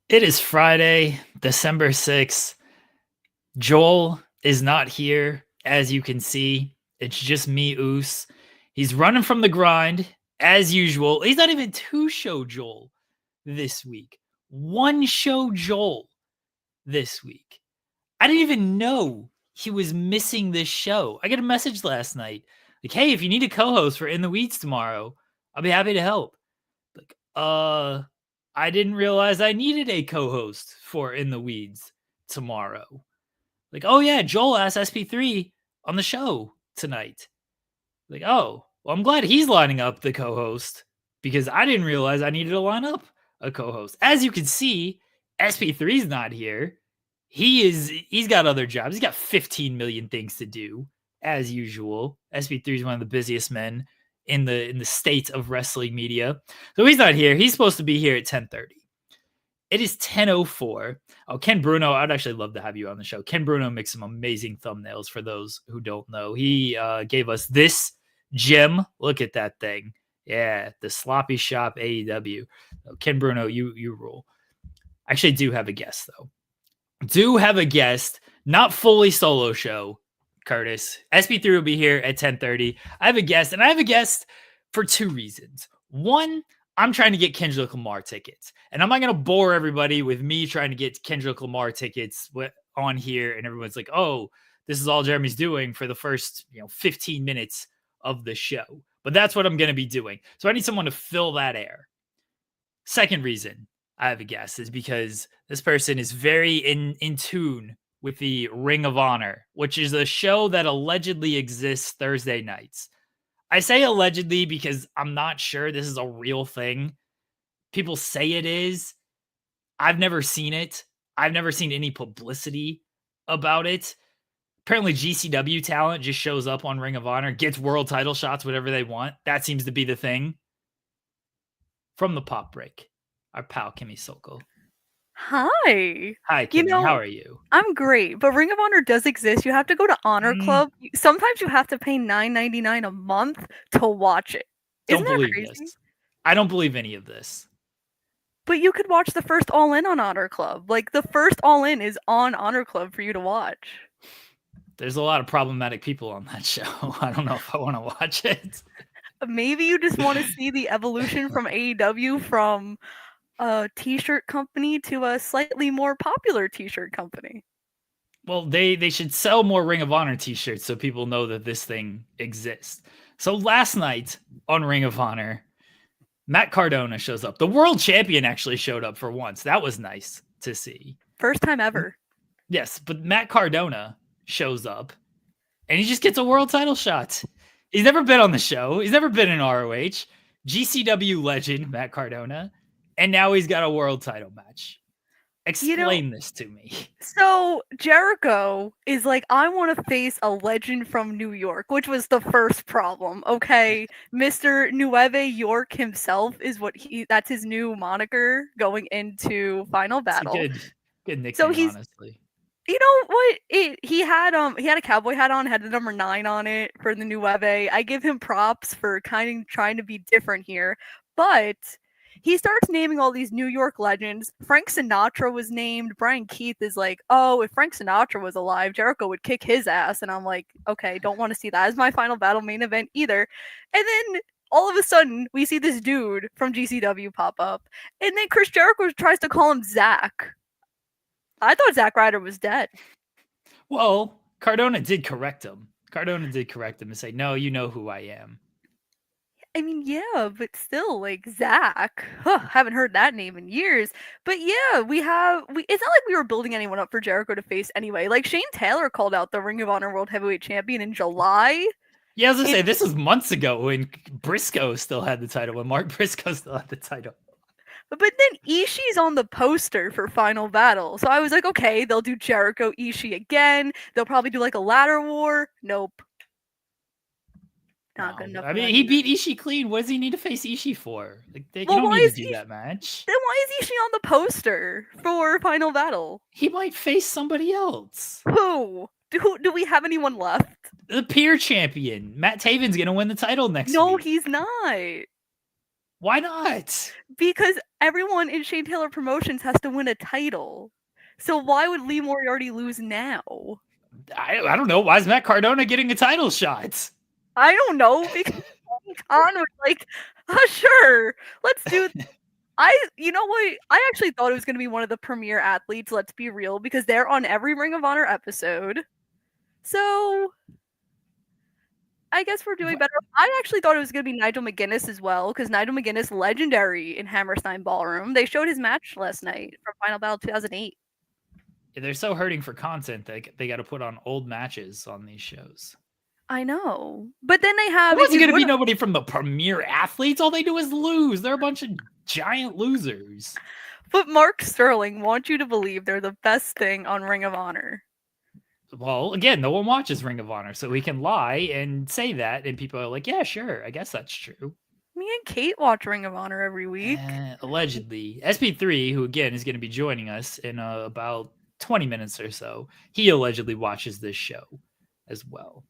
It is Friday, December 6th. Joel is not here, as you can see. It's just me, Oos. He's running from the grind, as usual. He's not even two-show Joel this week. One-show Joel this week. I didn't even know he was missing this show. I got a message last night. Like, hey, if you need a co-host for In the Weeds tomorrow, I'll be happy to help. Like, I didn't realize I needed a co-host for In the Weeds tomorrow. Like, oh yeah, Joel asked SP3 on the show tonight. Like, oh, well, I'm glad he's lining up the co-host because I didn't realize I needed to line up a co-host. As you can see, SP3's not here. He's got other jobs. He's got 15 million things to do, as usual. SP3 is one of the busiest men in the state of wrestling media. So he's not here. He's supposed to be here at 10:30. It is 10:04. Oh, Ken Bruno, I'd actually love to have you on the show. Ken Bruno makes some amazing thumbnails for those who don't know. He gave us this gem. Look at that thing. Yeah, the Sloppy Shop AEW. Oh, Ken Bruno, you rule. I actually do have a guest, though. Do have a guest, not fully solo show, Curtis. SP3 will be here at 10:30. I have a guest, and I have a guest for two reasons. One, I'm trying to get Kendrick Lamar tickets, and I'm not going to bore everybody with me trying to get Kendrick Lamar tickets on here, and everyone's like, oh, this is all Jeremy's doing for the first 15 minutes of the show. But that's what I'm going to be doing. So I need someone to fill that air. Second reason I have a guest is because this person is very in tune with the Ring of Honor, which is a show that allegedly exists Thursday nights. I say allegedly because I'm not sure this is a real thing. People say it is. I've never seen it. I've never seen any publicity about it. Apparently GCW talent just shows up on Ring of Honor, gets world title shots, whatever they want. That seems to be the thing. From the pop break, our pal Kimmy Sokol. Hi. Hi, Kimmy. How are you? I'm great, but Ring of Honor does exist. You have to go to Honor Club. Sometimes you have to pay $9.99 a month to watch it. Isn't that crazy? This. I don't believe any of this. But you could watch the first All In on Honor Club. Like, the first All In is on Honor Club for you to watch. There's a lot of problematic people on that show. I don't know if I want to watch it. Maybe you just want to see the evolution from AEW from a t-shirt company to a slightly more popular t-shirt company. Well, they should sell more Ring of Honor t-shirts so people know that this thing exists. So last night on Ring of Honor, Matt Cardona shows up. The world champion actually showed up for once. That was nice to see. First time ever. Yes, but Matt Cardona shows up and he just gets a world title shot. He's never been on the show. He's never been in ROH. GCW legend, Matt Cardona. And now he's got a world title match. Explain this to me. So Jericho is like, I want to face a legend from New York, which was the first problem. Okay, Mr. Nueve York himself is that's his new moniker going into Final Battle. Good nickname, honestly. You know what? He had a cowboy hat on, had the number 9 on it for the Nueve. I give him props for kind of trying to be different here, but he starts naming all these New York legends. Frank Sinatra was named. Brian Keith is like, oh, if Frank Sinatra was alive, Jericho would kick his ass. And I'm like, okay, don't want to see that as my Final Battle main event either. And then all of a sudden, we see this dude from GCW pop up. And then Chris Jericho tries to call him Zach. I thought Zack Ryder was dead. Well, Cardona did correct him. And say, no, you know who I am. I mean, yeah, but still, like, Zach. Haven't heard that name in years. But yeah, it's not like we were building anyone up for Jericho to face anyway. Like, Shane Taylor called out the Ring of Honor World Heavyweight Champion in July. Yeah, I was going to say, this was months ago when Briscoe still had the title, when Mark Briscoe still had the title. But then Ishii's on the poster for Final Battle. So I was like, okay, they'll do Jericho Ishii again. They'll probably do like a ladder war. Nope. Not good enough. I mean, he beat Ishii clean. What does he need to face Ishii for? Like, you don't need to do that match. Then why is Ishii on the poster for Final Battle? He might face somebody else. Who? Do we have anyone left? The peer champion. Matt Taven's going to win the title next week. No, he's not. Why not? Because everyone in Shane Taylor Promotions has to win a title. So why would Lee Moriarty lose now? I don't know. Why is Matt Cardona getting a title shot? I don't know, because Khan was like, sure, let's do you know what? I actually thought it was going to be one of the premier athletes, let's be real, because they're on every Ring of Honor episode. So I guess we're doing better. I actually thought it was going to be Nigel McGuinness as well, because Nigel McGuinness, legendary in Hammerstein Ballroom. They showed his match last night from Final Battle 2008. They're so hurting for content that they got to put on old matches on these shows. I know. But then they have... There wasn't going to be nobody from the premier athletes. All they do is lose. They're a bunch of giant losers. But Mark Sterling wants you to believe they're the best thing on Ring of Honor. Well, again, no one watches Ring of Honor, so we can lie and say that, and people are like, yeah, sure, I guess that's true. Me and Kate watch Ring of Honor every week. Allegedly. SP3, who again is going to be joining us in about 20 minutes or so, he allegedly watches this show as well.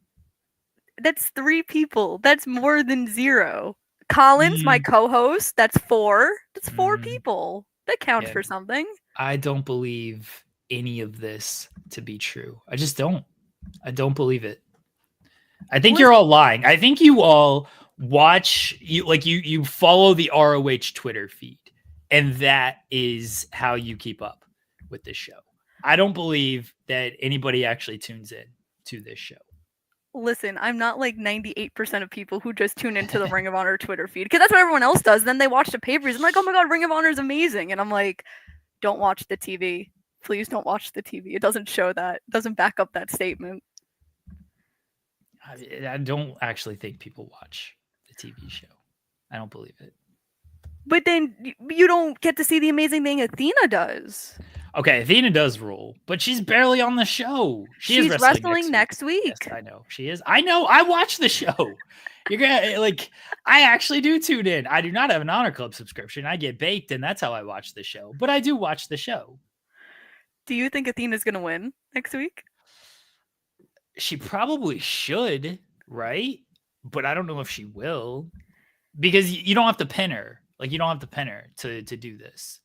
That's 3 people. That's more than 0. Collins, my co-host, that's 4. That's 4 people. That counts for something. I don't believe any of this to be true. I just don't. I don't believe it. I think you're all lying. I think you all watch, you follow the ROH Twitter feed, and that is how you keep up with this show. I don't believe that anybody actually tunes in to this show. Listen, I'm not like 98% of people who just tune into the Ring of Honor Twitter feed, because that's what everyone else does. Then they watch the pay-per-views. I'm like, oh my god, Ring of Honor is amazing. And I'm like, don't watch the TV. Please don't watch the TV. It doesn't show that. It doesn't back up that statement. I don't actually think people watch the TV show. I don't believe it. But then you don't get to see the amazing thing Athena does. Okay, Athena does rule, but she's barely on the show. She's wrestling next week. Yes, I know. She is. I know. I watch the show. You're gonna I actually do tune in. I do not have an Honor Club subscription. I get baked, and that's how I watch the show. But I do watch the show. Do you think Athena's gonna win next week? She probably should, right? But I don't know if she will, because you don't have to pin her. You don't have to pin her to do this.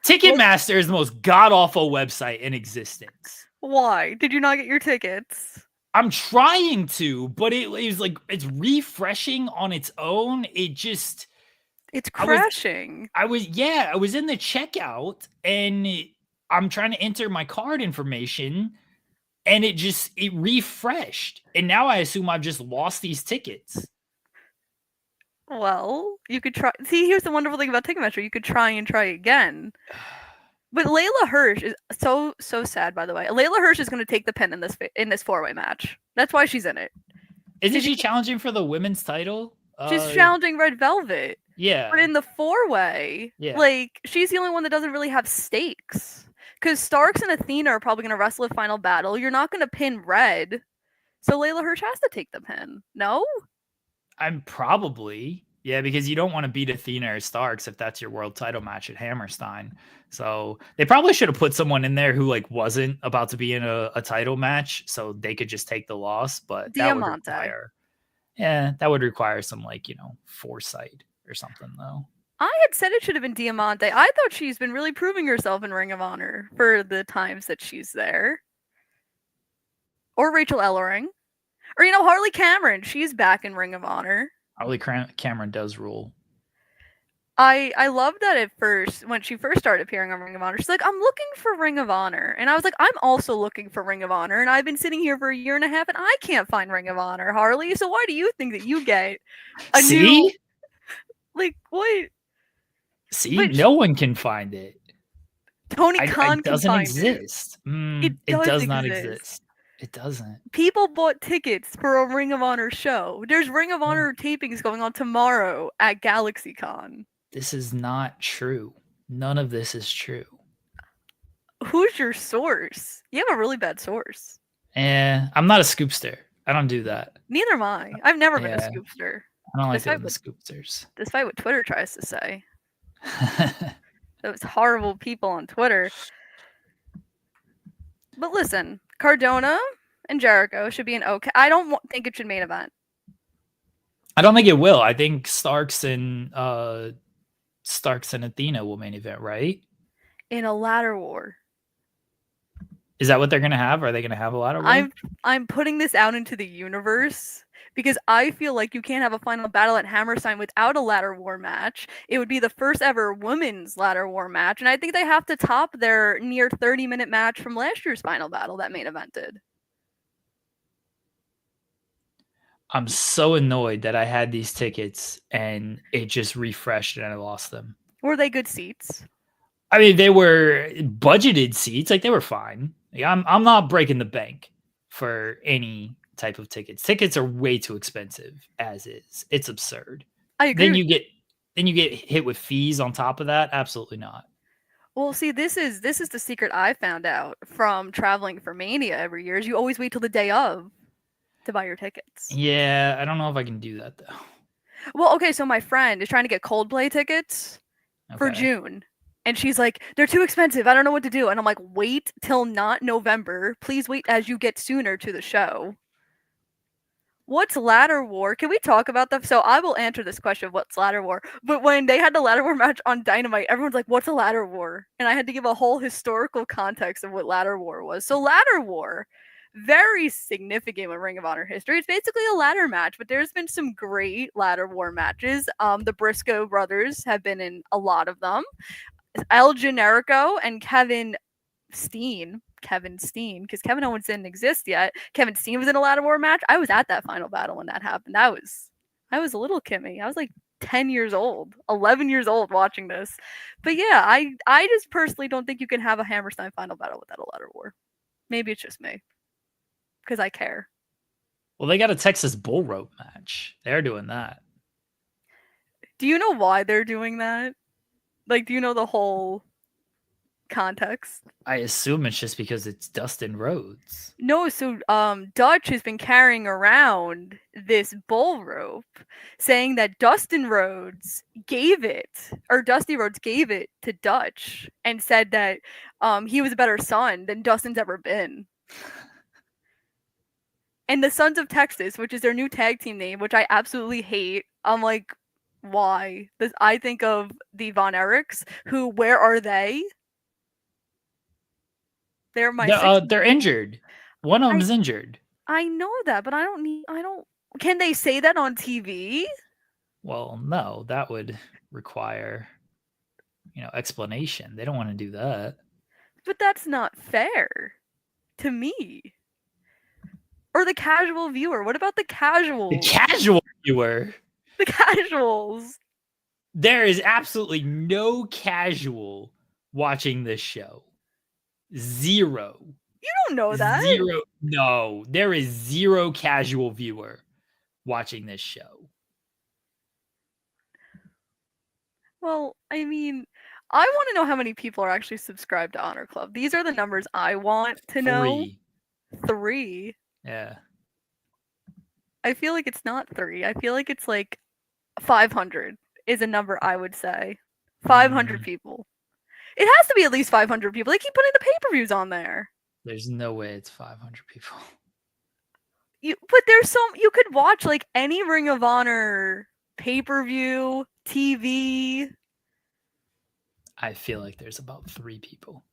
Ticketmaster is the most god-awful website in existence. Why? Did you not get your tickets? I'm trying to, but it was it's refreshing on its own. It's crashing. I was in the checkout, and I'm trying to enter my card information, and it refreshed. And now I assume I've just lost these tickets. Well, you could try. See, here's the wonderful thing about Ticketmaster. You could try and try again. But Layla Hirsch is so sad, by the way. Layla Hirsch is going to take the pin in this 4-way match. That's why she's in it. Isn't she challenging for the women's title? She's challenging Red Velvet. Yeah. But in the 4-way, she's the only one that doesn't really have stakes. Because Starks and Athena are probably going to wrestle a final battle. You're not going to pin Red. So Layla Hirsch has to take the pin. No? I'm probably. Yeah, because you don't want to beat Athena or Starks if that's your world title match at Hammerstein. So they probably should have put someone in there who wasn't about to be in a title match, so they could just take the loss. But Diamante. that would require some foresight or something, though. I had said it should have been Diamante. I thought she's been really proving herself in Ring of Honor for the times that she's there. Or Rachel Ellering. Or, Harley Cameron. She's back in Ring of Honor. Harley Cameron does rule. I love that at first, when she first started appearing on Ring of Honor, she's like, I'm looking for Ring of Honor. And I was like, I'm also looking for Ring of Honor. And I've been sitting here for a year and a half, and I can't find Ring of Honor, Harley. So why do you think that you get a new... what? See, but no one can find it. Tony Khan doesn't can exist. It does not exist. It doesn't. People bought tickets for a Ring of Honor show. There's Ring of Honor tapings going on tomorrow at GalaxyCon. This is not true. None of this is true. Who's your source? You have a really bad source. I'm not a scoopster. I don't do that. Neither am I. I've never been a scoopster. I don't like the scoopsters. Despite what Twitter tries to say. Those horrible people on Twitter. But listen, Cardona and Jericho should be an okay. I don't think it should main event. I don't think it will. I think Starks and Athena will main event, right? In a ladder war. Is that what they're gonna have? Are they gonna have a ladder war? I'm putting this out into the universe because I feel like you can't have a final battle at Hammerstein without a ladder war match. It would be the first ever women's ladder war match, and I think they have to top their near 30-minute match from last year's final battle that main evented. I'm so annoyed that I had these tickets and it just refreshed and I lost them. Were they good seats? I mean, they were budgeted seats, like they were fine. Like, I'm not breaking the bank for any type of tickets. Tickets are way too expensive as is. It's absurd. I agree. Then you get hit with fees on top of that. Absolutely not. Well, see, this is the secret I found out from traveling for Mania every year. Is you always wait till the day of to buy your tickets. Yeah, I don't know if I can do that though. Well, okay, so my friend is trying to get Coldplay tickets for June. And she's like, they're too expensive. I don't know what to do. And I'm like, wait till not November. Please wait as you get sooner to the show. What's Ladder War? Can we talk about that? So I will answer this question, what's Ladder War? But when they had the Ladder War match on Dynamite, everyone's like, what's a Ladder War? And I had to give a whole historical context of what Ladder War was. So Ladder War, very significant in Ring of Honor history. It's basically a ladder match, but there's been some great Ladder War matches. The Briscoe brothers have been in a lot of them. El Generico and Kevin Steen, because Kevin Owens didn't exist yet. Kevin Steen was in a Ladder War match. I was at that final battle when that happened. I was a little Kimmy. I was like 10 years old, 11 years old watching this. But yeah, I just personally don't think you can have a Hammerstein final battle without a Ladder War. Maybe it's just me, because I care. Well, they got a Texas bull rope match. They're doing that. Do you know why they're doing that? Like, do you know the whole context? I assume it's just because it's Dustin Rhodes. No, so Dutch has been carrying around this bull rope, saying that Dusty Rhodes gave it to Dutch and said that he was a better son than Dustin's ever been. And the Sons of Texas, which is their new tag team name, which I absolutely hate. I'm like, why? I think of the Von Erichs, who, where are they? They're they're injured. One of them's injured. I know that, but can they say that on TV? Well, no, that would require, explanation. They don't want to do that. But that's not fair to me. Or the casual viewer. What about the casuals? The casual viewer? The casuals. There is absolutely no casual watching this show. Zero. You don't know that. Zero. No, there is zero casual viewer watching this show. Well, I mean, I want to know how many people are actually subscribed to Honor Club. These are the numbers I want to know. 3. Yeah. I feel like it's not 3. I feel like it's like 500 is a number I would say. 500 people. It has to be at least 500 people. They keep putting the pay-per-views on there. There's no way it's 500 people. But there's you could watch like any Ring of Honor pay-per-view, TV. I feel like there's about 3 people.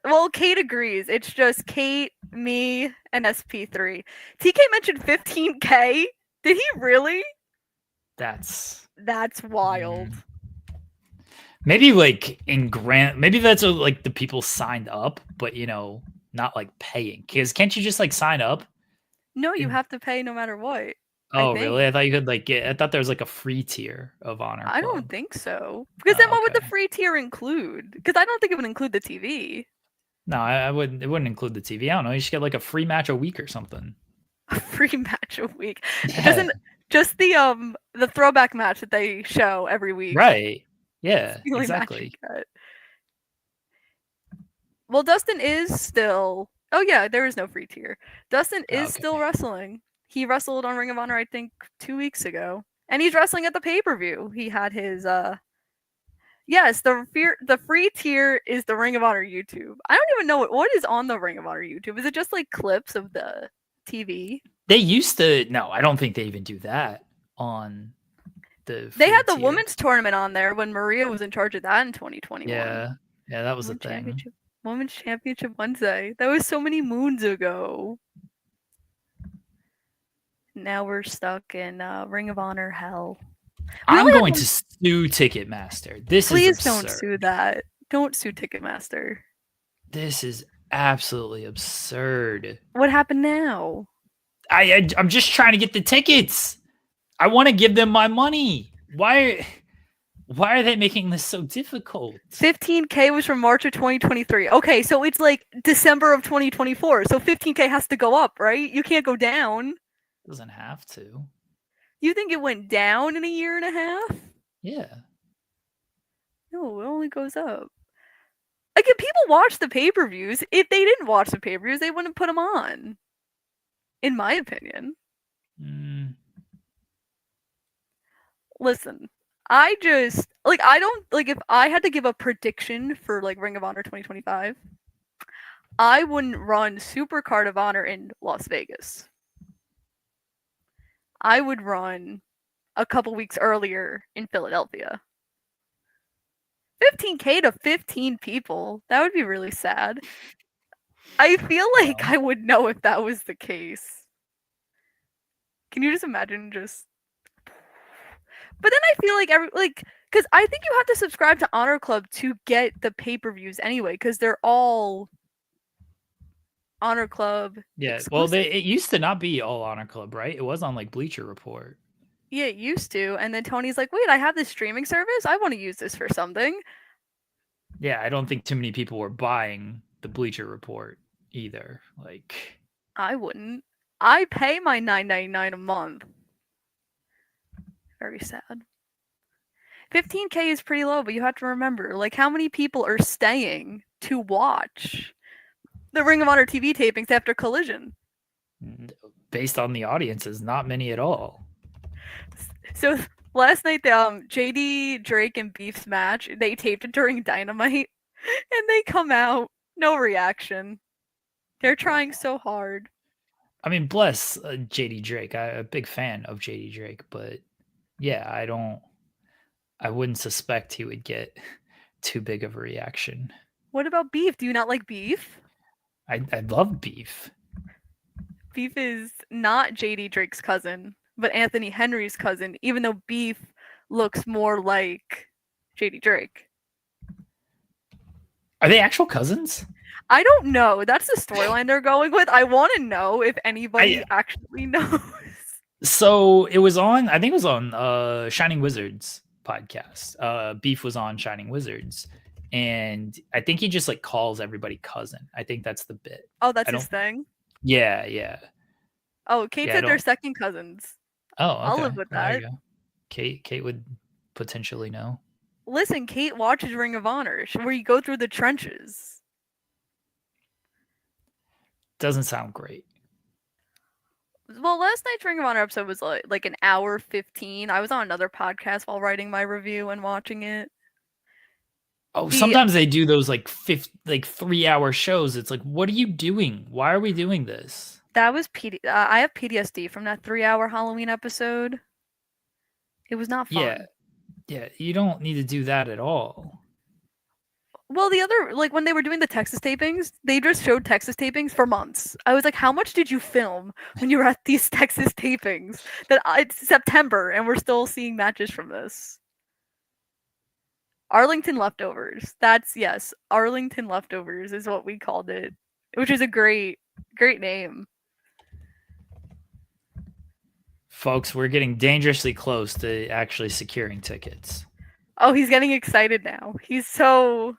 Well, Kate agrees. It's just Kate, me, and SP3. TK mentioned 15K. Did he really? That's wild. Maybe like maybe that's like the people signed up, but not like paying. Because can't you just like sign up? No, you have to pay no matter what. Oh, really? I thought you could I thought there was like a free tier of Honor Club. I don't think so. Because then what would the free tier include? Because I don't think it would include the TV. No, I wouldn't. It wouldn't include the TV. I don't know. You should get like a free match a week or something. A free match a week. Yeah. It doesn't just the throwback match that they show every week. Right. Yeah. Exactly. Well, Dustin is still. Oh yeah, there is no free tier. Dustin is still wrestling. He wrestled on Ring of Honor, I think, 2 weeks ago. And he's wrestling at the pay-per-view. He had his yes, the free tier is the Ring of Honor YouTube. I don't even know what is on the Ring of Honor YouTube. Is it just like clips of the TV? They used to. No, I don't think they even do that on the. They had the tier. women's tournament on there when Maria was in charge of that in 2021. Yeah, that was a thing. Women's Championship Wednesday. That was so many moons ago. Now we're stuck in Ring of Honor hell. I'm going to sue Ticketmaster. This Please is don't sue that. Don't sue Ticketmaster. This is absolutely absurd. What happened now? I'm just trying to get the tickets. I want to give them my money. Why are they making this so difficult? $15K was from March of 2023. Okay, so it's like December of 2024. So $15K has to go up, right? You can't go down. It doesn't have to. You think it went down in a year and a half? Yeah. No, it only goes up. Like, if people watch the pay-per-views, if they didn't watch the pay-per-views, they wouldn't put them on. In my opinion. Listen, I don't, if I had to give a prediction for, Ring of Honor 2025, I wouldn't run Supercard of Honor in Las Vegas. I would run a couple weeks earlier in Philadelphia. 15K to 15 people. That would be really sad. I feel like I would know if that was the case. Can you just imagine But then I feel because I think you have to subscribe to Honor Club to get the pay-per-views anyway, because they're all Honor Club. Yeah, exclusive. Well, it used to not be all Honor Club, right? It was on Bleacher Report. Yeah, it used to, and then Tony's like, "Wait, I have this streaming service. I want to use this for something." Yeah, I don't think too many people were buying the Bleacher Report either. I wouldn't. I pay my $9.99 a month. Very sad. 15K is pretty low, but you have to remember, how many people are staying to watch the Ring of Honor TV tapings after Collision? Based on the audiences, not many at all. So last night, the JD, Drake, and Beef's match, they taped it during Dynamite, and they come out, no reaction. They're trying so hard. I mean, bless JD Drake. I'm a big fan of JD Drake, but yeah, I wouldn't suspect he would get too big of a reaction. What about Beef? Do you not like Beef? I love Beef. Beef is not JD Drake's cousin, but Anthony Henry's cousin, even though Beef looks more like JD Drake. Are they actual cousins? I don't know. That's the storyline they're going with. I want to know if anybody actually knows. So it was on, I think it was on Shining Wizards podcast. Beef was on Shining Wizards, and I think he just calls everybody cousin. I think that's the bit. Oh, that's his thing? Yeah. Oh, Kate said they're second cousins. Oh, okay. I'll live with that. There you go. Kate would potentially know. Listen, Kate watches Ring of Honor, where you go through the trenches. Doesn't sound great. Well, last night's Ring of Honor episode was like an hour 15. I was on another podcast while writing my review and watching it. Oh, sometimes they do those 3-hour shows. It's what are you doing? Why are we doing this? That was I have PTSD from that 3-hour Halloween episode. It was not fun. Yeah, you don't need to do that at all. Well, the other, when they were doing the Texas tapings, they just showed Texas tapings for months. I was like, how much did you film when you were at these Texas tapings? It's September, and we're still seeing matches from this. Arlington Leftovers. Yes, Arlington Leftovers is what we called it, which is a great name. Folks, we're getting dangerously close to actually securing tickets. Oh, he's getting excited now. He's so...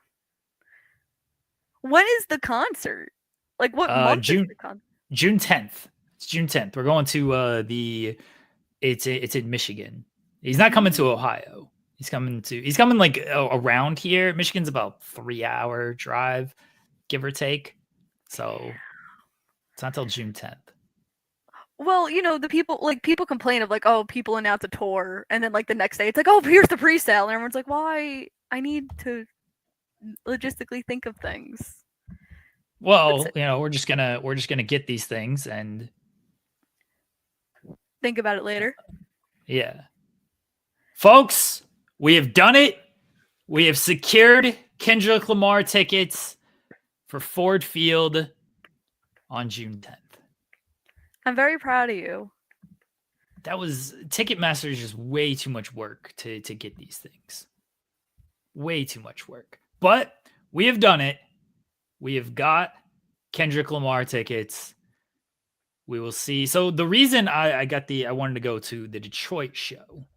When is the concert? What month is the concert? June 10th. It's June 10th. We're going to it's in Michigan. He's not coming to Ohio. He's coming around here. Michigan's about 3-hour drive, give or take. So it's not till June 10th. Well, the people complain of oh, people announce a tour, and then the next day it's oh, here's the pre-sale, and everyone's like, why? I need to logistically think of things. Well, we're just gonna get these things, and Think about it later. Yeah. Folks, we have done it. We have secured Kendrick Lamar tickets for Ford Field on June 10th. I'm very proud of you. That was Ticketmaster is just way too much work to get these things. Way too much work. But we have done it. We have got Kendrick Lamar tickets. We will see. So the reason I wanted to go to the Detroit show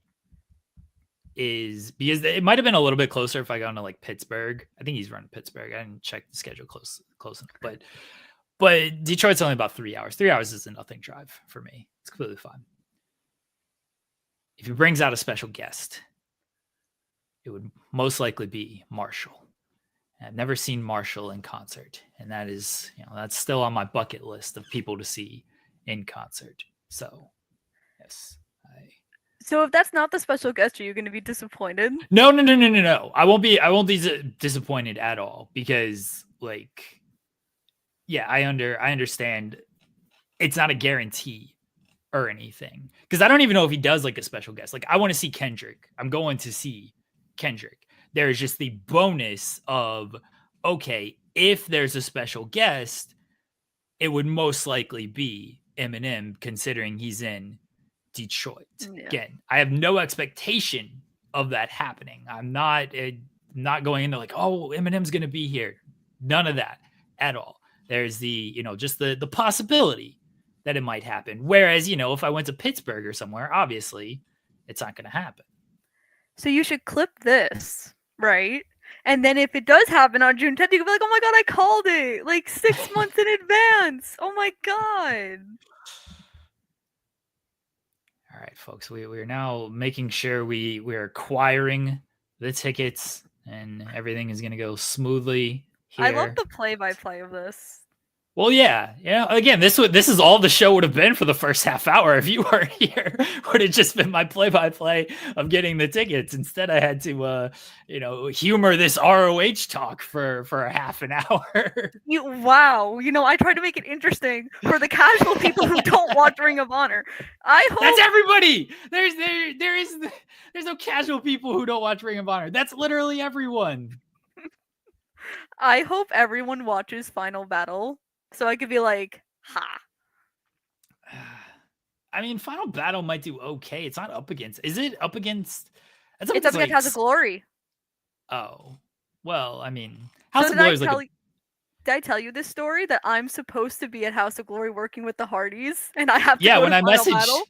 is because it might have been a little bit closer if I got into like Pittsburgh. I think he's running Pittsburgh. I didn't check the schedule close enough. But Detroit's only about 3 hours. 3 hours is a nothing drive for me. It's completely fine. If he brings out a special guest, it would most likely be Marshall. I've never seen Marshall in concert, and that is, that's still on my bucket list of people to see in concert. So, yes. So if that's not the special guest, are you going to be disappointed? No. I won't be disappointed at all because, like, yeah, I understand it's not a guarantee or anything because I don't even know if he does like a special guest. Like, I want to see Kendrick. I'm going to see Kendrick. There's just the bonus of, okay, if there's a special guest, it would most likely be Eminem, considering he's in Detroit. Yeah. Again, I have no expectation of that happening. I'm not going into like, oh, Eminem's going to be here. None of that at all. There's the, just the possibility that it might happen. Whereas, if I went to Pittsburgh or somewhere, obviously it's not going to happen. So you should clip this, right? And then if it does happen on June 10th, you can be like, oh my God, I called it like 6 months in advance. Oh my God. All right, folks, we are now making sure we're acquiring the tickets and everything is going to go smoothly here. I love the play-by-play of this. Well, yeah. Again, this is all the show would have been for the first half hour if you weren't here. Would have just been my play-by-play of getting the tickets. Instead, I had to, humor this ROH talk for a half an hour. Wow. I tried to make it interesting for the casual people who don't watch Ring of Honor. I hope that's everybody. There's no casual people who don't watch Ring of Honor. That's literally everyone. I hope everyone watches Final Battle. So I could be like, ha. I mean, Final Battle might do okay. It's not up against. Is it up against? It's up against House of Glory. Oh, well, I mean, House of Glory is like. Did I tell you this story that I'm supposed to be at House of Glory working with the Hardys, and I have to go to Final Battle?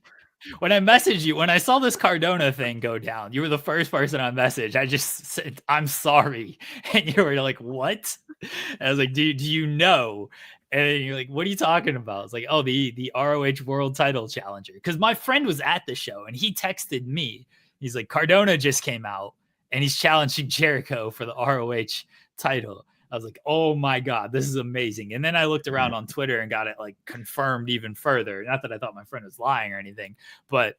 When I messaged you, when I saw this Cardona thing go down, you were the first person I messaged. I just said, I'm sorry. And you were like, what? I was like, do you know? And you're like, what are you talking about? It's like, oh, the ROH World Title Challenger. Because my friend was at the show and he texted me. He's like, Cardona just came out and he's challenging Jericho for the ROH title. I was like, oh my God, this is amazing. And then I looked around on Twitter and got it like confirmed even further. Not that I thought my friend was lying or anything, but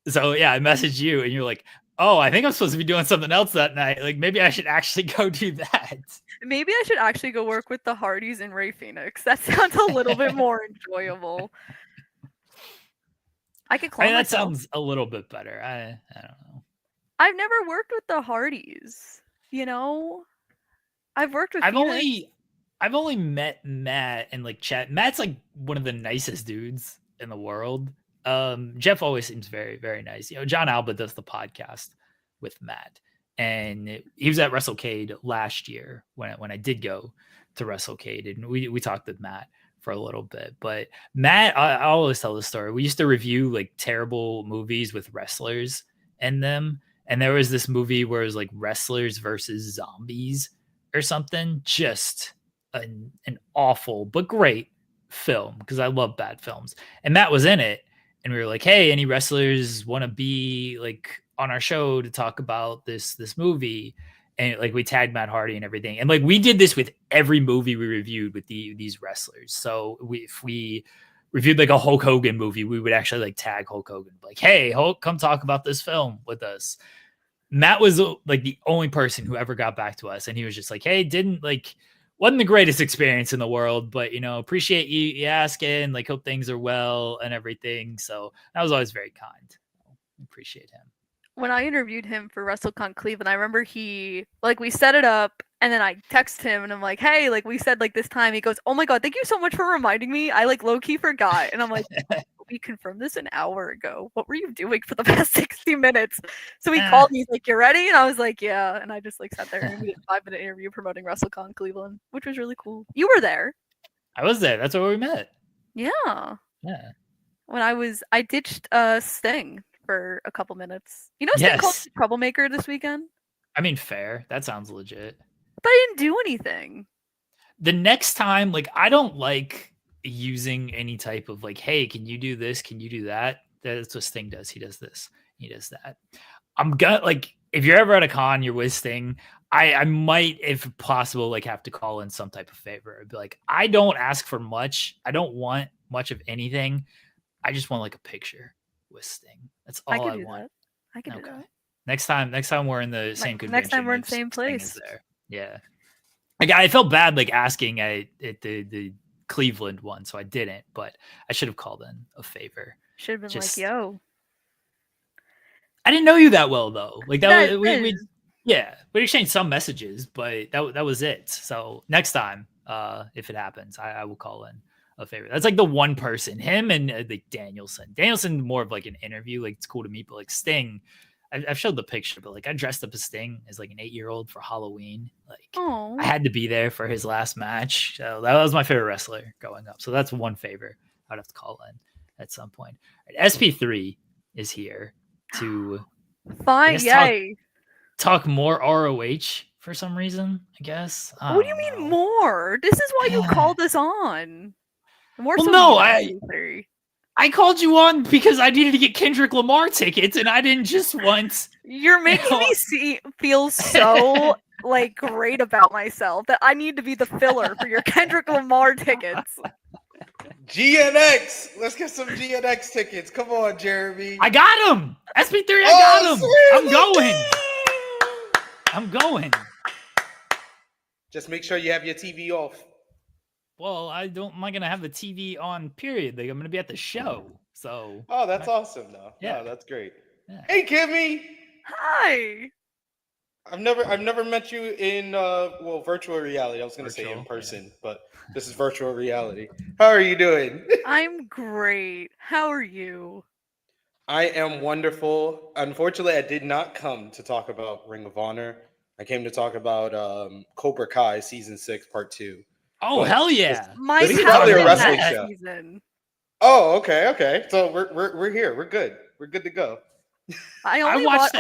so yeah, I messaged you and you're like, oh, I think I'm supposed to be doing something else that night. Like maybe I should actually go do that. Maybe I should actually go work with the Hardys and Ray Phoenix. That sounds a little bit more enjoyable. I could clone myself. That sounds a little bit better. I don't know. I've never worked with the Hardys, I've worked with I've only met Matt and like chat. Matt's like one of the nicest dudes in the world. Jeff always seems very, very nice. John Alba does the podcast with Matt, and he was at WrestleCade last year when I did go to WrestleCade, and we talked with Matt for a little bit. But Matt, I always tell this story. We used to review like terrible movies with wrestlers in them, and there was this movie where it was like wrestlers versus zombies or something. Just an awful but great film because I love bad films, and Matt was in it. And we were like, hey, any wrestlers want to be like on our show to talk about this movie? And like we tagged Matt Hardy and everything. And like we did this with every movie we reviewed with these wrestlers. So if we reviewed like a Hulk Hogan movie, we would actually like tag Hulk Hogan. Like, hey, Hulk, come talk about this film with us. Matt was like the only person who ever got back to us. And he was just like, hey, wasn't the greatest experience in the world, but appreciate you asking. Like, hope things are well and everything. So that was always very kind. Appreciate him. When I interviewed him for WrestleCon Cleveland, I remember we set it up and then I text him and I'm like, hey, like we said like this time. He goes, oh my God, thank you so much for reminding me. I like low key forgot. And I'm like, we confirmed this an hour ago. What were you doing for the past 60 minutes? So he called me, he's like, you ready? And I was like, yeah. And I just like sat there and we did a 5-minute interview promoting WrestleCon Cleveland, which was really cool. You were there. I was there. That's where we met. Yeah. Yeah. When I ditched Sting for a couple minutes. Sting called me troublemaker this weekend. I mean, fair. That sounds legit. But I didn't do anything. The next time, like, I don't like using any type of like, hey, can you do this? Can you do that? That's what Sting does. He does this. He does that. I'm gonna like, if you're ever at a con, you're with Sting, I might, if possible, like have to call in some type of favor. I'd be like, I don't ask for much. I don't want much of anything. I just want like a picture with Sting. That's all I want. I can do that. Next time we're in the same convention. Next time we're in the same place. There. Yeah. Like I felt bad like asking at the Cleveland one, so I didn't, but I should have called in a favor. Should have been like, yo. I didn't know you that well though. Like that we exchanged some messages, but that was it. So next time, if it happens, I will call in a favor. That's like the one person, him and like Danielson more of like an interview, like it's cool to meet, but like Sting, I've showed the picture, but like I dressed up as Sting as like an 8-year-old for Halloween. Like I had to be there for his last match. So that was my favorite wrestler growing up. So that's one favor I'd have to call in at some point. Right, SP3 is here to talk more ROH for some reason, I guess. What do you mean more? This is why you called us on. I called you on because I needed to get Kendrick Lamar tickets, and I didn't just want. You're making me feel so like great about myself that I need to be the filler for your Kendrick Lamar tickets. GNX, let's get some GNX tickets. Come on, Jeremy. I got him. SP3, I got him. I'm going. Just make sure you have your TV off. Well, I'm not gonna have the TV on. Period. Like I'm gonna be at the show. So. Oh, that's awesome, though. Yeah, that's great. Yeah. Hey, Kimmy. Hi. I've never met you in virtual reality. I was gonna say in person, but this is virtual reality. How are you doing? I'm great. How are you? I am wonderful. Unfortunately, I did not come to talk about Ring of Honor. I came to talk about Cobra Kai Season 6 Part 2. Oh, hell yeah! This is probably a wrestling show. Season. Oh, okay. So we're here. We're good. We're good to go. I only watched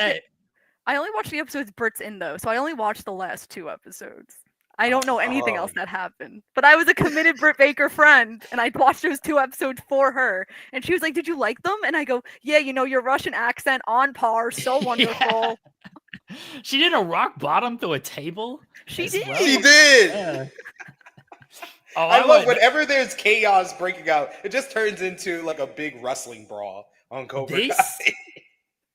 the episodes Britt's in though, so I only watched the last 2 episodes. I don't know anything else that happened. But I was a committed Britt Baker friend, and I watched those 2 episodes for her. And she was like, "Did you like them?" And I go, "Yeah, your Russian accent on par, so wonderful." Yeah. She did a rock bottom through a table. She did. She did. Yeah. I love whenever there's chaos breaking out, it just turns into like a big wrestling brawl on Cobra Kai.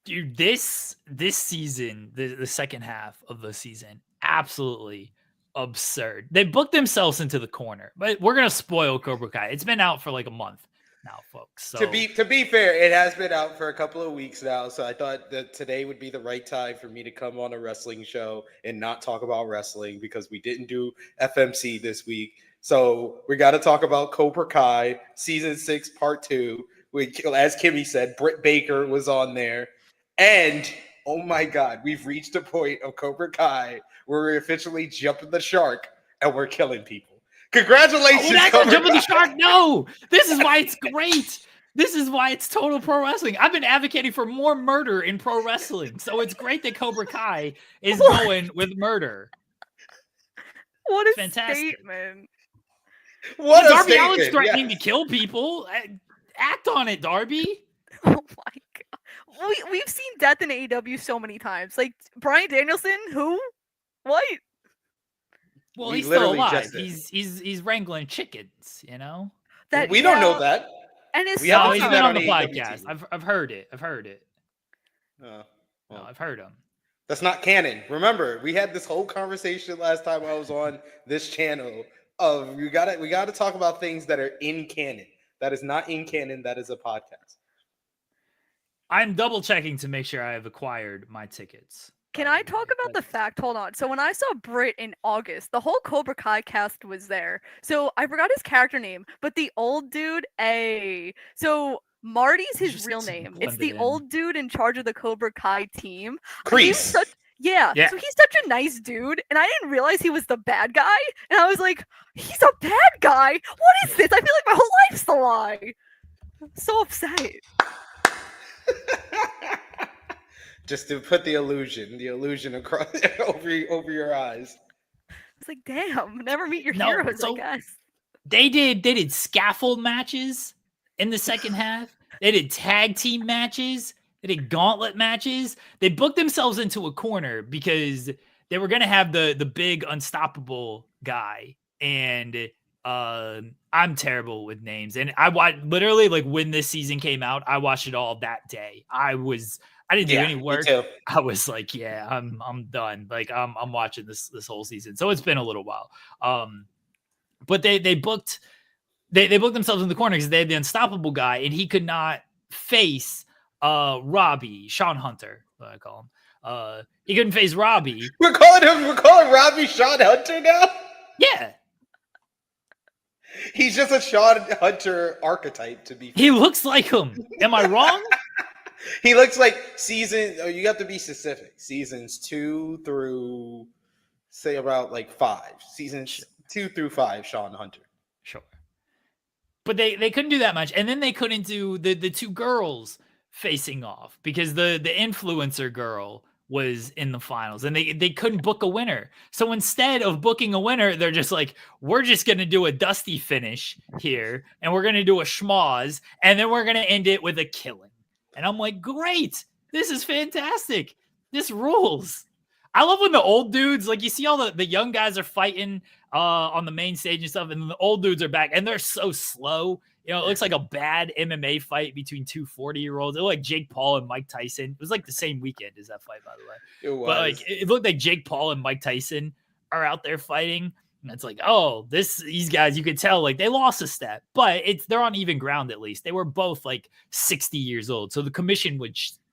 Dude, this season, the second half of the season, absolutely absurd. They booked themselves into the corner, but we're gonna spoil Cobra Kai. It's been out for like a month now, folks. So. To be fair, it has been out for a couple of weeks now, so I thought that today would be the right time for me to come on a wrestling show and not talk about wrestling because we didn't do FMC this week. So we got to talk about Cobra Kai Season 6 Part 2. As Kimmy said, Britt Baker was on there. And, oh my God, we've reached a point of Cobra Kai where we're officially jumping the shark and we're killing people. Congratulations, jumping the shark. No, this is why it's great. This is why it's total pro wrestling. I've been advocating for more murder in pro wrestling. So it's great that Cobra Kai is going with murder. What a statement. What Darby Allin's threatening to kill people. Act on it, Darby. Oh my God. We've seen death in AEW so many times. Like Bryan Danielson, who? What? Well, he's still alive. He's wrangling chickens, you know? We don't know that. And he's been on the podcast. I've heard it. Oh, well, no, I've heard him. That's not canon. Remember, we had this whole conversation last time I was on this channel of we gotta talk about things that are in canon. That is not in canon. That is a podcast. I'm double checking to make sure I have acquired my tickets. Can I talk about the fact? Hold on. So when I saw Britt in August, the whole Cobra Kai cast was there. So I forgot his character name, but the old dude, so Marty's his Just real name. It's blended the in. old dude in charge of the Cobra Kai team. Kreese. Yeah, Yeah. so he's such a nice dude, and I didn't realize he was the bad guy. And I was like, he's a bad guy? What is this? I feel like my whole life's a lie. I'm so upset. Just to put the illusion across over your eyes. It's like, damn, never meet your No, heroes, so- I guess. They did scaffold matches in the second half. They did tag team matches. They did gauntlet matches. They booked themselves into a corner because they were going to have the big unstoppable guy. And I'm terrible with names. And I watched literally like when this season came out, I watched it all that day. I didn't do any work. Me too. I was like, yeah, I'm done. Like I'm watching this whole season. So it's been a little while. But they booked themselves in the corner because they had the unstoppable guy, and he could not face Robbie, Sean Hunter, what I call him. He couldn't face Robbie. We're calling Robbie Sean Hunter now? Yeah. He's just a Sean Hunter archetype, to be fair. He looks like him. Am I wrong? He looks like you have to be specific. Seasons 2 through say about like 5. Seasons 2 through 5, Sean Hunter. Sure. But they couldn't do that much. And then they couldn't do the two girls facing off because the influencer girl was in the finals and they couldn't book a winner. So instead of booking a winner, they're just like, we're just going to do a dusty finish here and we're going to do a schmoz and then we're going to end it with a killing. And I'm like, great. This is fantastic. This rules. I love when the old dudes, like you see all the young guys are fighting on the main stage and stuff, and the old dudes are back, and they're so slow. You know, it looks like a bad MMA fight between two 40-year-olds. It looked like Jake Paul and Mike Tyson. It was like the same weekend as that fight, by the way. It was. But like, it looked like Jake Paul and Mike Tyson are out there fighting. And it's like, oh, these guys, you could tell like they lost a step, but they're on even ground at least. They were both like 60 years old. So the commission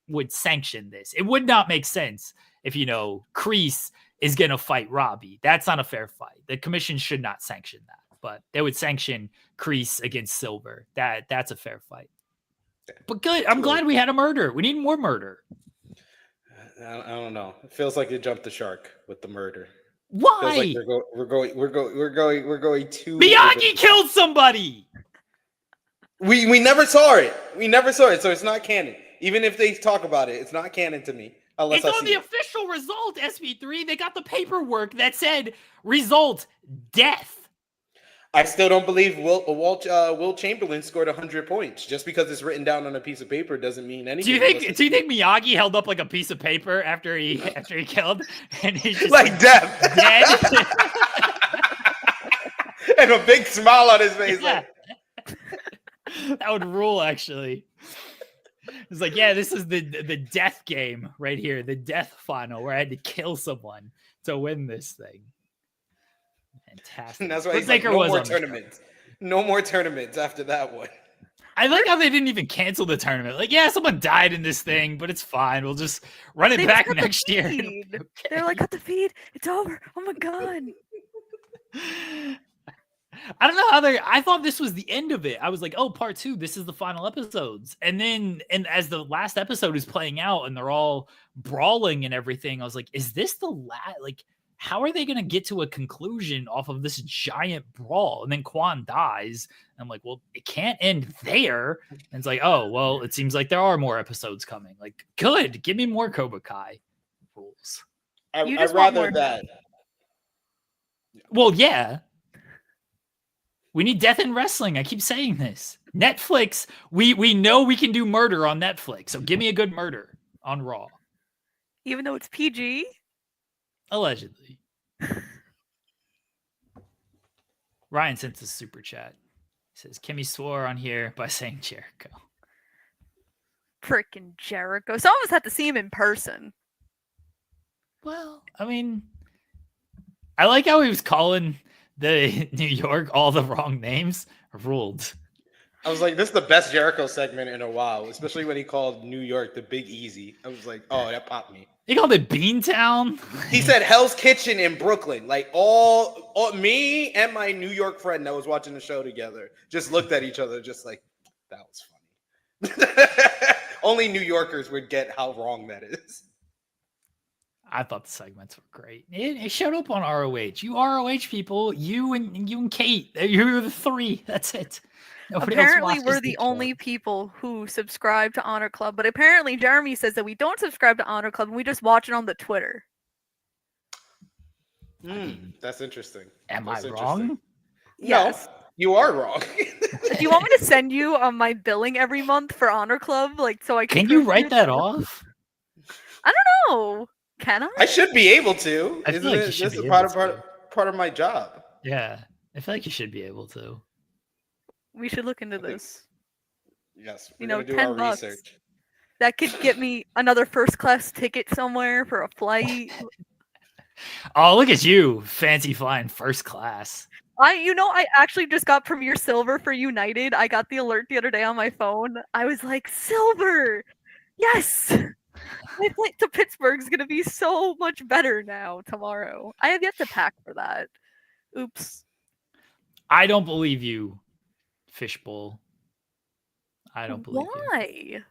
would sanction this. It would not make sense if, Kreese is going to fight Robbie. That's not a fair fight. The commission should not sanction that, but they would sanction Kreese against Silver. That's a fair fight. But good. I'm glad we had a murder. We need more murder. I don't know. It feels like you jumped the shark with the murder. Why? Feels like we're going too. Miyagi killed somebody. We never saw it. So it's not canon. Even if they talk about it, it's not canon to me. Unless It's on the official result, SP3. They got the paperwork that said result death. I still don't believe Will Chamberlain scored 100 points. Just because it's written down on a piece of paper doesn't mean anything. Do you think Miyagi held up like a piece of paper after he killed, and he's just like death, dead, and a big smile on his face? Yeah. Like... That would rule, actually. It's like, yeah, this is the death game right here, the death final where I had to kill someone to win this thing. Fantastic. And that's why he's like, no more tournaments. No more tournaments after that one. I like how they didn't even cancel the tournament. Like, yeah, someone died in this thing, but it's fine. We'll just run it back next year. Okay. They're like, cut the feed. It's over. Oh my god. I don't know how I thought this was the end of it. I was like, oh, part 2, this is the final episodes. And then, as the last episode is playing out and they're all brawling and everything, I was like, is this the last? Like, how are they going to get to a conclusion off of this giant brawl? And then Quan dies. And I'm like, well, it can't end there. And it's like, oh, well, it seems like there are more episodes coming. Like, good. Give me more Cobra Kai rules. I'd rather that. Well, yeah. We need death in wrestling. I keep saying this. Netflix, we know we can do murder on Netflix. So give me a good murder on Raw. Even though it's PG? Allegedly. Ryan sent a super chat. He says, Kimmy swore on here by saying Jericho. Frickin' Jericho. Some of us had to see him in person. Well, I mean, I like how he was calling the New York all the wrong names. Ruled. I was like, this is the best Jericho segment in a while, especially when he called New York the Big Easy. I was like, oh, that popped me. He called it Beantown. He said Hell's Kitchen in Brooklyn. Like all me and my New York friend that was watching the show together just looked at each other, just like, that was funny. Only New Yorkers would get how wrong that is. I thought the segments were great. It showed up on ROH. You ROH people, you and Kate, you're the three. That's it. Nobody Apparently, we're the only people who subscribe to Honor Club, but apparently Jeremy says that we don't subscribe to Honor Club and we just watch it on the Twitter. That's interesting. Am I wrong? Yes. No, you are wrong. Do you want me to send you my billing every month for Honor Club, like so I can? Can you write that off? I don't know. Can I? I should be able to. I feel like you should This is be part of my job. Yeah, I feel like you should be able to. We should look into this. Yes, You we're know, gonna do $10. our research. That could get me another first class ticket somewhere for a flight. Oh, look at you, fancy flying first class. I actually just got Premier Silver for United. I got the alert the other day on my phone. I was like, Silver! Yes! My flight to Pittsburgh is going to be so much better now tomorrow. I have yet to pack for that. Oops. I don't believe you, Fishbowl. I don't believe you.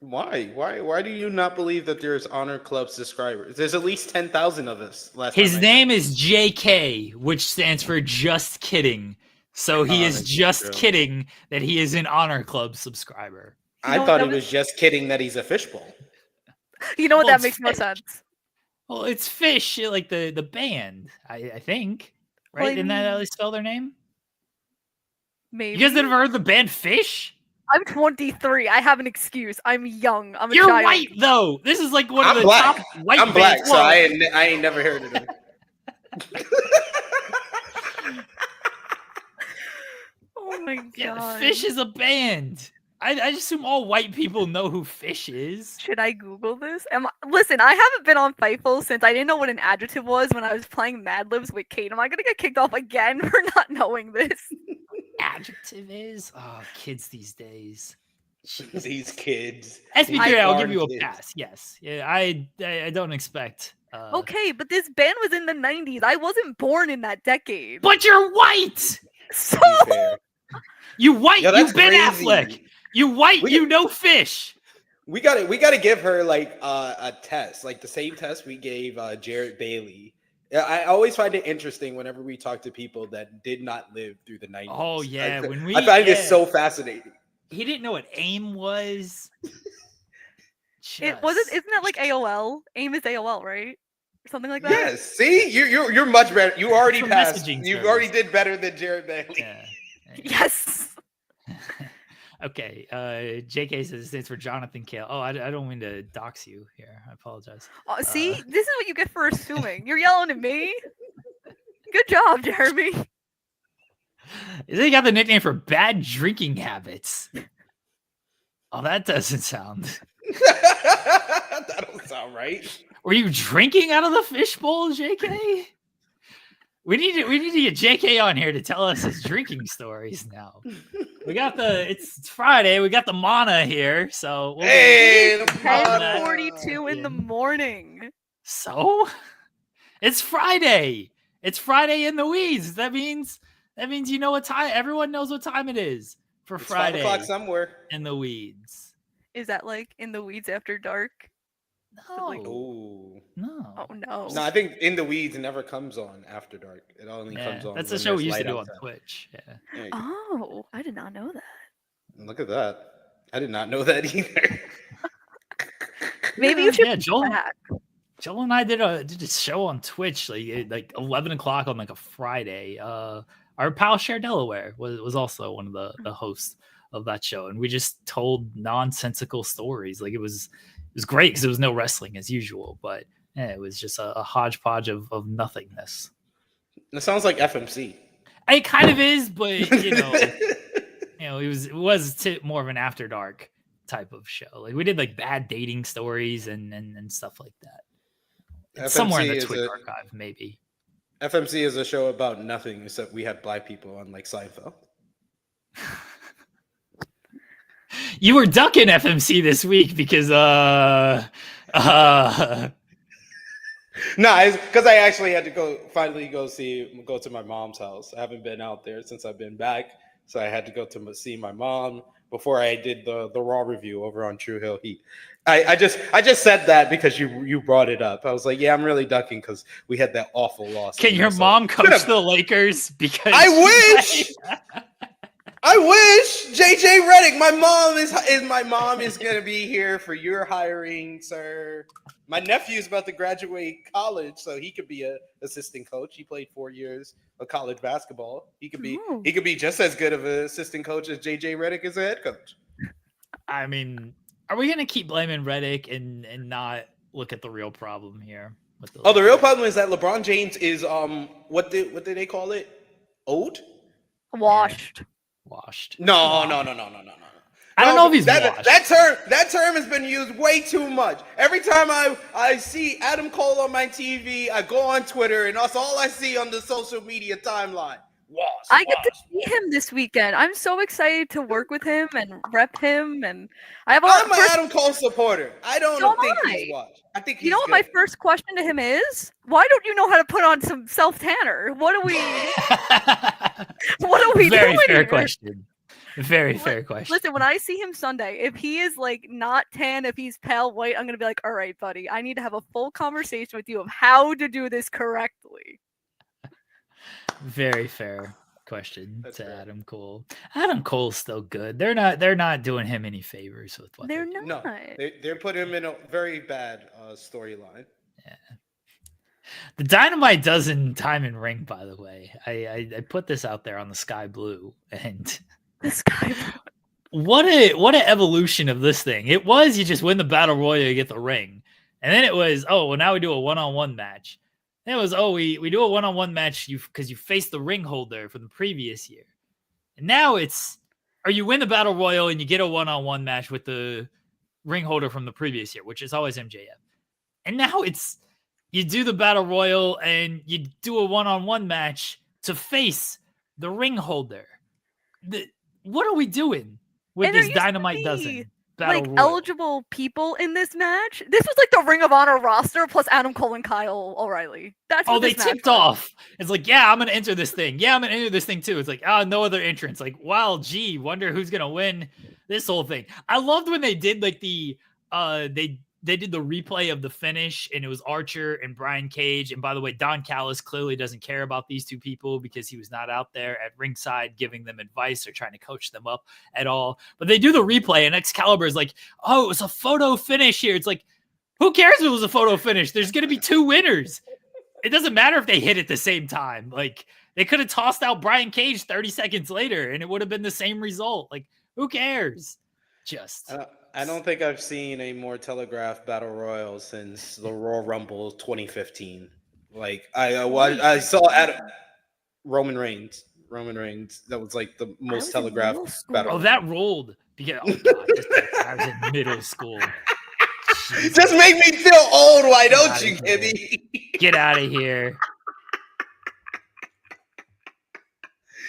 Why? Why do you not believe that there's Honor Club subscribers? There's at least 10,000 of us. His name is JK, which stands for just kidding. So he is just kidding that he is an Honor Club subscriber. I thought he was just kidding that he's a fishbowl. You know what? That makes more sense. Well, it's Fish, like the band, I think. Right? Well, Isn't that how they spell their name? Maybe. You guys never heard the band Fish? I'm 23. I have an excuse. I'm young. I'm a You're child. white, though. This is like one of the black. top white I'm black, bands. so I ain't never heard of them. Oh my god. Yeah, Fish is a band. I just assume all white people know who Fish is. Should I Google this? Listen, I haven't been on Fightful since I didn't know what an adjective was when I was playing Mad Libs with Kate. Am I gonna get kicked off again for not knowing this? Adjective is? Oh, kids these days. Jeez. These kids. SB3, I'll give you a pass. Yes. Yeah, I don't expect. Okay, but this band was in the 90s. I wasn't born in that decade. But you're white! So you white, Yo, you Ben crazy. Affleck. You white, you know Fish. We gotta give her like a test, like the same test we gave Jarrett Bailey. I always find it interesting whenever we talk to people that did not live through the 90s. Oh yeah, I find this so fascinating. He didn't know what AIM was. isn't that like AOL? AIM is AOL, right? Or something like that. Yes. See, you're much better. You already passed. You already did better than Jarrett Bailey. Yeah. Yes. Okay. JK says it stands for Jonathan Cale. Oh, I don't mean to dox you here. I apologize. See, this is what you get for assuming. You're yelling at me. Good job, Jeremy. They got the nickname for bad drinking habits. Oh, that doesn't sound. That don't sound right. Were you drinking out of the fishbowl, JK? We need to get JK on here to tell us his drinking stories now. It's Friday. We got the Mana here, so hey, 10:42 in the morning. So it's Friday. It's Friday in the weeds. That means you know what time. Everyone knows what time it is for Friday. 5 o'clock somewhere in the weeds. Is that like in the weeds after dark? No. No. Oh no. No, I think In the Weeds never comes on after dark. It only comes on. That's the show we used to do on Twitch. Yeah. Oh, I did not know that. Look at that. I did not know that either. Maybe you should. Yeah, Joel and I did a show on Twitch like 11 o'clock on like a Friday. Our pal Cher Delaware was also one of the hosts of that show, and we just told nonsensical stories. Like it was great because there was no wrestling as usual, but it was just a hodgepodge of nothingness. It sounds like FMC. It kind of is, but it was more of an after dark type of show. Like we did like bad dating stories and stuff like that. It's somewhere in the FMC is Twitch a archive, maybe. FMC is a show about nothing except we had black people on like Seinfeld. You were ducking FMC this week because No, it's because I actually had to finally go to my mom's house. I haven't been out there since I've been back, so I had to go to see my mom before I did the Raw review over on True Hill Heat. I just said that because you brought it up. I was like, yeah, I'm really ducking because we had that awful loss. Can your mom coach the Lakers? Because I wish. I wish JJ Redick. My mom is gonna be here for your hiring, sir. My nephew is about to graduate college, so he could be a assistant coach. He played 4 years of college basketball. He could be just as good of an assistant coach as JJ Redick is a head coach. I mean, are we gonna keep blaming Redick and not look at the real problem here? The real problem is that LeBron James is what did they call it? Old? Washed. No. I don't know if he's washed. That term has been used way too much. Every time I see Adam Cole on my TV, I go on Twitter, and that's all I see on the social media timeline. I get to see him this weekend. I'm so excited to work with him and rep him, and I'm an Adam Cole supporter. I don't think he's washed. I think he's you know what good. my first question to him is? Why don't you know how to put on some self tanner? What are we Very doing fair here? question. Very fair question. Listen, when I see him Sunday, if he is like not tan, if he's pale white, I'm gonna be like, all right, buddy, I need to have a full conversation with you of how to do this correctly. Very fair question. That's to fair. Adam Cole. Adam Cole's still good. They're not doing him any favors with what They're doing. not. No, they're putting him in a very bad storyline. Yeah. The Dynamite does in Time and Ring, by the way. I put this out there on the Sky Blue, and This guy. what an evolution of this thing. It was you just win the Battle Royal, you get the ring. And then it was, now we do a one-on-one match. Then it was, we do a one-on-one match because you faced the ring holder from the previous year. And now it's, or you win the Battle Royal and you get a one-on-one match with the ring holder from the previous year, which is always MJF. And now it's, you do the Battle Royal and you do a one-on-one match to face the ring holder. What are we doing with this Dynamite dozen Battle Royal? Eligible people in this match. This was like the Ring of Honor roster plus Adam Cole and Kyle O'Reilly. That's what they tipped off. It's like, yeah, I'm gonna enter this thing. Yeah, I'm gonna enter this thing too. It's like, no other entrance. Like, wow, gee, wonder who's gonna win this whole thing. I loved when they did like the they did the replay of the finish, and it was Archer and Brian Cage. And by the way, Don Callis clearly doesn't care about these two people because he was not out there at ringside giving them advice or trying to coach them up at all. But they do the replay, and Excalibur is like, it was a photo finish here. It's like, who cares if it was a photo finish? There's going to be two winners. It doesn't matter if they hit at the same time. Like, they could have tossed out Brian Cage 30 seconds later, and it would have been the same result. Like, who cares? I don't think I've seen a more telegraphed battle royal since the Royal Rumble 2015. Like I saw Roman Reigns. That was like the most telegraphed battle. That rolled because I was in middle school. Jesus. Just make me feel old, why don't you, Gibby? Get out of here.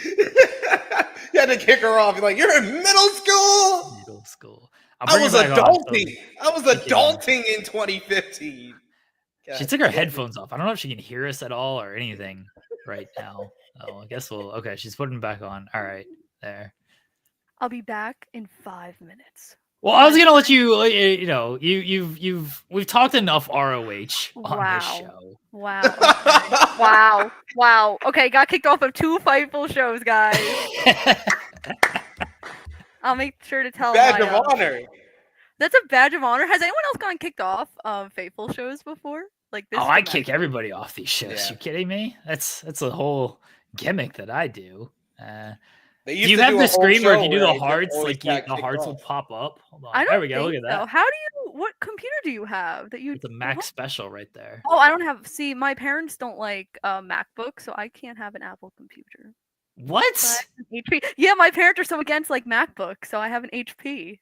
You had to kick her off. You're like, you're in middle school? Middle school. I was adulting. I was adulting in 2015. God, she took her headphones off. I don't know if she can hear us at all or anything right now. I guess okay, she's putting them back on. All right, there. I'll be back in 5 minutes. Well, I was gonna let you. We've talked enough ROH on this show. Wow. Okay. Wow. Okay, got kicked off of 2 Fightful shows, guys. I'll make sure to tell. Badge of honor. That's a badge of honor. Has anyone else gotten kicked off Faithful shows before? Like this? I kick everybody off these shows. Yeah. You kidding me? That's a whole gimmick that I do. Do you have the screen where if you do the hearts, the hearts will pop up? Hold on. There we go. Look at that. How do you? What computer do you have that you? It's a Mac Special right there. Oh, I don't have. See, my parents don't like MacBook, so I can't have an Apple computer. What? So HP. Yeah, my parents are so against like MacBook, so I have an HP.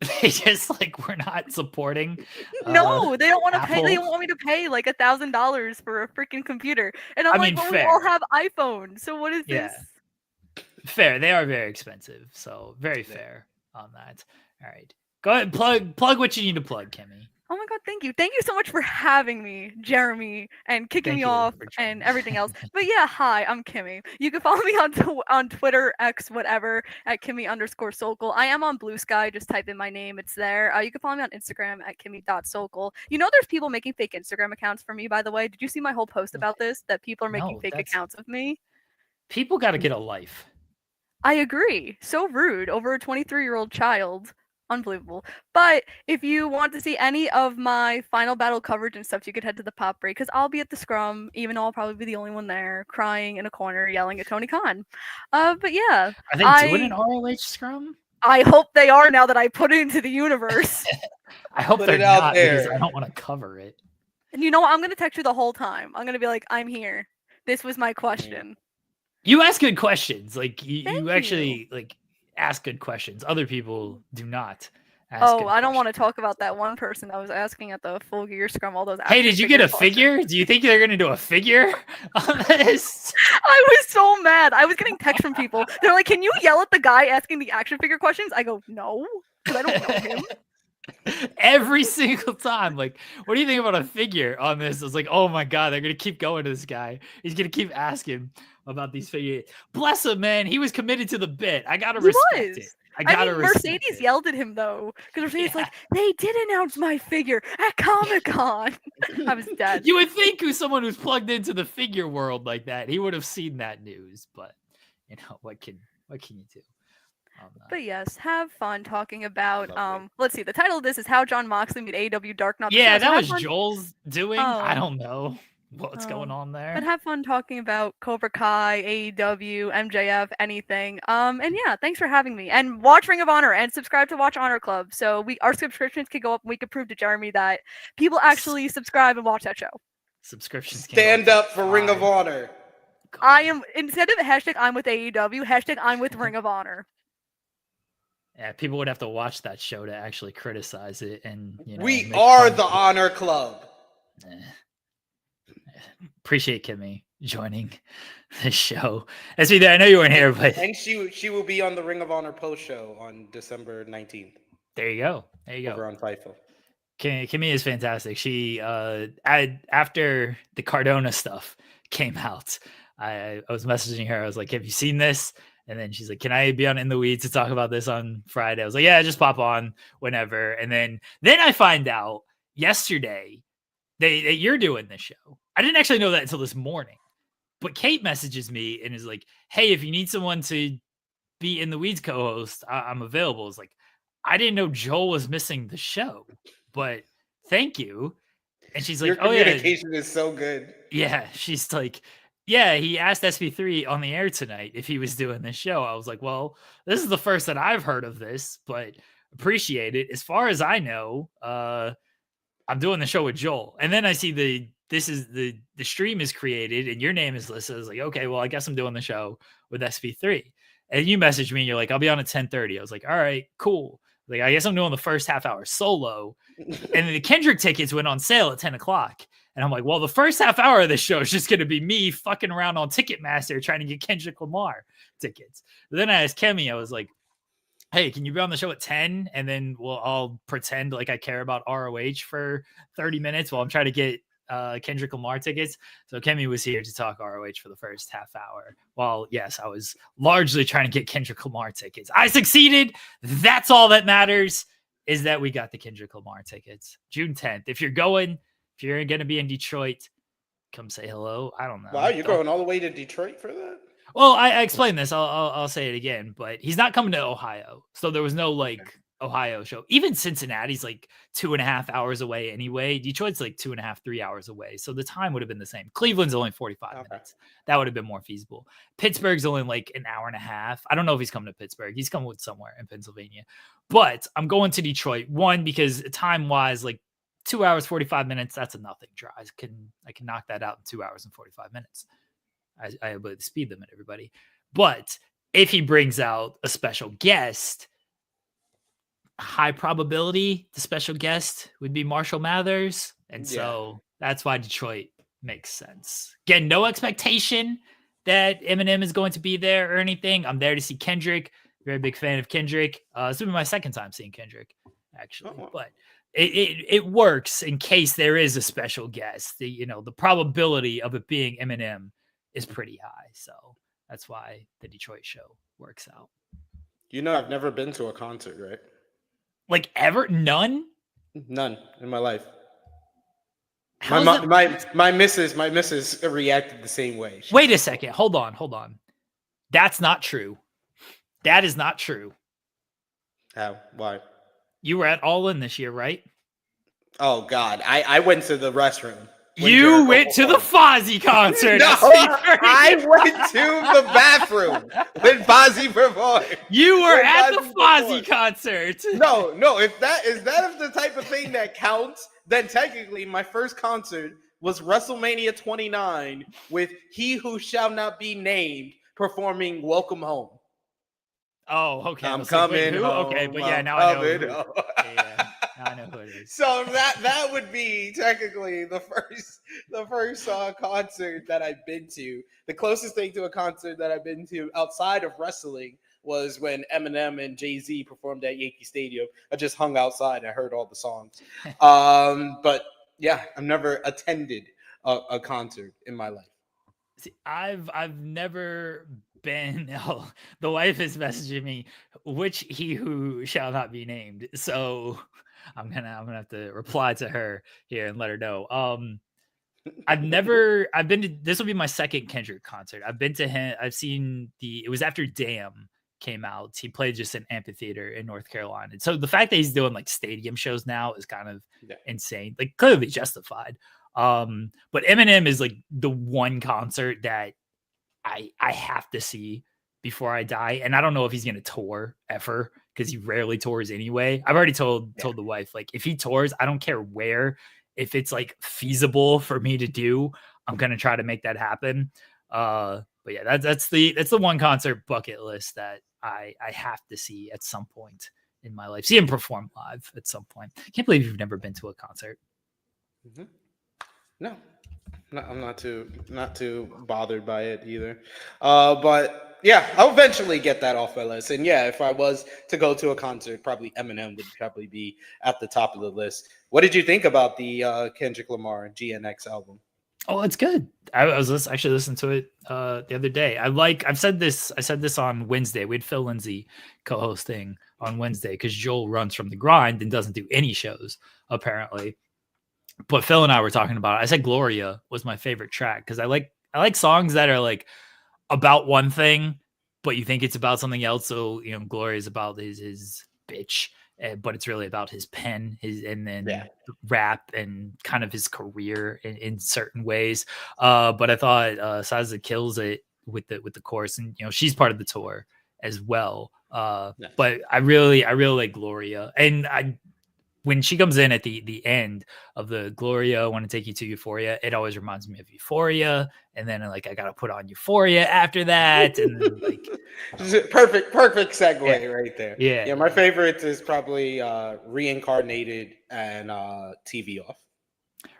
They just like we're not supporting. No, they don't want to pay. They Apple. don't want me to pay like $1,000 for a freaking computer. And I'm I like, mean, well, we all fair. have iPhones. So what is Yeah. this? Fair. They are very expensive, so very fair on that. All right, go ahead, plug what you need to plug, Kimmy. Oh my god, thank you. Thank you so much for having me, Jeremy, and kicking Thank me you off for and joining. everything else. But yeah, hi, I'm Kimmy. You can follow me on Twitter, X, whatever, at Kimmy_Sokol. I am on Blue Sky. Just type in my name. It's there. You can follow me on Instagram at Kimmy.Sokol. You know there's people making fake Instagram accounts for me, by the way. Did you see my whole post about this? That people are making No, fake accounts of me? People got to get a life. I agree. So rude over a 23-year-old child. Unbelievable. But if you want to see any of my final battle coverage and stuff, you could head to the pop break because I'll be at the scrum, even though I'll probably be the only one there, crying in a corner, yelling at Tony Khan. But yeah, Are they doing an ROH scrum? I hope they are now that I put it into the universe. I hope Put they're it out not because there. I don't want to cover it. And you know what? I'm gonna text you the whole time. I'm gonna be like, I'm here. This was my question. You ask good questions. Like Thank you actually like ask good questions. Other people do not. Ask Oh, good I don't want to questions. talk about that one person that was asking at the Full Gear Scrum all those. Hey, action did you get a questions. figure? Do you think they're gonna do a figure on this? I was so mad. I was getting texts from people. They're like, "Can you yell at the guy asking the action figure questions?" I go, "No, because I don't know him." Every single time. Like, what do you think about a figure on this? I was like, oh my god, they're gonna keep going to this guy. He's gonna keep asking about these figures. Bless him, man. He was committed to the bit. I gotta respect it. I mean, Mercedes yelled at him though, because Mercedes like, "They did announce my figure at Comic-Con." I was dead. You would think who's someone who's plugged into the figure world like that, he would have seen that news, but you know, what can you do? But yes, have fun talking about let's see, the title of this is How Jon Moxley Made AEW Dark Not the Yeah, Show. that was Joel's doing. I Oh. don't know what's going on there. But have fun talking about Cobra Kai, AEW, MJF, anything. And yeah, thanks for having me. And watch Ring of Honor and subscribe to Watch Honor Club. So our subscriptions could go up and we could prove to Jeremy that people actually subscribe and watch that show. Subscriptions can Stand up for Ring of Honor. I am, instead of hashtag I'm with AEW, hashtag I'm with Ring of Honor. Yeah, people would have to watch that show to actually criticize it, and you know, we are the Honor Club. Appreciate Kimmy joining the show. I know you weren't here, but and she will be on the Ring of Honor post show on December 19th. There you go. Over on Fightful. Kimmy is fantastic. She after the Cardona stuff came out, I was messaging her. I was like, "Have you seen this?" And then she's like, "Can I be on In the Weeds to talk about this on Friday?" I was like, "Yeah, just pop on whenever." And then I find out yesterday that you're doing this show. I didn't actually know that until this morning. But Kate messages me and is like, "Hey, if you need someone to be In the Weeds co-host, I'm available." It's like, I didn't know Joel was missing the show, but thank you. And she's like, your communication is so good. Yeah, she's like, yeah, he asked SP3 on the air tonight if he was doing this show. I was like, well, this is the first that I've heard of this, but appreciate it. As far as I know, I'm doing the show with Joel. And then I see the stream is created and your name is listed. I was like, okay, well, I guess I'm doing the show with SP3. And you messaged me and you're like, I'll be on at 10:30. I was like, all right, cool. Like, I guess I'm doing the first half hour solo. And then the Kendrick tickets went on sale at 10 o'clock. And I'm like, well, the first half hour of this show is just going to be me fucking around on Ticketmaster trying to get Kendrick Lamar tickets. But then I asked Kemi, I was like, hey, can you be on the show at 10? And then I'll pretend like I care about ROH for 30 minutes while I'm trying to get Kendrick Lamar tickets. So Kemi was here to talk ROH for the first half hour. Well, yes, I was largely trying to get Kendrick Lamar tickets. I succeeded. That's all that matters, is that we got the Kendrick Lamar tickets. June 10th. If you're going to be in Detroit, come say hello. I don't know. Wow, you're going all the way to Detroit for that? Well, I explained this. I'll say it again, but he's not coming to Ohio. So there was no Ohio show. Even Cincinnati's like 2.5 hours away anyway. Detroit's like 2.5, 3 hours away. So the time would have been the same. Cleveland's only 45 minutes. That would have been more feasible. Pittsburgh's only like an hour and a half. I don't know if he's coming to Pittsburgh. He's coming with somewhere in Pennsylvania. But I'm going to Detroit. One, because time-wise, like 2 hours, 45 minutes, that's a nothing drive. I can knock that out in 2 hours and 45 minutes. I have the speed limit, everybody. But if he brings out a special guest, high probability the special guest would be Marshall Mathers. And so that's why Detroit makes sense. Again, no expectation that Eminem is going to be there or anything. I'm there to see Kendrick. Very big fan of Kendrick. This will be my second time seeing Kendrick, actually. But it works in case there is a special guest. The probability of it being Eminem is pretty high. So that's why the Detroit show works out. I've never been to a concert, right? Like ever? None in my life. My missus reacted the same way. Wait a second. Hold on. That's not true. That is not true. How? Why? You were at All In this year, right? Oh God, I went to the restroom. You went to the Fozzy concert. No, I went to the bathroom when Fozzy performed. You were at the Fozzy concert. No. If that is the type of thing that counts, then technically my first concert was WrestleMania 29 with He Who Shall Not Be Named performing Welcome Home. Oh, okay. I'm coming home. Okay, but yeah, now I know. I know who it is. So that would be technically the first concert that I've been to. The closest thing to a concert that I've been to outside of wrestling was when Eminem and Jay-Z performed at Yankee Stadium. I just hung outside and heard all the songs. But yeah, I've never attended a concert in my life. See, I've never been. Oh, the wife is messaging me, which He Who Shall Not Be Named. So I'm gonna have to reply to her here and let her know. I've been to, this will be my second Kendrick concert. I've been to him. I've seen it was after Damn came out. He played just an amphitheater in North Carolina. And so the fact that he's doing like stadium shows now is kind of insane, like clearly justified. But Eminem is like the one concert that I have to see before I die. And I don't know if he's going to tour ever because he rarely tours anyway. I've already told the wife, like, if he tours, I don't care where, if it's like feasible for me to do, I'm going to try to make that happen. But yeah, that's the one concert bucket list that I have to see at some point in my life. See him perform live at some point. Can't believe you've never been to a concert. Mm-hmm. No, I'm not too bothered by it either. But yeah, I'll eventually get that off my list. And yeah, if I was to go to a concert, probably Eminem would probably be at the top of the list. What did you think about the Kendrick Lamar GNX album? Oh, it's good. I was actually listening to it the other day. I said this on Wednesday. We had Phil Lindsay co-hosting on Wednesday because Joel runs from the grind and doesn't do any shows apparently. But Phil and I were talking about it. I said Gloria was my favorite track because I like songs that are like about one thing, but you think it's about something else. So Gloria is about his bitch, but it's really about his pen, rap and kind of his career in certain ways. But I thought Saza kills it with the chorus, and she's part of the tour as well. But I really like Gloria, and when she comes in at the end of the Gloria, I want to take you to Euphoria, it always reminds me of Euphoria. And then like, I got to put on Euphoria after that. And then, like, perfect segue right there. Yeah. My favorite is probably Reincarnated and TV Off.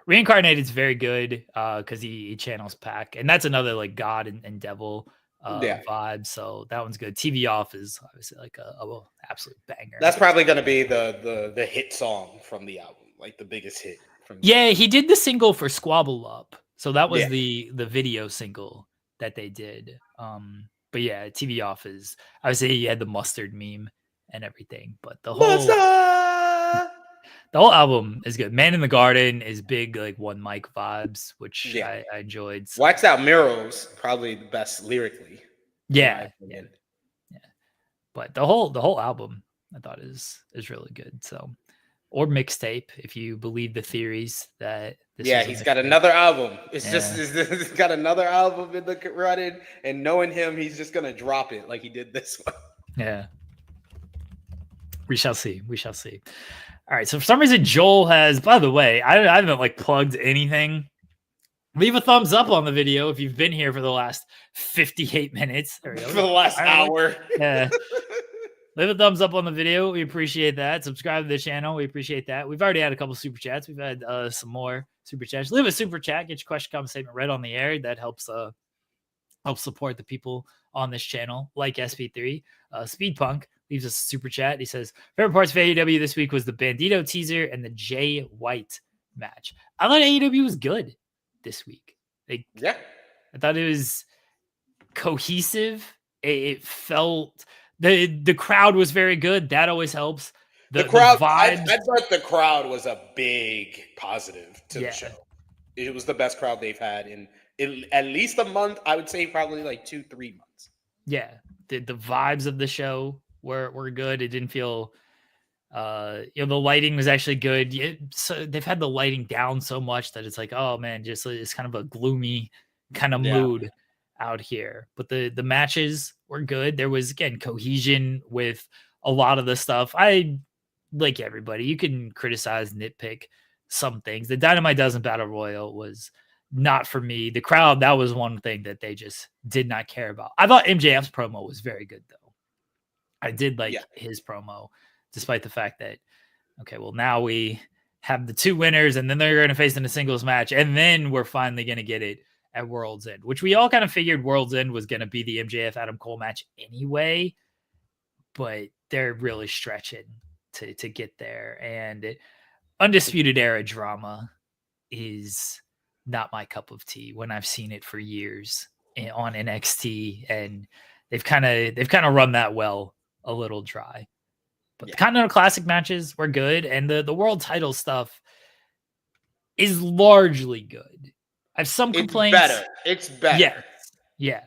Reincarnated is very good because he channels Pac, and that's another like God and devil vibe. So that one's good. TV Off is obviously like a absolute banger. That's probably going to be the hit song from the album, like the biggest hit. He did the single for Squabble Up, so that was the video single that they did. But yeah, TV Off is, I would say he had the mustard meme and everything, but the whole album is good. Man in the Garden is big, like one mic vibes, which I enjoyed. So. Waxed Out Mirrors, probably the best lyrically. Yeah. But the whole album I thought is really good. So, or mixtape, if you believe the theories that. He's got another album. He's got another album in the running, and knowing him, he's just gonna drop it like he did this one. Yeah. We shall see. All right. So for some reason, Joel has, by the way, I haven't like plugged anything. Leave a thumbs up on the video if you've been here for the last 58 minutes. For the last hour. Yeah. Leave a thumbs up on the video. We appreciate that. Subscribe to the channel. We appreciate that. We've already had a couple super chats. We've had some more super chats. Leave a super chat. Get your question, comment, statement read on the air. That helps support the people on this channel, like SP3. Speedpunk leaves us a super chat. He says, favorite parts of AEW this week was the Bandito teaser and the Jay White match. I thought AEW was good this week. Yeah. I thought it was cohesive. It felt the crowd was very good. That always helps. The crowd, I thought the crowd was a big positive to the show. It was the best crowd they've had in at least a month. I would say probably like 2-3 months. Yeah, the vibes of the show were good. It didn't feel, the lighting was actually good. So they've had the lighting down so much that it's like, oh man, just it's kind of a gloomy kind of mood out here. But the matches were good. There was, again, cohesion with a lot of the stuff. I like everybody. You can criticize, nitpick some things. The Dynamite Dozen Battle Royal was not for me. The crowd, that was one thing that they just did not care about. I thought MJF's promo was very good, though. I did like his promo, despite the fact that, okay, well, now we have the two winners, and then they're going to face in a singles match, and then we're finally going to get it at World's End, which we all kind of figured World's End was going to be the MJF Adam Cole match anyway, but they're really stretching to get there. And Undisputed Era drama is not my cup of tea when I've seen it for years on NXT, and they've kind of run that well a little dry. But the Continental Classic matches were good, and the world title stuff is largely good. I have some complaints. It's better. Yeah.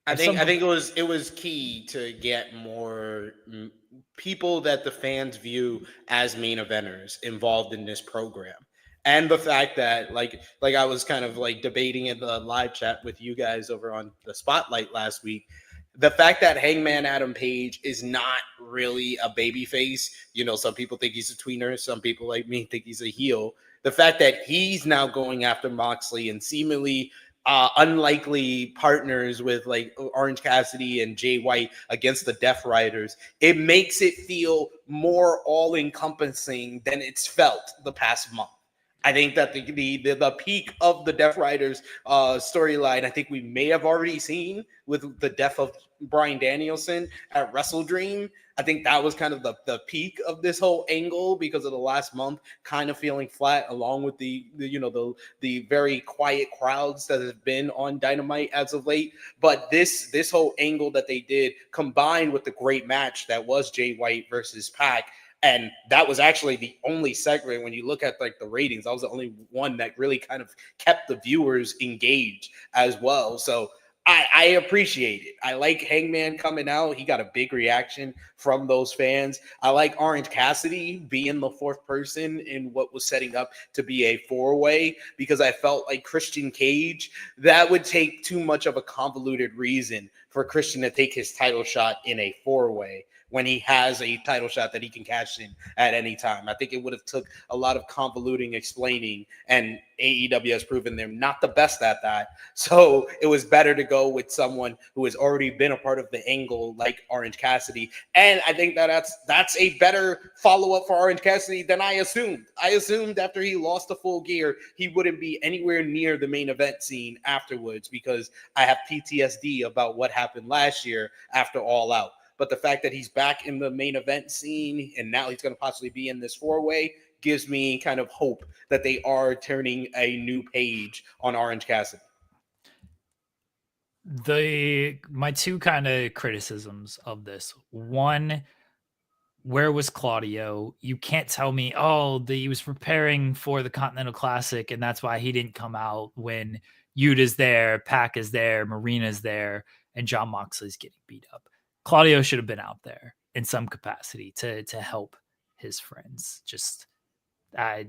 I think it was key to get more people that the fans view as main eventers involved in this program. And the fact that like I was kind of like debating in the live chat with you guys over on the Spotlight last week, the fact that Hangman Adam Page is not really a babyface, some people think he's a tweener, some people like me think he's a heel. The fact that he's now going after Moxley and seemingly unlikely partners with like Orange Cassidy and Jay White against the Death Riders, it makes it feel more all-encompassing than it's felt the past month. I think that the peak of the Death Riders storyline, I think we may have already seen with the death of Bryan Danielson at Wrestle Dream. I think that was kind of the peak of this whole angle because of the last month kind of feeling flat, along with the very quiet crowds that have been on Dynamite as of late. But this whole angle that they did, combined with the great match that was Jay White versus Pac. And that was actually the only segment, when you look at like the ratings, that was the only one that really kind of kept the viewers engaged as well. So I appreciate it. I like Hangman coming out. He got a big reaction from those fans. I like Orange Cassidy being the fourth person in what was setting up to be a four-way, because I felt like Christian Cage, that would take too much of a convoluted reason for Christian to take his title shot in a four-way when he has a title shot that he can cash in at any time. I think it would have took a lot of convoluting, explaining, and AEW has proven they're not the best at that. So it was better to go with someone who has already been a part of the angle like Orange Cassidy. And I think that's a better follow-up for Orange Cassidy than I assumed. I assumed after he lost the full gear, he wouldn't be anywhere near the main event scene afterwards, because I have PTSD about what happened last year after All Out. But the fact that he's back in the main event scene and now he's going to possibly be in this four-way gives me kind of hope that they are turning a new page on Orange Cassidy. My two kind of criticisms of this. One, where was Claudio? You can't tell me, he was preparing for the Continental Classic and that's why he didn't come out when Yuta's there, Pac is there, Marina's there, and Jon Moxley's getting beat up. Claudio should have been out there in some capacity to help his friends. Just, I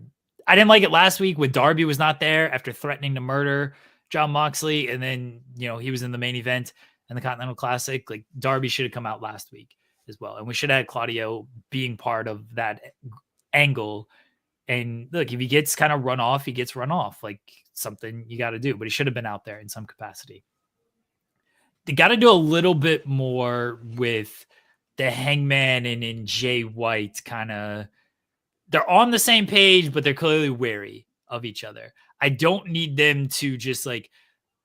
didn't like it last week when Darby was not there after threatening to murder Jon Moxley. And then, he was in the main event in the Continental Classic. Like, Darby should have come out last week as well. And we should have had Claudio being part of that angle. And look, if he gets kind of run off, he gets run off. Like, something you got to do, but he should have been out there in some capacity. They got to do a little bit more with the Hangman and Jay White kind of, they're on the same page, but they're clearly wary of each other. I don't need them to just like,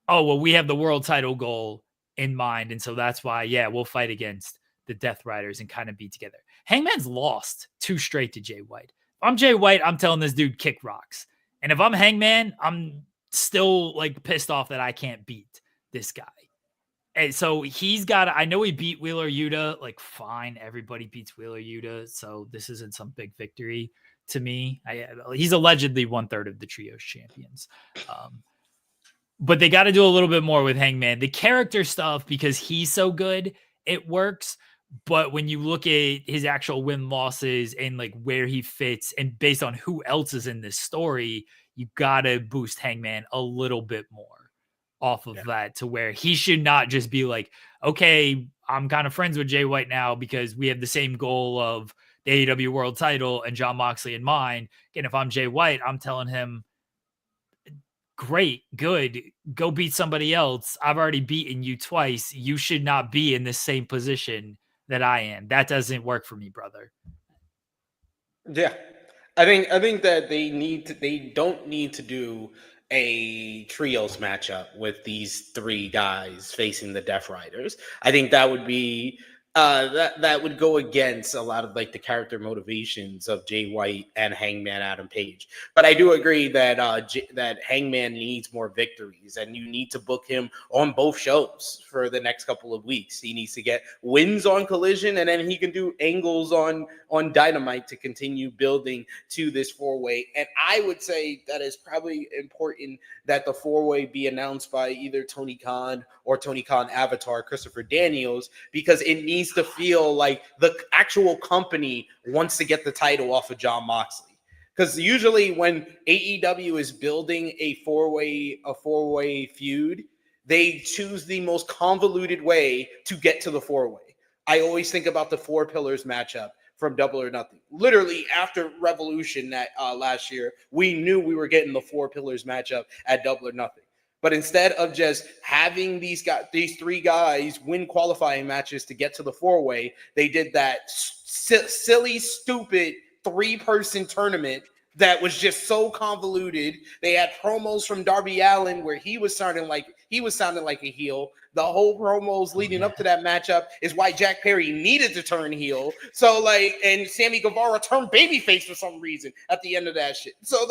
oh, well, we have the world title goal in mind. And so that's why, yeah, we'll fight against the Death Riders and kind of be together. Hangman's lost 2 straight to Jay White. If I'm Jay White, I'm telling this dude kick rocks. And if I'm Hangman, I'm still like pissed off that I can't beat this guy. And so he's got, I know he beat Wheeler Yuta, like fine, everybody beats Wheeler Yuta. So this isn't some big victory to me. He's allegedly 1/3 of the trios champions. But they got to do a little bit more with Hangman. The character stuff, because he's so good, it works. But when you look at his actual win losses and like where he fits and based on who else is in this story, you got to boost Hangman a little bit more off of that, to where he should not just be like, okay, I'm kind of friends with Jay White now because we have the same goal of the AEW world title and Jon Moxley in mind. And if I'm Jay White, I'm telling him, great, good, go beat somebody else. I've already beaten you twice. You should not be in the same position that I am. That doesn't work for me, brother. Yeah. I think that they don't need to do a trios matchup with these 3 guys facing the Death Riders. I think that would be that would go against a lot of like the character motivations of Jay White and Hangman Adam Page. But I do agree that that Hangman needs more victories, and you need to book him on both shows for the next couple of weeks. He needs to get wins on Collision, and then he can do angles on Dynamite to continue building to this 4-way. And I would say that it's probably important that the 4-way be announced by either Tony Khan or Tony Khan avatar Christopher Daniels, because it needs to feel like the actual company wants to get the title off of Jon Moxley. Because usually when AEW is building a four-way feud, they choose the most convoluted way to get to the 4-way. I always think about the 4 Pillars matchup from Double or Nothing. Literally after Revolution that last year, we knew we were getting the 4 Pillars matchup at Double or Nothing. But instead of just having these 3 guys win qualifying matches to get to the 4-way, they did that silly, stupid 3-person tournament that was just so convoluted. They had promos from Darby Allin where he was sounding like a heel. The whole promos leading up to that matchup is why Jack Perry needed to turn heel. So and Sammy Guevara turned babyface for some reason at the end of that shit. So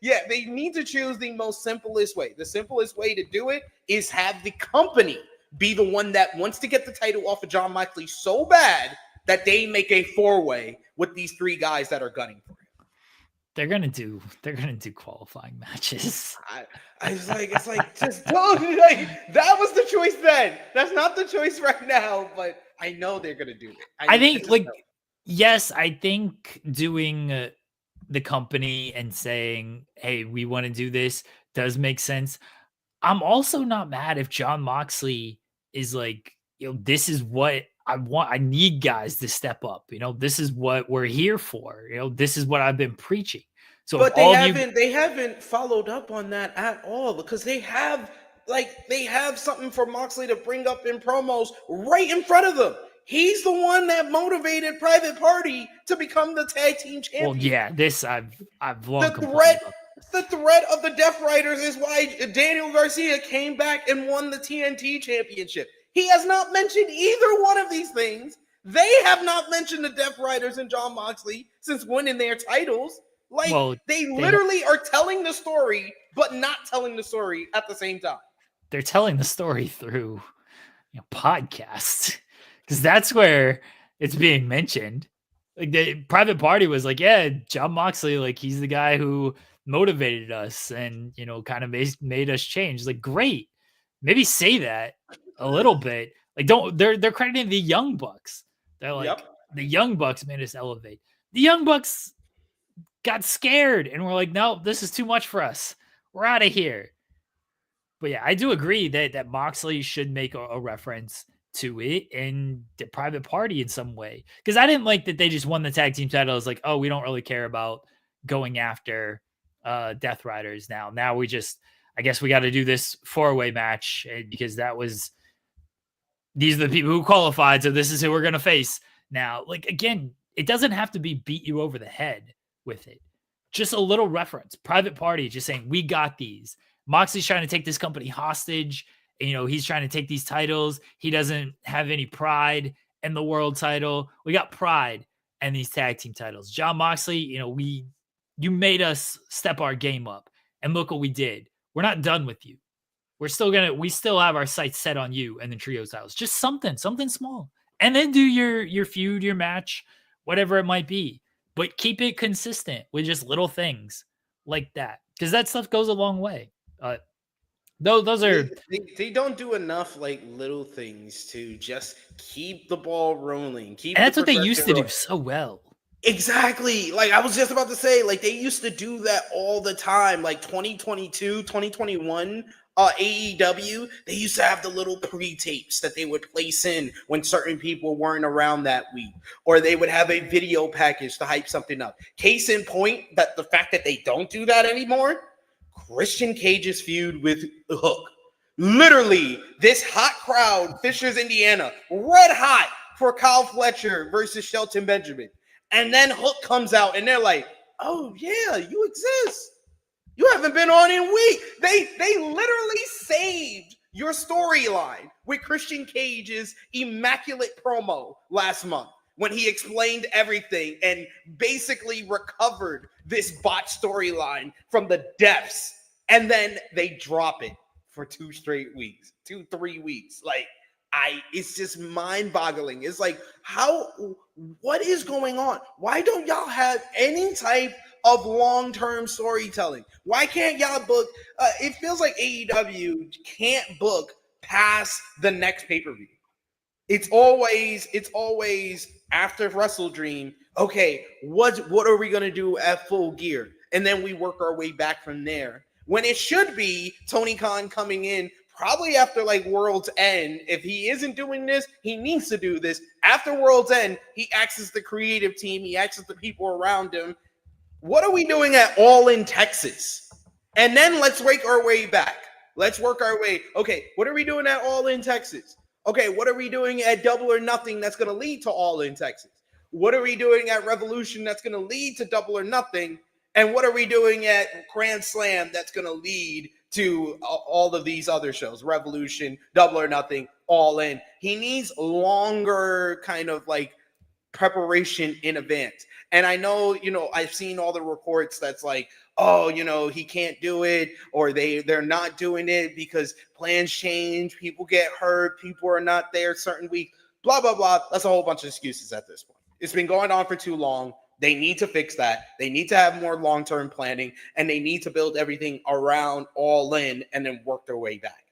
yeah, they need to choose the most simplest way. The simplest way to do it is have the company be the one that wants to get the title off of Jon Moxley so bad that they make a 4-way with these 3 guys that are gunning for him. They're gonna do qualifying matches. It's like just don't that was the choice then. That's not the choice right now, but I know they're gonna do it. I think yes, I think doing the company and saying, hey, we want to do this does make sense. I'm also not mad if Jon Moxley is like, this is what I want. I need guys to step up. This is what we're here for. This is what I've been preaching. So, but they haven't followed up on that at all, because they have something for Moxley to bring up in promos right in front of them. He's the one that motivated Private Party to become the tag team champion. Well, yeah, this I've long the threat of the Death Riders is why Daniel Garcia came back and won the TNT championship. He has not mentioned either one of these things. They have not mentioned the Death Riders and Jon Moxley since winning their titles. They literally are telling the story, but not telling the story at the same time. They're telling the story through podcasts, because that's where it's being mentioned. Like the Private Party was like, yeah, Jon Moxley, like he's the guy who motivated us and kind of made us change. Like, great, maybe say that a little bit. Like, they're crediting the Young Bucks. They're like, the Young Bucks made us elevate. The Young Bucks got scared and we're like, no, this is too much for us. We're out of here. But yeah, I do agree that Moxley should make a reference to it and the Private Party in some way. Because I didn't like that they just won the tag team title. It's like, oh, we don't really care about going after Death Riders now. Now I guess we got to do this 4-way match, because that was these are the people who qualified, so this is who we're going to face. Now, like, again, it doesn't have to be beat you over the head with it. Just a little reference. Private Party just saying, we got these. Moxley's trying to take this company hostage. You know, he's trying to take these titles. He doesn't have any pride in the world title. We got pride and these tag team titles. John Moxley, you know, you made us step our game up. And look what we did. We're not done with you. We still have our sights set on you and the trio titles. Just something small. And then do your feud, your match, whatever it might be. But keep it consistent with just little things like that. Because that stuff goes a long way. Those are... They don't do enough like little things to just keep the ball rolling. And that's what they used to do so well. Exactly. Like I was just about to say, like they used to do that all the time. Like 2022, 2021, AEW, they used to have the little pre-tapes that they would place in when certain people weren't around that week. Or they would have a video package to hype something up. Case in point, that the fact that they don't do that anymore, Christian Cage's feud with Hook. Literally, this hot crowd, Fishers, Indiana, red hot for Kyle Fletcher versus Shelton Benjamin. And then Hook comes out and they're like, oh yeah, you exist. You haven't been on in weeks. They literally saved your storyline with Christian Cage's immaculate promo last month when he explained everything and basically recovered this bot storyline from the depths. And then they drop it for 2 straight weeks, 2-3 weeks. Like, it's just mind-boggling. It's like, what is going on? Why don't y'all have any type of long-term storytelling? Why can't y'all book? It feels like AEW can't book past the next pay-per-view. It's always after Wrestle Dream. Okay, what are we gonna do at Full Gear? And then we work our way back from there. When it should be Tony Khan coming in probably after like World's End. If he isn't doing this, he needs to do this. After World's End, he accesses the creative team. He accesses the people around him. What are we doing at All in Texas? And then let's work our way back. Let's work our way. Okay, what are we doing at All in Texas? Okay, what are we doing at Double or Nothing that's going to lead to All in Texas? What are we doing at Revolution that's going to lead to Double or Nothing? And what are we doing at Grand Slam that's going to lead to all of these other shows? Revolution, Double or Nothing, All In. He needs longer kind of like preparation in advance. And I know, I've seen all the reports that's like, oh, he can't do it, or they're not doing it because plans change, people get hurt, people are not there certain weeks, blah, blah, blah. That's a whole bunch of excuses at this point. It's been going on for too long. They need to fix that. They need to have more long-term planning, and they need to build everything around All In and then work their way back.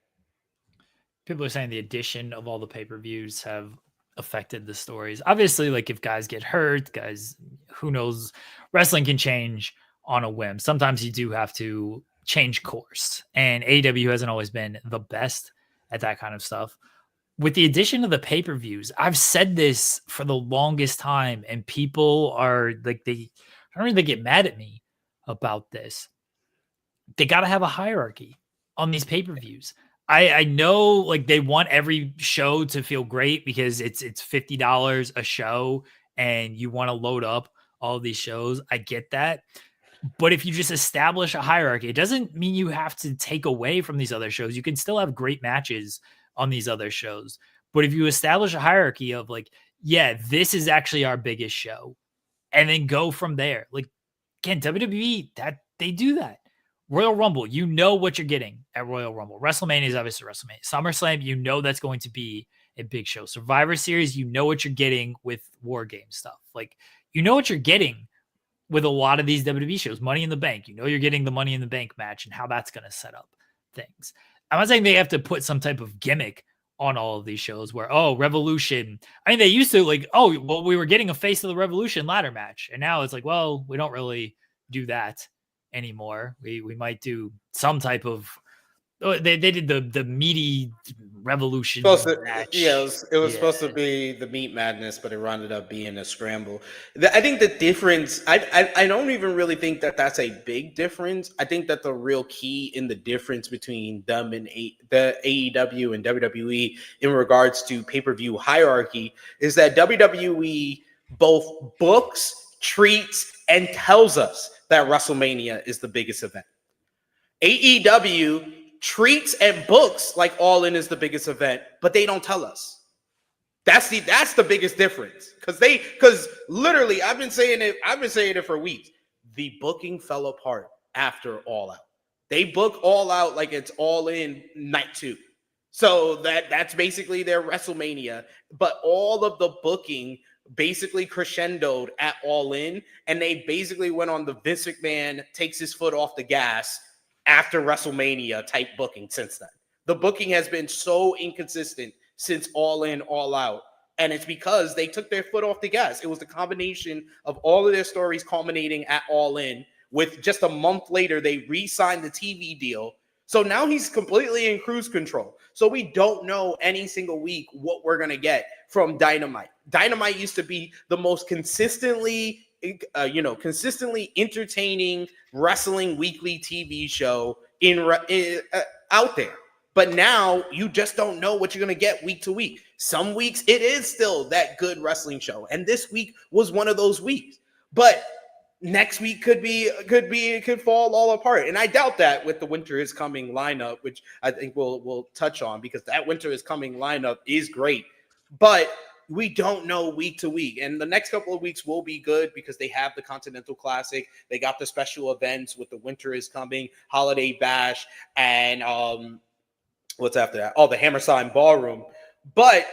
People are saying the addition of all the pay-per-views have affected the stories. Obviously, like if guys get hurt, who knows, wrestling can change on a whim. Sometimes you do have to change course, and AEW hasn't always been the best at that kind of stuff. With the addition of the pay-per-views, I've said this for the longest time, and people are like, I don't really get mad at me about this. They got to have a hierarchy on these pay-per-views. I know like they want every show to feel great because it's $50 a show and you want to load up all of these shows. I get that. But if you just establish a hierarchy, it doesn't mean you have to take away from these other shows. You can still have great matches on these other shows. But if you establish a hierarchy of like, yeah, this is actually our biggest show, and then go from there. Like, again, WWE, that they do that. Royal Rumble, you know what you're getting at Royal Rumble. WrestleMania is obviously WrestleMania. SummerSlam, you know that's going to be a big show. Survivor Series, you know what you're getting with War Game stuff. Like, you know what you're getting with a lot of these WWE shows. Money in the Bank, you know you're getting the Money in the Bank match and how that's going to set up things. I'm not saying they have to put some type of gimmick on all of these shows where, oh, Revolution. I mean, they used to like, oh, well, we were getting a Face of the Revolution ladder match. And now it's like, well, we don't really do that anymore. We might do some type of they did the meaty revolution match. Yeah, it was supposed to be the Meat Madness, but it ended up being a scramble. I think the difference, I don't even really think that that's a big difference. I think that the real key in the difference between them and the AEW and WWE in regards to pay-per-view hierarchy is that WWE both books, treats, and tells us that WrestleMania is the biggest event. AEW treats and books like All In is the biggest event, but they don't tell us. That's the biggest difference. Because literally, I've been saying it for weeks. The booking fell apart after All Out. They book All Out like it's All In night 2. So that's basically their WrestleMania. But all of the booking basically crescendoed at All In, and they basically went on the Vince McMahon takes his foot off the gas after WrestleMania type booking since then. The booking has been so inconsistent since All In, All Out. And it's because they took their foot off the gas. It was the combination of all of their stories culminating at All In. With just a month later, they re-signed the TV deal. So now he's completely in cruise control. So we don't know any single week what we're going to get from Dynamite. Dynamite used to be the most consistently entertaining wrestling weekly TV show out there. But now you just don't know what you're going to get week to week. Some weeks it is still that good wrestling show. And this week was one of those weeks. But next week could fall all apart. And I doubt that with the Winter is Coming lineup, which I think we'll touch on, because that Winter is Coming lineup is great. But we don't know week to week. And the next couple of weeks will be good because they have the Continental Classic. They got the special events with the Winter is Coming, Holiday Bash, and what's after that? Oh, the Hammerstein Ballroom. But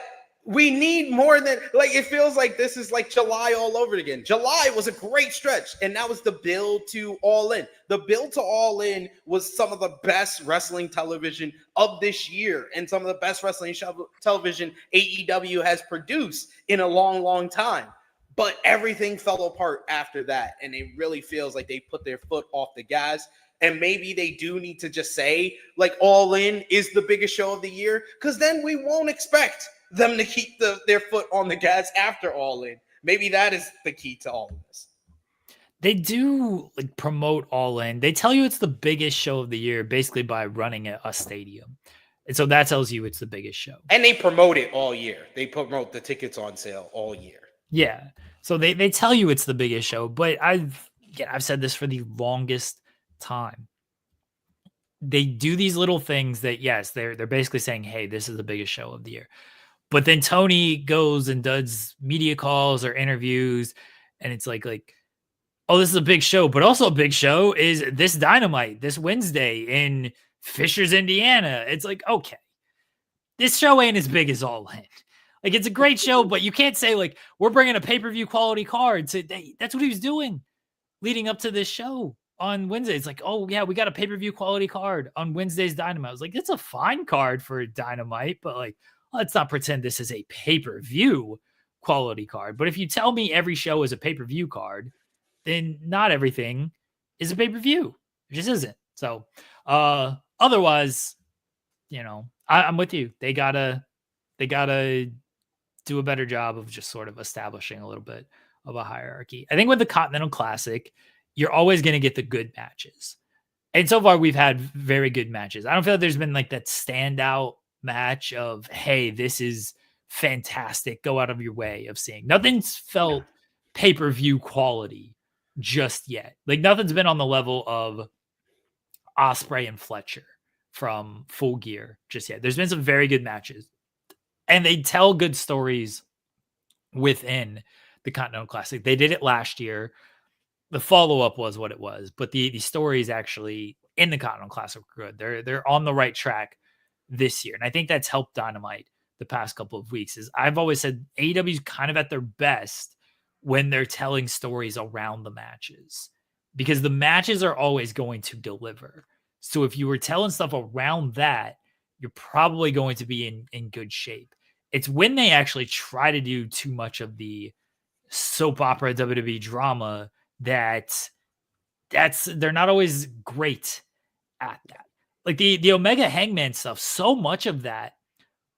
we need more than, like, it feels like this is like July all over again. July was a great stretch, and that was the build to All In. The build to All In was some of the best wrestling television of this year and some of the best wrestling television AEW has produced in a long, long time. But everything fell apart after that, and it really feels like they put their foot off the gas. And maybe they do need to just say, like, All In is the biggest show of the year, because then we won't expect them to keep their foot on the gas after All In. Maybe that is the key to all of this. They do like promote All In. They tell you it's the biggest show of the year basically by running a stadium. And so that tells you it's the biggest show. And they promote it all year. They promote the tickets on sale all year. Yeah. So they tell you it's the biggest show, but I've said this for the longest time. They do these little things that, yes, they're basically saying, hey, this is the biggest show of the year. But then Tony goes and does media calls or interviews, and it's like, oh, this is a big show, but also a big show is this Dynamite this Wednesday in Fishers, Indiana. It's like, okay, this show ain't as big as All In. Like, it's a great show, but you can't say, like, we're bringing a pay-per-view quality card. So that's what he was doing leading up to this show on Wednesday. It's like, oh, yeah, we got a pay-per-view quality card on Wednesday's Dynamite. I was like, it's a fine card for Dynamite, but, like, let's not pretend this is a pay-per-view quality card. But if you tell me every show is a pay-per-view card, then not everything is a pay-per-view. It just isn't. So otherwise, I'm with you. They gotta do a better job of just sort of establishing a little bit of a hierarchy. I think with the Continental Classic, you're always going to get the good matches. And so far we've had very good matches. I don't feel like there's been like that standout match of, hey, this is fantastic. Go out of your way of seeing. Nothing's felt pay-per-view quality just yet. Like, nothing's been on the level of Ospreay and Fletcher from Full Gear just yet. There's been some very good matches, and they tell good stories within the Continental Classic. They did it last year. The follow-up was what it was, but the stories actually in the Continental Classic were good. They're on the right track this year, and I think that's helped Dynamite the past couple of weeks. Is I've always said AEW is kind of at their best when they're telling stories around the matches, because the matches are always going to deliver. So if you were telling stuff around that, you're probably going to be in good shape. It's when they actually try to do too much of the soap opera WWE drama that's they're not always great at that. like the Omega Hangman stuff, so much of that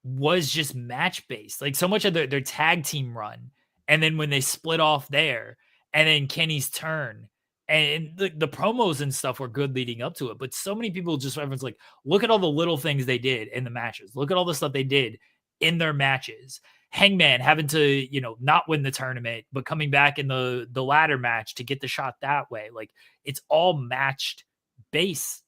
was just match based. Like so much of their tag team run, and then when they split off there, and then Kenny's turn, and the promos and stuff were good leading up to it. But so many people just everyone's like, look at all the little things they did in the matches. Look at all the stuff they did in their matches. Hangman having to, not win the tournament, but coming back in the ladder match to get the shot that way. Like it's all matched base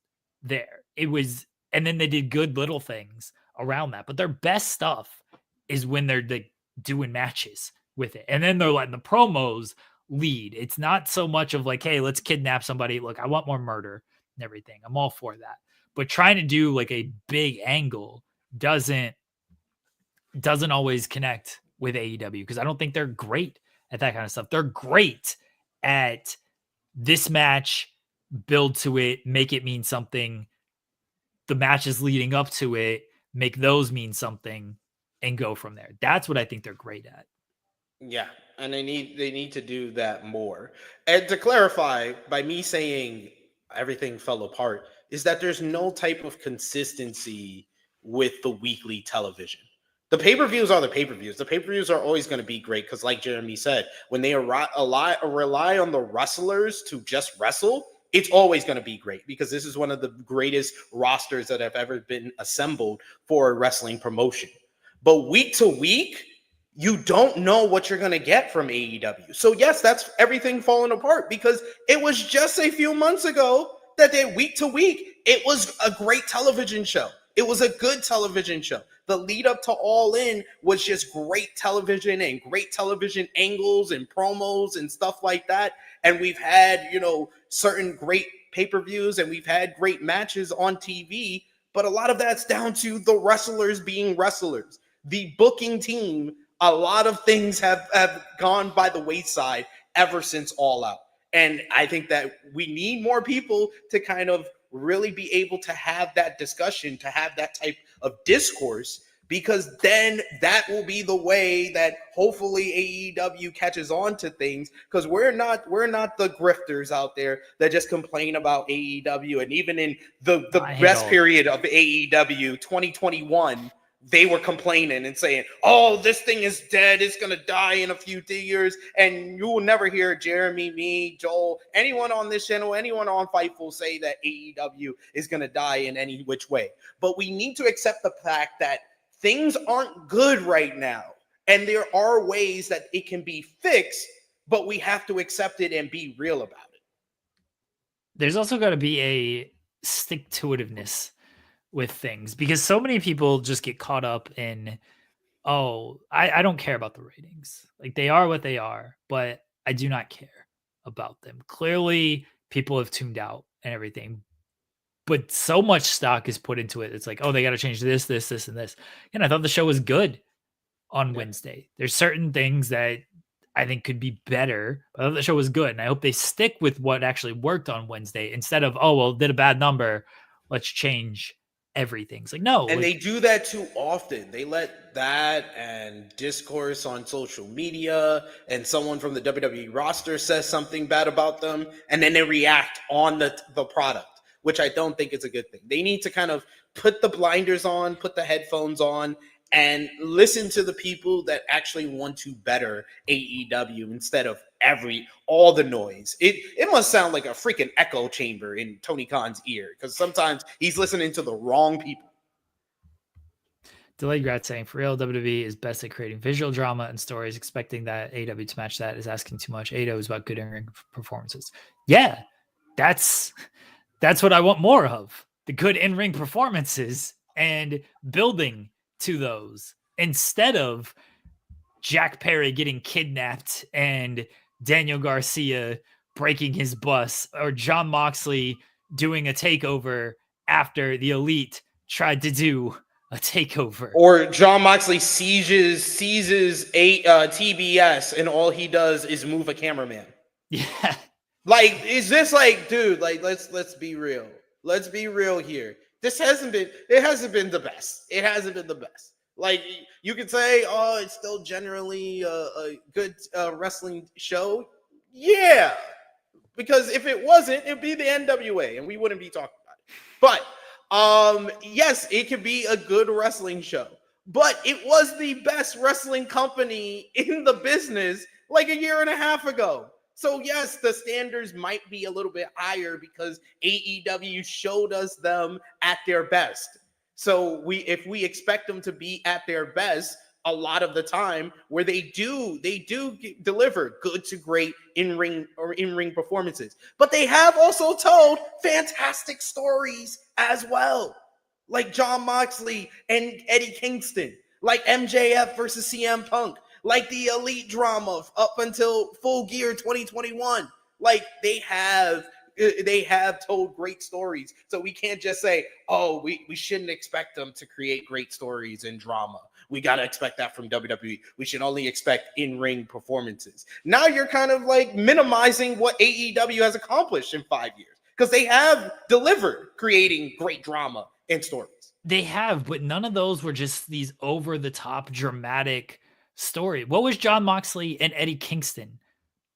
there. It was, and then they did good little things around that. But their best stuff is when they're like doing matches with it. And then they're letting the promos lead. It's not so much of like, hey, let's kidnap somebody. Look, I want more murder and everything. I'm all for that. But trying to do like a big angle doesn't always connect with AEW because I don't think they're great at that kind of stuff. They're great at this match, build to it, make it mean something. The matches leading up to it, make those mean something and go from there. That's what I think they're great at. Yeah, and they need to do that more. And to clarify, by me saying everything fell apart, is that there's no type of consistency with the weekly television. The pay-per-views are the pay-per-views. The pay-per-views are always going to be great because, like Jeremy said, when they rely on the wrestlers to just wrestle, it's always going to be great because this is one of the greatest rosters that have ever been assembled for a wrestling promotion. But week to week, you don't know what you're going to get from AEW. So yes, that's everything falling apart because it was just a few months ago that they week to week, it was a great television show. It was a good television show. The lead up to All In was just great television and great television angles and promos and stuff like that. And we've had, certain great pay-per-views and we've had great matches on TV, but a lot of that's down to the wrestlers being wrestlers. The booking team, a lot of things have gone by the wayside ever since All Out. And I think that we need more people to kind of really be able to have that discussion, to have that type of discourse, because then that will be the way that hopefully AEW catches on to things, because we're not the grifters out there that just complain about AEW. And even in the best period of AEW 2021, they were complaining and saying, oh, this thing is dead. It's going to die in a few years. And you will never hear Jeremy, me, Joel, anyone on this channel, anyone on Fightful say that AEW is going to die in any which way. But we need to accept the fact that things aren't good right now. And there are ways that it can be fixed, but we have to accept it and be real about it. There's also got to be a stick-to-itiveness with things because so many people just get caught up in, I don't care about the ratings. Like they are what they are, but I do not care about them. Clearly, people have tuned out and everything, but so much stock is put into it. It's like, they got to change this, this, this, and this. And I thought the show was good on Wednesday. There's certain things that I think could be better, but I thought the show was good. And I hope they stick with what actually worked on Wednesday instead of, did a bad number, let's change everything. It's like, no. And they do that too often. They let that and discourse on social media and someone from the WWE roster says something bad about them, and then they react on the product, which I don't think is a good thing. They need to kind of put the blinders on, put the headphones on, and listen to the people that actually want to better AEW instead of all the noise. It must sound like a freaking echo chamber in Tony Khan's ear because sometimes he's listening to the wrong people. Delayed Grat saying, for real, WWE is best at creating visual drama and stories. Expecting that AEW to match that is asking too much. AEW is about good in-ring performances. Yeah, that's what I want more of. The good in-ring performances and building to those instead of Jack Perry getting kidnapped and Daniel Garcia breaking his bus or John Moxley doing a takeover after the Elite tried to do a takeover. Or John Moxley seizes TBS and all he does is move a cameraman. Yeah. Like, is this like, dude, like, let's be real. Let's be real here. It hasn't been the best. It hasn't been the best. Like, you could say, it's still generally a good wrestling show. Yeah. Because if it wasn't, it'd be the NWA and we wouldn't be talking about it. But Yes, it could be a good wrestling show, but it was the best wrestling company in the business like a year and a half ago. So yes, the standards might be a little bit higher because AEW showed us them at their best. So if we expect them to be at their best a lot of the time, where they do deliver good to great in-ring performances, but they have also told fantastic stories as well, like Jon Moxley and Eddie Kingston, like MJF versus CM Punk, like the Elite drama up until Full Gear 2021. Like they have told great stories. So we can't just say, oh, we shouldn't expect them to create great stories and drama. We got to expect that from WWE. We should only expect in-ring performances. Now you're kind of like minimizing what AEW has accomplished in 5 years, because they have delivered creating great drama and stories. They have, but none of those were just these over-the-top dramatic story. What was Jon Moxley and Eddie Kingston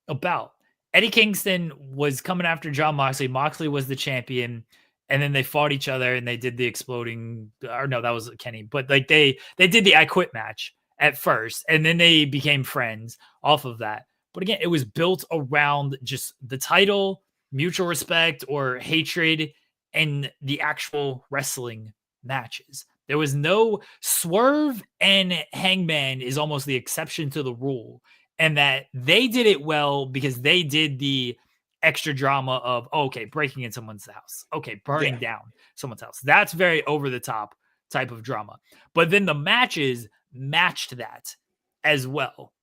about? Eddie Kingston was coming after Jon Moxley. Moxley was the champion, and then they fought each other and they did the exploding, or no, that was Kenny, but like they did the I Quit match at first, and then they became friends off of that. But again, it was built around just the title, mutual respect or hatred, and the actual wrestling matches. There was no Swerve, and Hangman is almost the exception to the rule. And that they did it well because they did the extra drama of, okay, breaking in someone's house. Okay, burning down someone's house. That's very over the top type of drama. But then the matches matched that as well.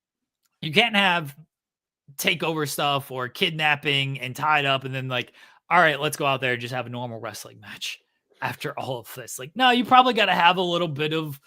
You can't have takeover stuff or kidnapping and tied up and then like, all right, let's go out there and just have a normal wrestling match after all of this. Like, no, you probably got to have a little bit of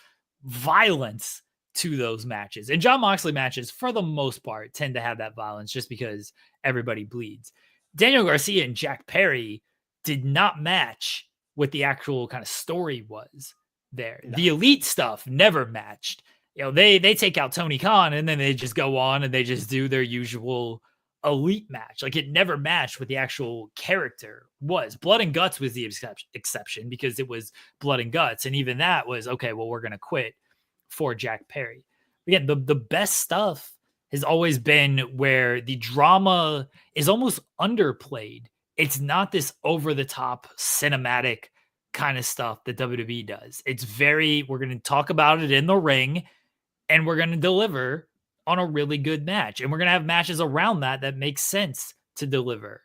violence to those matches. And Jon Moxley matches, for the most part, tend to have that violence just because everybody bleeds. Daniel Garcia and Jack Perry did not match what the actual kind of story was there. No. The Elite stuff never matched. You know, they take out Tony Khan and then they just go on and they just do their usual Elite match. Like it never matched what the actual character was. Blood and Guts was the exception because it was Blood and Guts. And even that was, okay, well, we're going to quit for Jack Perry. Again, the best stuff has always been where the drama is almost underplayed. It's not this over-the-top cinematic kind of stuff that WWE does. It's very, we're going to talk about it in the ring and we're going to deliver on a really good match. And we're going to have matches around that make sense to deliver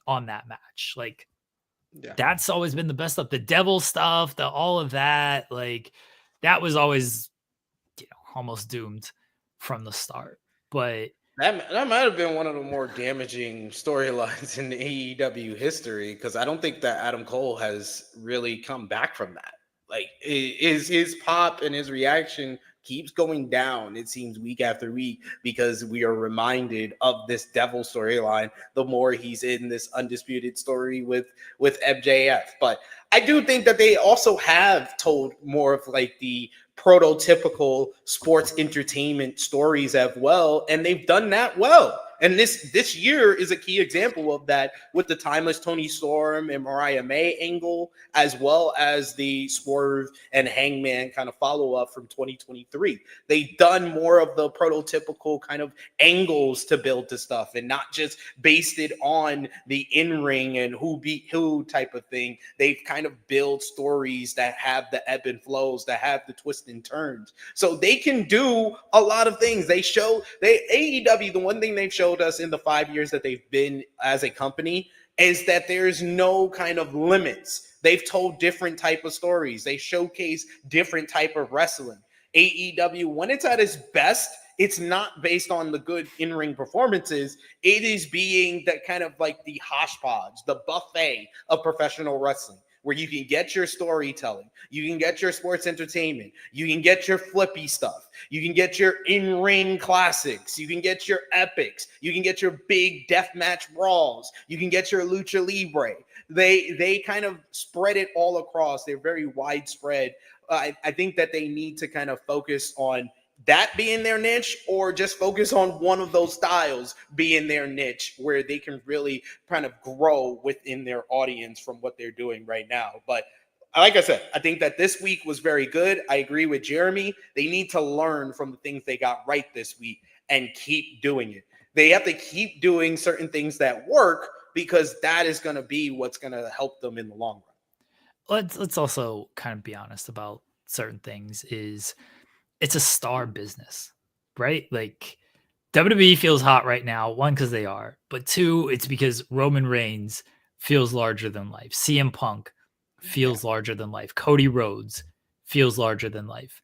on that match. Like, that's always been the best stuff. The devil stuff, all of that, like, that was always, almost doomed from the start. But that might have been one of the more damaging storylines in the AEW history, because I don't think that Adam Cole has really come back from that. Like, his pop and his reaction keeps going down, it seems, week after week, because we are reminded of this devil storyline the more he's in this undisputed story with MJF. But I do think that they also have told more of like the prototypical sports entertainment stories as well, and they've done that well. And this year is a key example of that, with the Timeless Tony Storm and Mariah May angle, as well as the Swerve and Hangman kind of follow-up from 2023. They've done more of the prototypical kind of angles to build to stuff, and not just based it on the in-ring and who beat who type of thing. They've kind of built stories that have the ebb and flows, that have the twists and turns. So they can do a lot of things. AEW, the one thing they've shown us in the 5 years that they've been as a company is that there's no kind of limits. They've told different type of stories. They showcase different type of wrestling. AEW, when it's at its best, it's not based on the good in-ring performances. It is being that kind of like the hodgepodge, the buffet of professional wrestling, where you can get your storytelling, you can get your sports entertainment, you can get your flippy stuff, you can get your in-ring classics, you can get your epics, you can get your big deathmatch brawls, you can get your lucha libre. They kind of spread it all across. They're very widespread. I think that they need to kind of focus on that being their niche, or just focus on one of those styles being their niche, where they can really kind of grow within their audience from what they're doing right now. But like I said, I think that this week was very good. I agree with Jeremy. They need to learn from the things they got right this week and keep doing it. They have to keep doing certain things that work because that is going to be what's going to help them in the long run. Let's also kind of be honest about certain things. It's a star business, right? Like WWE feels hot right now. One, because they are, but two, it's because Roman Reigns feels larger than life. CM Punk feels larger than life. Cody Rhodes feels larger than life.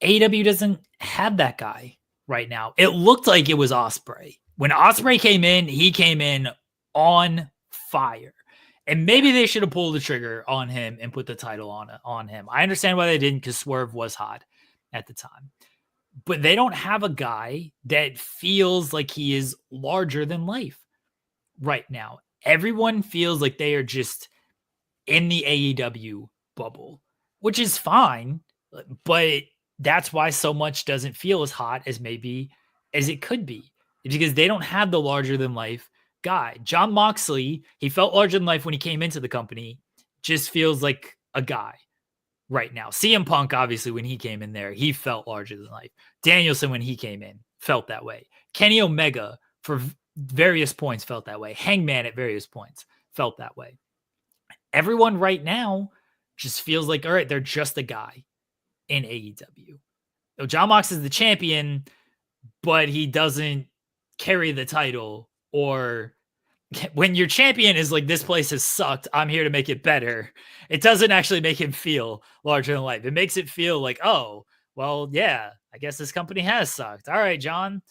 AEW doesn't have that guy right now. It looked like it was Ospreay. When Ospreay came in, he came in on fire. And maybe they should have pulled the trigger on him and put the title on him. I understand why they didn't, because Swerve was hot at the time. But they don't have a guy that feels like he is larger than life right now. Everyone feels like they are just in the AEW bubble, which is fine, but that's why so much doesn't feel as hot as maybe as it could be. It's because they don't have the larger than life guy. John Moxley, he felt larger than life when he came into the company, just feels like a guy right now. CM Punk, obviously, when he came in there, he felt larger than life. Danielson, when he came in, felt that way. Kenny Omega, for various points, felt that way. Hangman, at various points, felt that way. Everyone right now just feels like, all right, they're just a guy in AEW. So John Mox is the champion, but he doesn't carry the title. Or when your champion is like, this place has sucked, I'm here to make it better, it doesn't actually make him feel larger than life. It makes it feel like, oh, well, yeah, I guess this company has sucked. All right, John,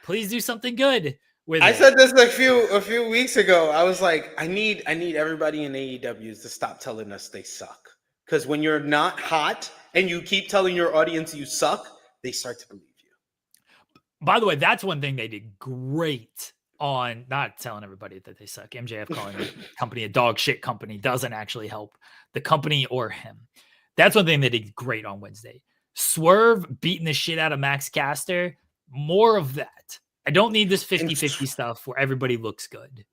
please do something good with I it. said this a few weeks ago. I was like, I need everybody in AEW to stop telling us they suck. Because when you're not hot and you keep telling your audience you suck, they start to believe you. By the way, that's one thing they did great on, not telling everybody that they suck. MJF calling the company a dog shit company doesn't actually help the company or him. That's one thing they did great on Wednesday. Swerve beating the shit out of Max Caster. More of that. I don't need this 50-50 stuff where everybody looks good.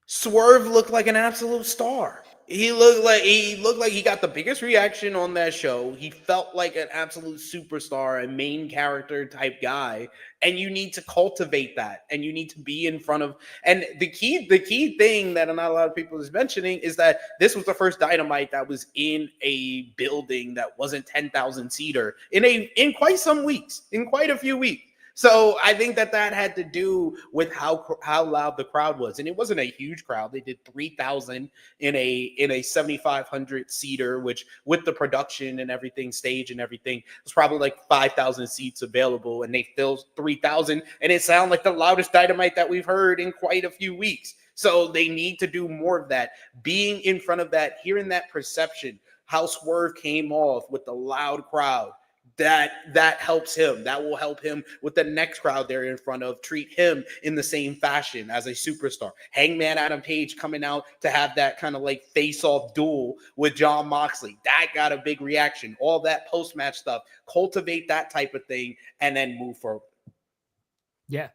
Swerve looked like an absolute star. He looked like he got the biggest reaction on that show. He felt like an absolute superstar, a main character type guy. And you need to cultivate that. And you need to be in front of. And the key thing that not a lot of people is mentioning is that this was the first Dynamite that was in a building that wasn't 10,000 seater in quite some weeks, in quite a few weeks. So I think that had to do with how loud the crowd was, and it wasn't a huge crowd. They did 3,000 in a 7,500 seater, which with the production and everything, stage and everything, was probably like 5,000 seats available, and they filled 3,000, and it sounded like the loudest Dynamite that we've heard in quite a few weeks. So they need to do more of that, being in front of that, hearing that perception, how Swerve came off with the loud crowd. That helps him. That will help him with the next crowd they're in front of. Treat him in the same fashion as a superstar. Hangman Adam Page coming out to have that kind of like face-off duel with John Moxley. That got a big reaction. All that post-match stuff. Cultivate that type of thing and then move forward. Yeah.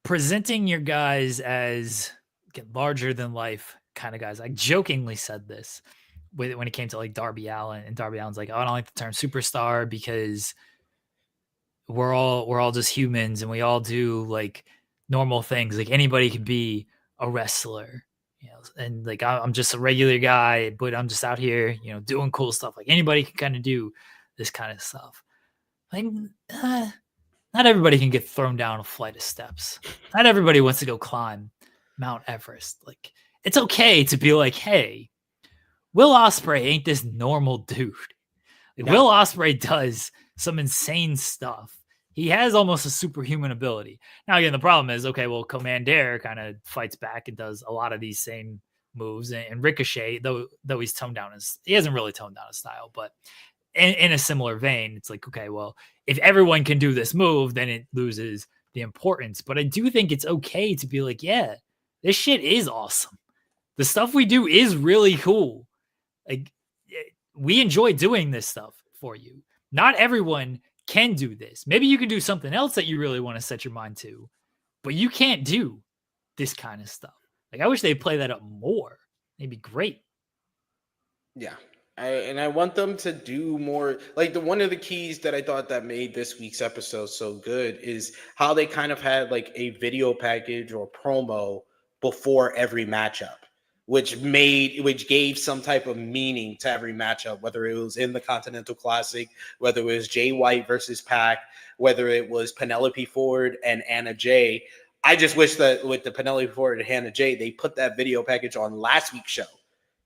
Presenting your guys as larger than life kind of guys. I jokingly said this when it came to like Darby Allin, and Darby Allin's like, oh, I don't like the term superstar because we're all just humans and we all do like normal things. Like anybody could be a wrestler, you know, and like I'm just a regular guy, but I'm just out here, you know, doing cool stuff. Like anybody can kind of do this kind of stuff. Like not everybody can get thrown down a flight of steps. Not everybody wants to go climb Mount Everest. Like it's okay to be like, hey, Will Ospreay ain't this normal dude. Like, no. Will Ospreay does some insane stuff. He has almost a superhuman ability. Now, again, the problem is, okay, well, Commander kind of fights back and does a lot of these same moves. And Ricochet, though he's toned down he hasn't really toned down his style, but in a similar vein, it's like, okay, well, if everyone can do this move, then it loses the importance. But I do think it's okay to be like, yeah, this shit is awesome. The stuff we do is really cool. Like, we enjoy doing this stuff for you. Not everyone can do this. Maybe you can do something else that you really want to set your mind to, but you can't do this kind of stuff. Like, I wish they'd play that up more they'd be great. Yeah. I want them to do more. Like one of the keys that I thought that made this week's episode so good is how they kind of had like a video package or promo before every matchup, which gave some type of meaning to every matchup, whether it was in the Continental Classic, whether it was Jay White versus Pac, whether it was Penelope Ford and Anna Jay. I just wish that with the Penelope Ford and Hannah Jay, they put that video package on last week's show,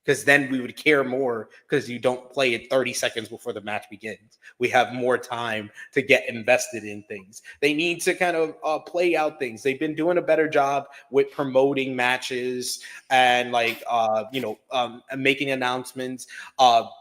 because then we would care more, because you don't play it 30 seconds before the match begins. We have more time to get invested in things. They need to kind of play out things. They've been doing a better job with promoting matches and making announcements,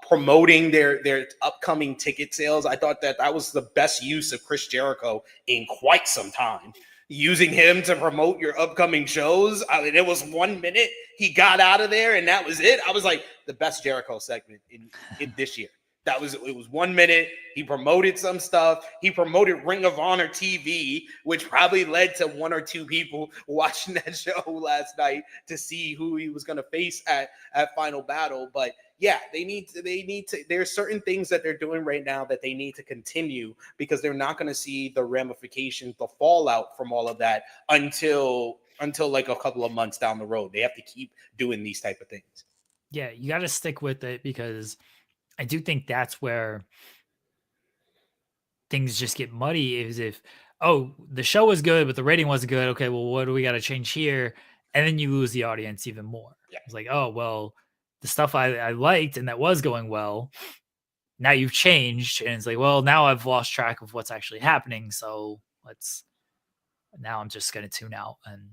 promoting their upcoming ticket sales. I thought that was the best use of Chris Jericho in quite some time. Using him to promote your upcoming shows. I mean, it was 1 minute. He got out of there and that was it. I was like, the best Jericho segment in this year. It was 1 minute. He promoted some stuff. He promoted Ring of Honor TV, which probably led to 1 or 2 people watching that show last night to see who he was going to face at Final Battle. But yeah, they need to, there's certain things that they're doing right now that they need to continue, because they're not going to see the ramifications, the fallout from all of that until like a couple of months down the road. They have to keep doing these type of things. Yeah, you got to stick with it, because I do think that's where things just get muddy, is if, oh, the show was good, but the rating wasn't good. Okay, well, what do we got to change here? And then you lose the audience even more. Yeah. It's like, oh, well, the stuff I liked and that was going well, now you've changed. And it's like, well, now I've lost track of what's actually happening. So now I'm just going to tune out. And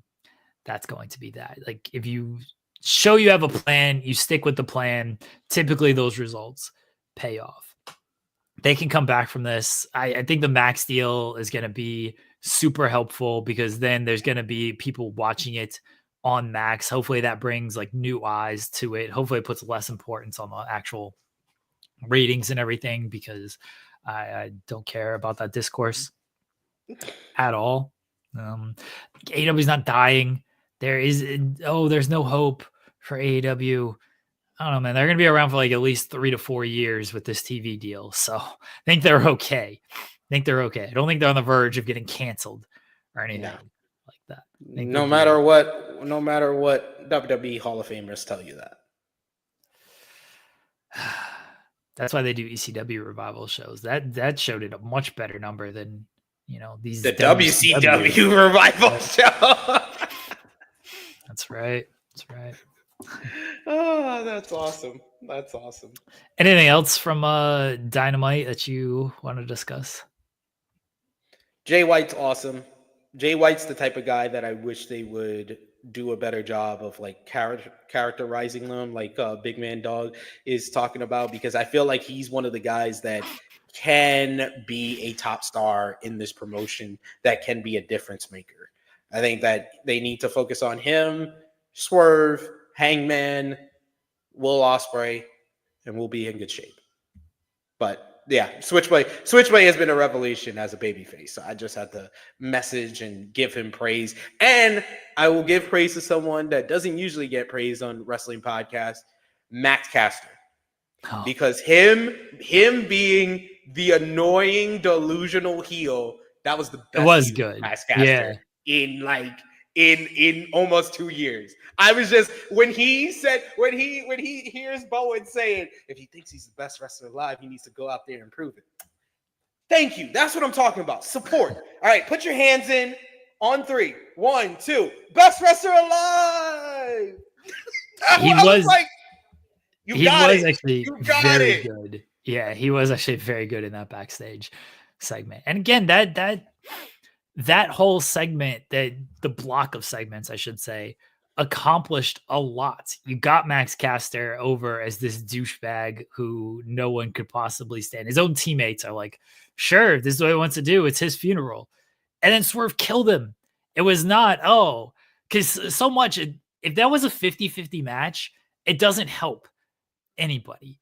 that's going to be that. Like, if you show you have a plan, you stick with the plan, typically those results pay off. They can come back from this. I think the Max deal is going to be super helpful, because then there's going to be people watching it on Max. Hopefully that brings like new eyes to it. Hopefully it puts less importance on the actual ratings and everything, because I don't care about that discourse at all. AEW is not dying. There's no hope for AEW. I don't know, man. They're going to be around for like at least 3 to 4 years with this TV deal. So I think they're okay. I don't think they're on the verge of getting canceled or anything like that. No matter what WWE Hall of Famers tell you that. That's why they do ECW revival shows. That show did a much better number than, these the WCW revival show. That's right. Oh, that's awesome. Anything else from Dynamite that you want to discuss? Jay White's awesome. Jay White's the type of guy that I wish they would do a better job of like characterizing them, like Big Man Dog is talking about, because I feel like he's one of the guys that can be a top star in this promotion, that can be a difference maker. I think that they need to focus on him, Swerve, Hangman, Will Ospreay, and we'll be in good shape. But yeah, Switchblade has been a revelation as a babyface. So I just had to message and give him praise. And I will give praise to someone that doesn't usually get praised on wrestling podcasts, Max Caster. Oh. Because him being the annoying, delusional heel, that was the best. It was good. Max Caster in almost 2 years. I was just, when he hears Bowen saying, if he thinks he's the best wrestler alive, he needs to go out there and prove it. Thank you. That's what I'm talking about. Support. All right, put your hands in on 3. 1, 2. Best wrestler alive. He was actually very good. Yeah, he was actually very good in that backstage segment. And again, that whole segment, the block of segments, I should say, accomplished a lot. You got Max Caster over as this douchebag who no one could possibly stand. His own teammates are like, sure, this is what he wants to do. It's his funeral. And then Swerve killed him. It was not, because so much, if that was a 50-50 match, it doesn't help anybody.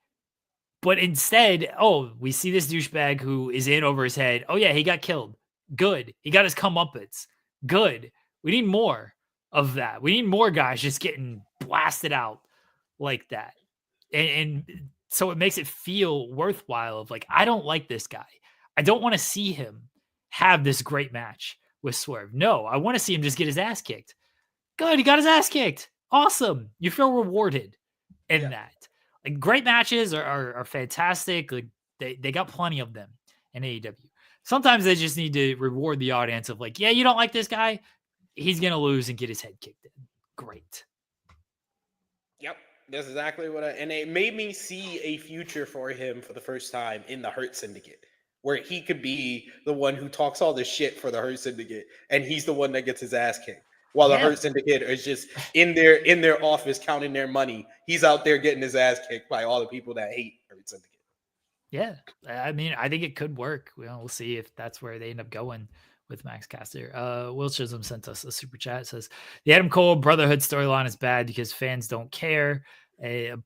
But instead, we see this douchebag who is in over his head. Oh yeah, he got killed. Good. He got his comeuppance. Good. We need more of that. We need more guys just getting blasted out like that. And so it makes it feel worthwhile of like, I don't like this guy. I don't want to see him have this great match with Swerve. No, I want to see him just get his ass kicked. Good, he got his ass kicked. Awesome. You feel rewarded in that. Like great matches are fantastic. Like they got plenty of them in AEW. Sometimes they just need to reward the audience of like, yeah, you don't like this guy, he's gonna lose and get his head kicked in. Great. Yep, that's exactly what and it made me see a future for him for the first time in the Hurt Syndicate, where he could be the one who talks all this shit for the Hurt Syndicate, and he's the one that gets his ass kicked. While the Hurt Syndicate is just in their office counting their money, he's out there getting his ass kicked by all the people that hate Hurt Syndicate. Yeah, I mean, I think it could work. We'll see if that's where they end up going with Max Caster. Will Chisholm sent us a super chat. It says the Adam Cole Brotherhood storyline is bad because fans don't care,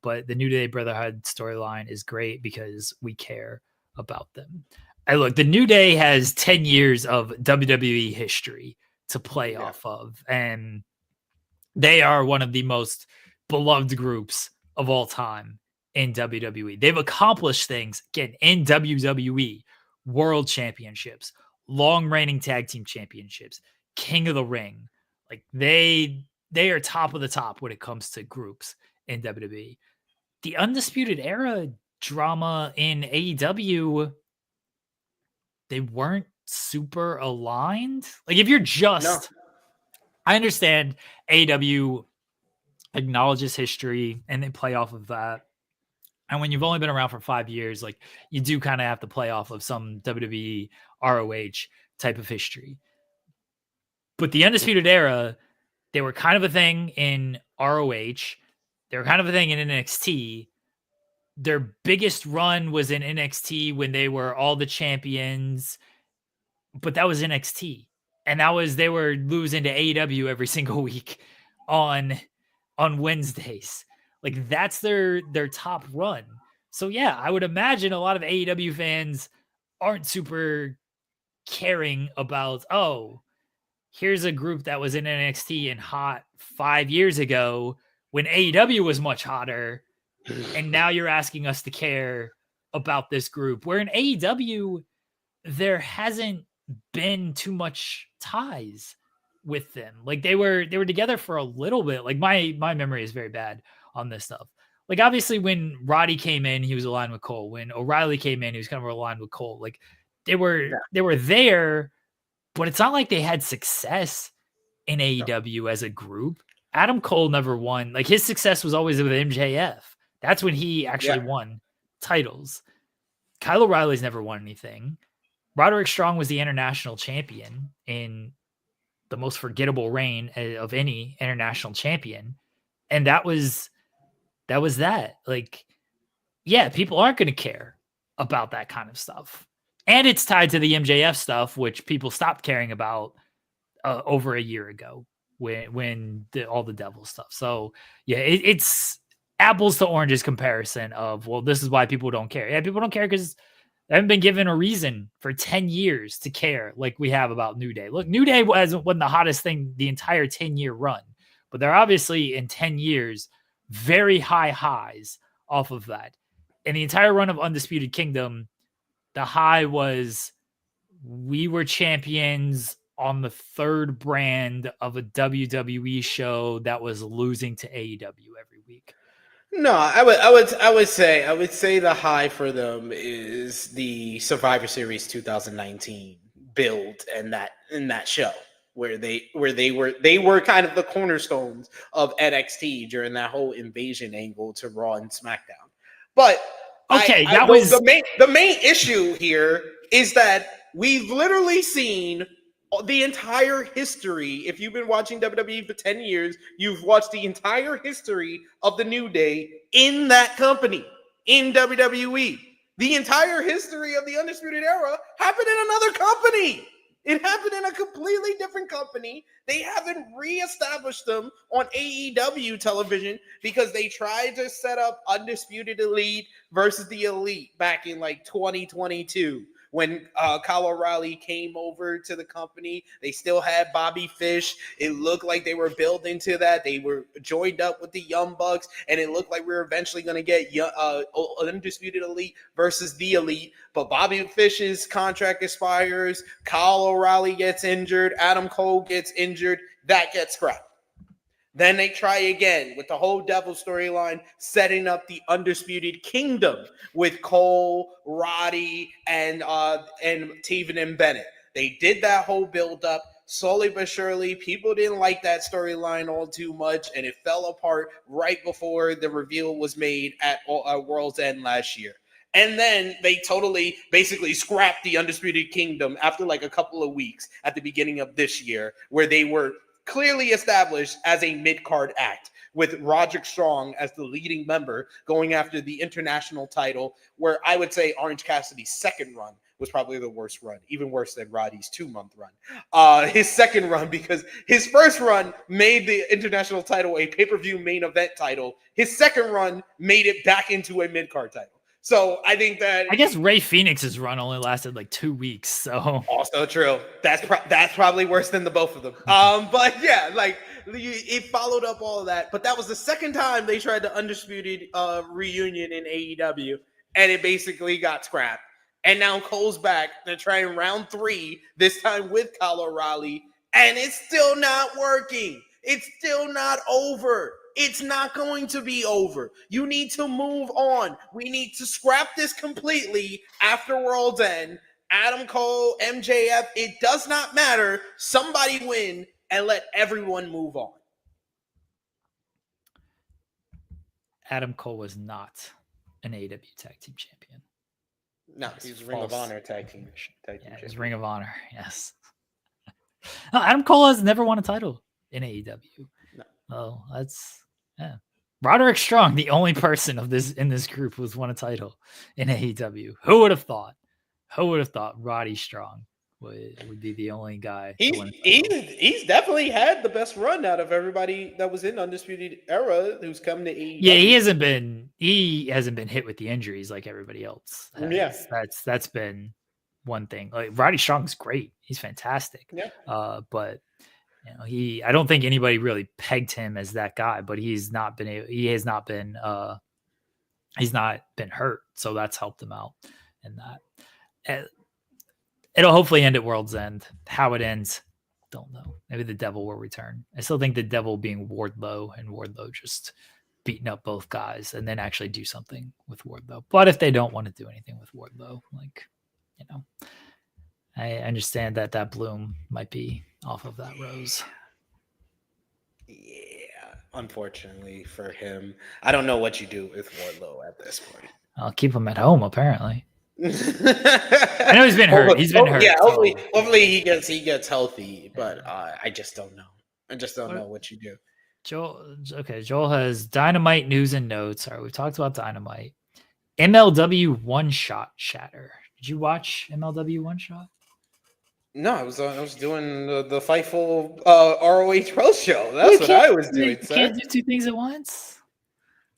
but the New Day Brotherhood storyline is great because we care about them. Look, the New Day has 10 years of WWE history to play off of, and they are one of the most beloved groups of all time in WWE. They've accomplished things again in WWE, world championships, long reigning tag team championships, King of the Ring. Like they are top of the top when it comes to groups in WWE. The Undisputed Era drama in AEW, they weren't super aligned. Like if you're just, I understand AEW acknowledges history and they play off of that. And when you've only been around for 5 years, like you do kind of have to play off of some WWE ROH type of history. But the Undisputed Era, they were kind of a thing in ROH. They were kind of a thing in NXT. Their biggest run was in NXT when they were all the champions, but that was NXT. And that was, they were losing to AEW every single week on Wednesdays. Like that's their top run. So yeah, I would imagine a lot of AEW fans aren't super caring about, oh, here's a group that was in NXT and hot 5 years ago when AEW was much hotter. And now you're asking us to care about this group, where in AEW, there hasn't been too much ties with them. Like they were together for a little bit. Like my memory is very bad on this stuff. Like obviously when Roddy came in, he was aligned with Cole. When O'Reilly came in, he was kind of aligned with Cole. Like they were there, but it's not like they had success in AEW as a group. Adam Cole never won. Like his success was always with MJF. That's when he actually won titles. Kyle O'Reilly's never won anything. Roderick Strong was the international champion in the most forgettable reign of any international champion. And that was that. Like, yeah, people aren't going to care about that kind of stuff. And it's tied to the MJF stuff, which people stopped caring about over a year ago when all the devil stuff. So yeah, it's apples to oranges comparison of, well, this is why people don't care. Yeah, people don't care because they haven't been given a reason for 10 years to care like we have about New Day. Look, New Day wasn't the hottest thing the entire 10-year run, but they're obviously in 10 years very high highs off of that. In the entire run of Undisputed Kingdom, the high was we were champions on the third brand of a WWE show that was losing to AEW every week. No, I would say the high for them is the Survivor Series 2019 build and that show where they were kind of the cornerstones of NXT during that whole invasion angle to Raw and SmackDown. But okay, the main issue here is that we've literally seen the entire history. If you've been watching WWE for 10 years, you've watched the entire history of the New Day in that company, in WWE. The entire history of the Undisputed Era happened in another company. It happened in a completely different company. They haven't reestablished them on AEW television because they tried to set up Undisputed Elite versus the Elite back in like 2022. When Kyle O'Reilly came over to the company, they still had Bobby Fish. It looked like they were building to that. They were joined up with the Young Bucks, and it looked like we were eventually going to get Undisputed Elite versus the Elite. But Bobby Fish's contract expires. Kyle O'Reilly gets injured. Adam Cole gets injured. That gets scrapped. Then they try again with the whole Devil storyline, setting up the Undisputed Kingdom with Cole, Roddy, and Taven and Bennett. They did that whole build-up. Slowly but surely, people didn't like that storyline all too much, and it fell apart right before the reveal was made at World's End last year. And then they totally basically scrapped the Undisputed Kingdom after like a couple of weeks at the beginning of this year, where they were clearly established as a mid-card act, with Roderick Strong as the leading member going after the international title, where I would say Orange Cassidy's second run was probably the worst run, even worse than Roddy's 2-month run. His second run, because his first run made the international title a pay-per-view main event title. His second run made it back into a mid-card title. So I think that I guess Ray Phoenix's run only lasted like 2 weeks. So also true. That's probably worse than the both of them. But yeah, like it followed up all of that. But that was the second time they tried the Undisputed reunion in AEW, and it basically got scrapped. And now Cole's back. They're trying round 3 this time with Kyle O'Reilly, and it's still not working. It's still not over. It's not going to be over. You need to move on. We need to scrap this completely after World's End. Adam Cole, MJF, it does not matter. Somebody win and let everyone move on. Adam Cole was not an AEW Tag Team Champion. No, he's Ring of Honor Tag Team. He's Ring of Honor, yes. No, Adam Cole has never won a title in AEW. No. Oh, that's Roderick Strong, the only person of this in this group who's won a title in AEW. Who would have thought? Who would have thought Roddy Strong would be the only guy? He's definitely had the best run out of everybody that was in Undisputed Era who's come to AEW. Yeah, he hasn't been hit with the injuries like everybody else. Yes, that's been one thing. Like Roddy Strong's great. He's fantastic. Yeah. But I don't think anybody really pegged him as that guy, but he's not been hurt. So that's helped him out in that. It'll hopefully end at World's End. How it ends, don't know. Maybe the Devil will return. I still think the Devil being Wardlow and Wardlow just beating up both guys and then actually do something with Wardlow. But if they don't want to do anything with Wardlow, I understand that bloom might be off of that rose. Yeah, unfortunately for him. I don't know what you do with Wardlow at this point. I'll keep him at home, apparently. I know he's been hurt. He's been hurt. Yeah, hopefully he gets healthy, but I just don't know. I just don't know what you do. Joel has Dynamite news and notes. All right, we've talked about Dynamite. MLW One Shot Shatter. Did you watch MLW One Shot? No, I was doing the Fightful ROH Pro show. That's what I was doing. You can't do two things at once.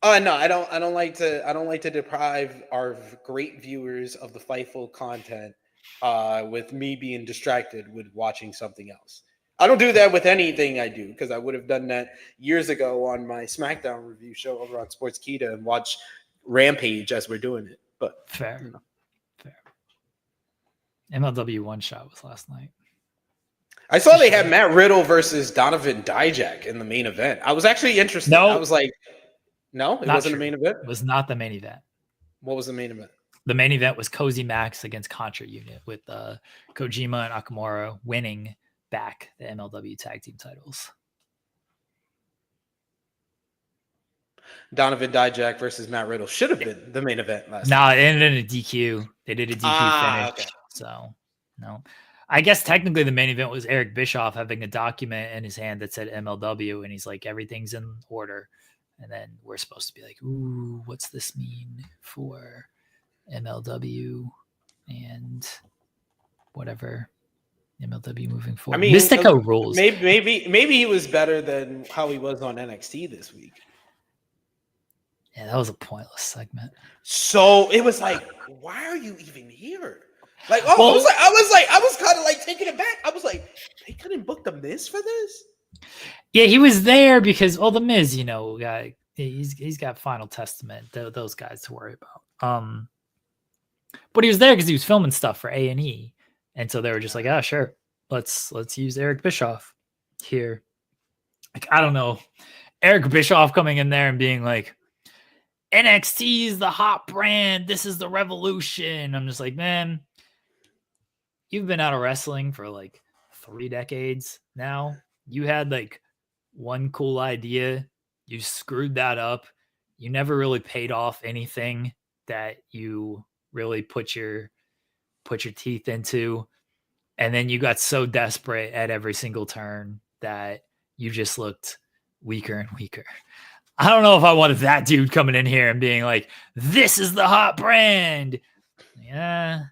No, I don't like to deprive our great viewers of the Fightful content with me being distracted with watching something else. I don't do that with anything I do, because I would have done that years ago on my SmackDown review show over on Sportskeeda and watch Rampage as we're doing it. But fair. MLW One Shot was last night. I saw they had Matt Riddle versus Donovan Dijak in the main event. I was actually interested. No. I was like, no, it wasn't the main event? It was not the main event. What was the main event? The main event was Cozy Max against Contra Unit, with Kojima and Nakamura winning back the MLW Tag Team titles. Donovan Dijak versus Matt Riddle should have been the main event last night. It ended in a DQ. They did a DQ finish. Okay. So, no. I guess technically the main event was Eric Bischoff having a document in his hand that said MLW, and he's like, everything's in order. And then we're supposed to be like, ooh, what's this mean for MLW and whatever MLW moving forward? I mean, Mystico rules. Maybe he was better than how he was on NXT this week. Yeah, that was a pointless segment. So it was like, why are you even here? Like, oh, I was kind of like taken aback. I was like, they couldn't book the Miz for this. Yeah, he was there because the Miz, he's got Final Testament, those guys to worry about. But he was there because he was filming stuff for A&E, and so they were just like, sure, let's use Eric Bischoff here. Like, I don't know, Eric Bischoff coming in there and being like, NXT is the hot brand. This is the revolution. I'm just like, man, you've been out of wrestling for like 3 decades now. You had like one cool idea. You screwed that up. You never really paid off anything that you really put your teeth into. And then you got so desperate at every single turn that you just looked weaker and weaker. I don't know if I wanted that dude coming in here and being like, this is the hot brand. Yeah.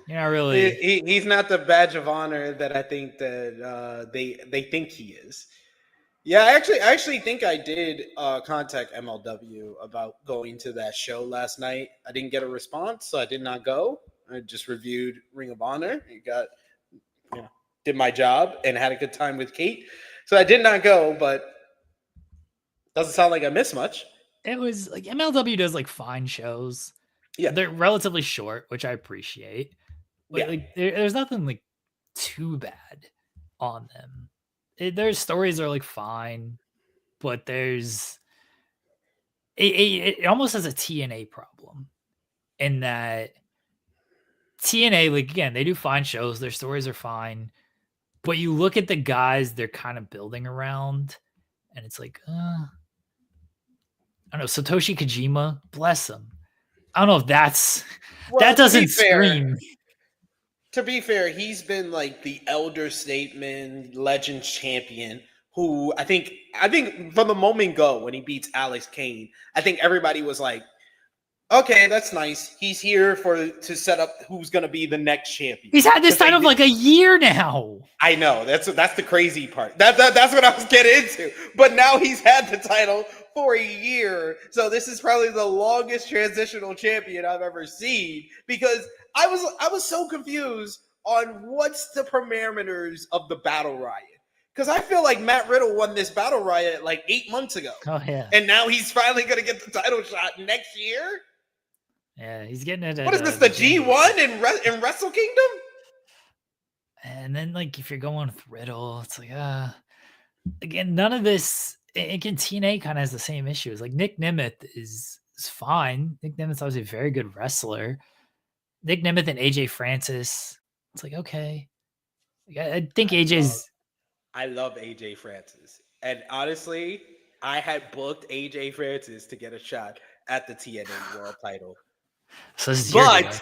You're not really. He's not the badge of honor that I think that they think he is. Yeah, I actually think I did contact MLW about going to that show last night. I didn't get a response, so I did not go. I just reviewed Ring of Honor. Did my job and had a good time with Kate. So I did not go, but doesn't sound like I missed much. It was like MLW does like fine shows. Yeah, they're relatively short, which I appreciate. But like there's nothing like too bad on them. Their stories are like fine, but there's it almost has a TNA problem in that TNA, like, again, they do fine shows, their stories are fine, but you look at the guys they're kind of building around, and it's like, I don't know, Satoshi Kojima, bless him. I don't know if that doesn't scream. To be fair, he's been like the elder statesman, legend champion, who I think from the moment go when he beats Alex Kane, I think everybody was like, okay, that's nice. He's here to set up who's going to be the next champion. He's had this title for like a year now. I know. That's the crazy part. That's what I was getting into. But now he's had the title for a year. So this is probably the longest transitional champion I've ever seen, because I was so confused on what's the parameters of the Battle Riot. Because I feel like Matt Riddle won this Battle Riot like 8 months ago. Oh, yeah. And now he's finally going to get the title shot next year? Yeah, he's getting it. What is this, the G1 in Wrestle Kingdom? And then, like, if you're going with Riddle, it's like, again, none of this. Again, TNA kind of has the same issues. Like, Nick Nemeth is fine. Nick Nemeth's obviously a very good wrestler. Nick Nemeth and AJ Francis, it's like, okay. I think AJ's. I love AJ Francis. And honestly, I had booked AJ Francis to get a shot at the TNA World title. So this is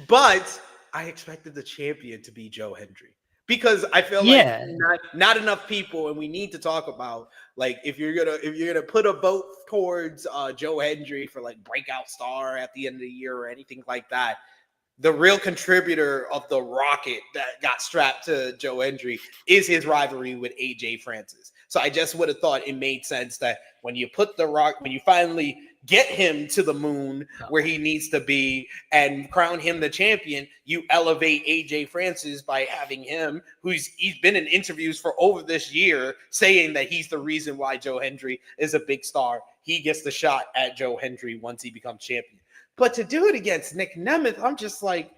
but I expected the champion to be Joe Hendry, because I feel like not enough people, and we need to talk about, like, if you're gonna put a vote towards Joe Hendry for like breakout star at the end of the year or anything like that, the real contributor of the rocket that got strapped to Joe Hendry is his rivalry with AJ Francis. So I just would have thought it made sense that when you finally get him to the moon where he needs to be and crown him the champion, you elevate AJ Francis by having him, he's been in interviews for over this year saying that he's the reason why Joe Hendry is a big star. He gets the shot at Joe Hendry once he becomes champion. But to do it against Nick Nemeth, I'm just like,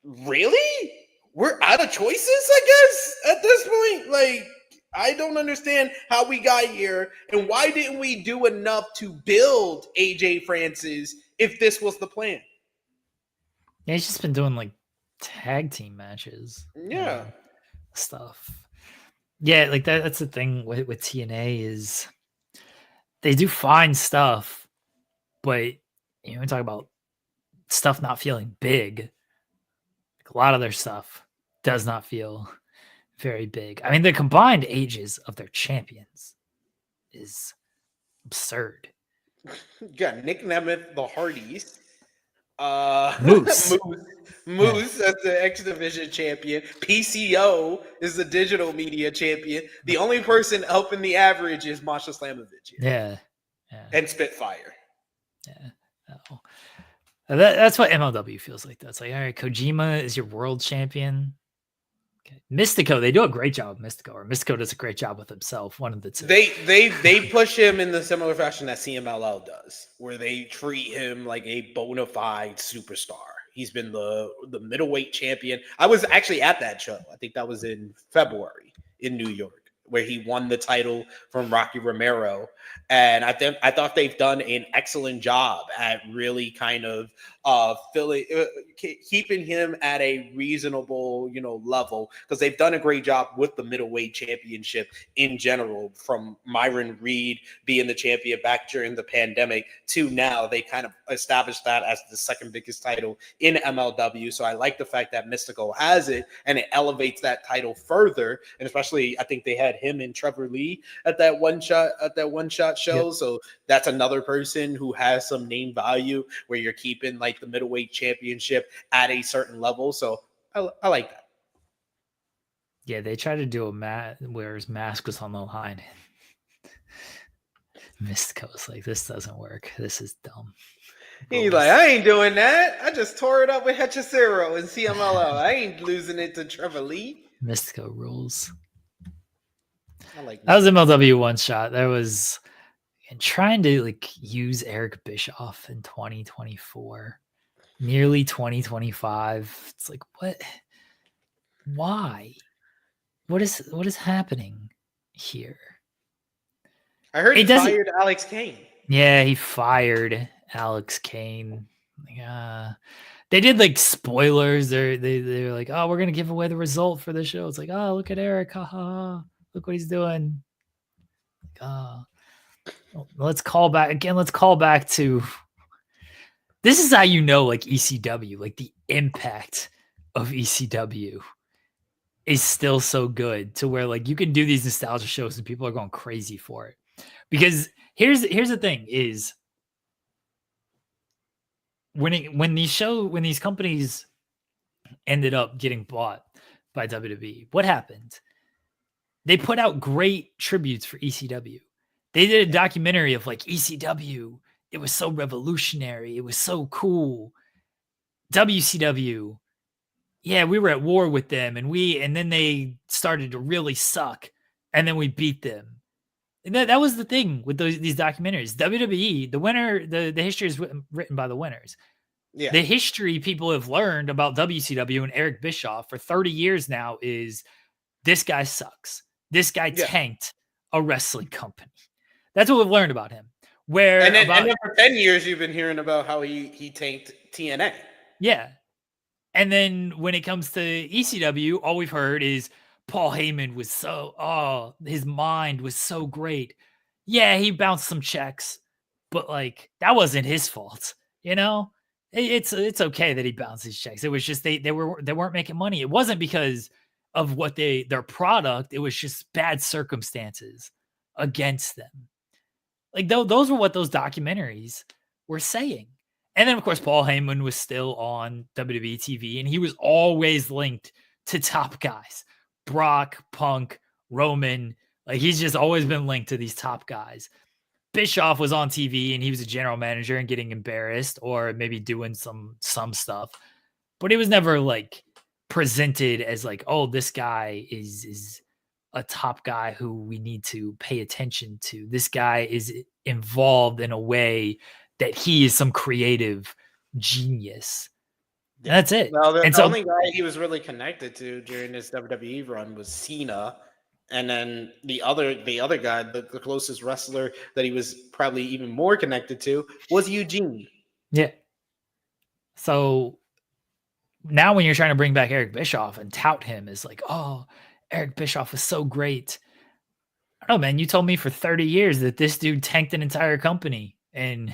really? We're out of choices, I guess, at this point? Like, I don't understand how we got here, and why didn't we do enough to build AJ Francis if this was the plan? Yeah, he's just been doing like tag team matches. Yeah. Stuff. Yeah, like that's the thing with TNA is they do fine stuff, but we talk about stuff not feeling big. Like, a lot of their stuff does not feel very big. I mean, the combined ages of their champions is absurd. Yeah, Nick Nemeth, the Hardys. Moose as the X Division champion. PCO is the digital media champion. The only person helping the average is Masha Slamovich. Yeah. And Spitfire. Yeah. That's what MLW feels like. That's like, all right, Kojima is your world champion. Okay. Mystico, they do a great job with Mystico, or Mystico does a great job with himself. One of the two. They push him in the similar fashion that CMLL does, where they treat him like a bona fide superstar. He's been the middleweight champion. I was actually at that show. I think that was in February in New York, where he won the title from Rocky Romero. And I thought they've done an excellent job at really kind of keeping him at a reasonable, level, because they've done a great job with the middleweight championship in general, from Myron Reed being the champion back during the pandemic to now. They kind of established that as the second biggest title in MLW. So I like the fact that Mystical has it, and it elevates that title further. And especially, I think they had him and Trevor Lee at that one shot show. Yep. So that's another person who has some name value, where you're keeping like the middleweight championship at a certain level. So I like that. Yeah, they tried to do a mat where his mask was on the line. Mystico was like, this doesn't work. This is dumb. He's like, I ain't doing that. I just tore it up with Hechicero and CMLL. I ain't losing it to Trevor Lee. Mystico rules. I like that was MLW One Shot. That was trying to like use Eric Bischoff in 2024, nearly 2025. It's like, what? Why? What is happening here? I heard he fired Alex Kane. Yeah, he fired Alex Kane. They did like spoilers. They're like, oh, we're gonna give away the result for the show. It's like, oh, look at Eric, haha, look what he's doing. Let's call back again. Let's call back to. This is how you know, like ECW, like the impact of ECW is still so good, to where like you can do these nostalgia shows and people are going crazy for it. Because here's the thing is, when these companies ended up getting bought by WWE, what happened? They put out great tributes for ECW. They did a documentary of like ECW. It was so revolutionary. It was so cool. WCW, yeah, we were at war with them, and then they started to really suck, and then we beat them. And that was the thing with these documentaries. WWE, the winner, the history is written by the winners. Yeah. The history people have learned about WCW and Eric Bischoff for 30 years now is this guy sucks. This guy tanked a wrestling company. That's what we've learned about him. And then for 10 years, you've been hearing about how he tanked TNA. Yeah. And then when it comes to ECW, all we've heard is Paul Heyman was his mind was so great. Yeah, he bounced some checks, but like that wasn't his fault, It's okay that he bounced his checks. It was just they weren't making money. It wasn't because of what their product. It was just bad circumstances against them. Like those were what those documentaries were saying. And then of course Paul Heyman was still on WWE TV, and he was always linked to top guys. Brock, Punk, Roman, like he's just always been linked to these top guys. Bischoff was on TV and he was a general manager and getting embarrassed, or maybe doing some stuff, but he was never like presented as like, oh, this guy is a top guy who we need to pay attention to. This guy is involved in a way that he is some creative genius. And that's it. Well, the only guy he was really connected to during his WWE run was Cena. And then the other guy, the closest wrestler that he was probably even more connected to, was Eugene. Yeah. So now when you're trying to bring back Eric Bischoff and tout him as like, oh, Eric Bischoff was so great. I don't know, man. You told me for 30 years that this dude tanked an entire company and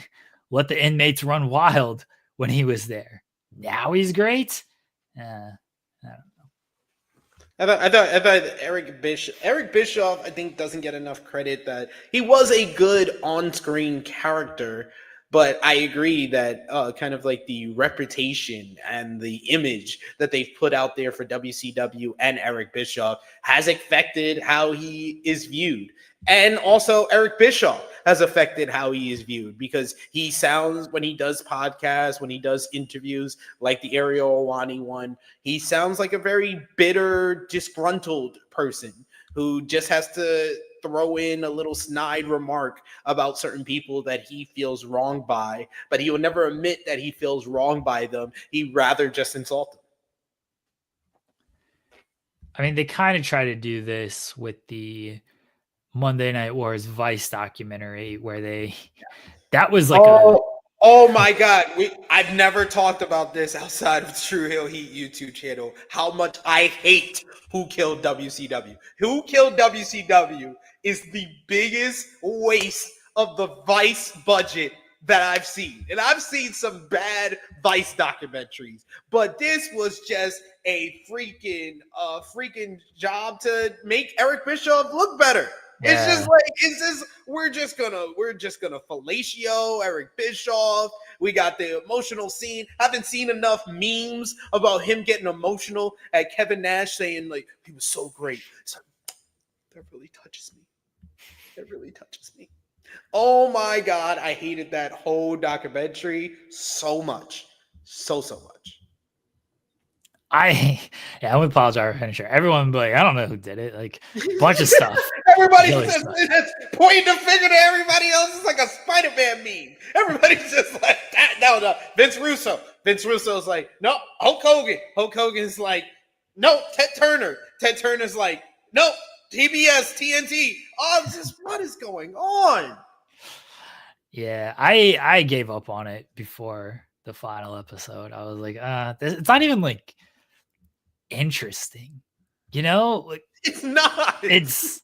let the inmates run wild when he was there. Now he's great. I don't know. I thought Eric Bischoff, I think, doesn't get enough credit. That he was a good on-screen character, but I agree that kind of like the reputation and the image that they've put out there for WCW and Eric Bischoff has affected how he is viewed. And also Eric Bischoff, has affected how he is viewed, because he sounds, when he does podcasts, when he does interviews like the Ariel Awani one, he sounds like a very bitter, disgruntled person who just has to throw in a little snide remark about certain people that he feels wronged by, but he will never admit that he feels wronged by them. He'd rather just insult them. I mean, they kind of try to do this with the Monday Night Wars Vice documentary where that was like oh my God. I've never talked about this outside of True Hill Heat YouTube channel, how much I hate Who Killed WCW. Who Killed WCW is the biggest waste of the Vice budget that I've seen. And I've seen some bad Vice documentaries, but this was just a freaking job to make Eric Bischoff look better. Yeah. We're just gonna fellatio Eric Bischoff. We got the emotional scene. I haven't seen enough memes about him getting emotional at Kevin Nash saying like he was so great. So, that really touches me. It really touches me. Oh my God, I hated that whole documentary so much. So much. I would apologize for finisher. Everyone would be like, I don't know who did it. Like a bunch of stuff. Everybody's just pointing the finger to everybody else. It's like a Spider-Man meme. Everybody's just like that. No. Vince Russo's like, no, Hulk Hogan. Hulk Hogan's like, no, Ted Turner. Ted Turner's like, no, TBS, TNT. Oh, it's just, what is going on? Yeah, I gave up on it before the final episode. I was like, it's not even like interesting, like it's not. It's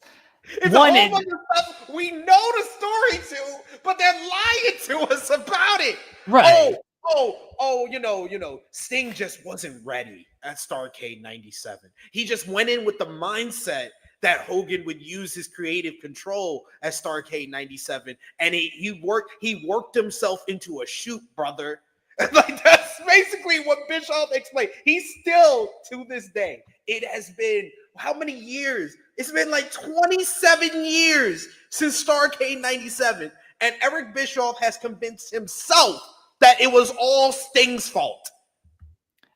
one a whole bunch of stuff we know the story to, but they're lying to us about it. Right. Sting just wasn't ready at Starrcade 97. He just went in with the mindset that Hogan would use his creative control at Starrcade 97, and he worked himself into a shoot, brother. Like that's basically what Bischoff explained. He's still, to this day, it has been how many years? It's been like 27 years since Starrcade 97, and Eric Bischoff has convinced himself that it was all Sting's fault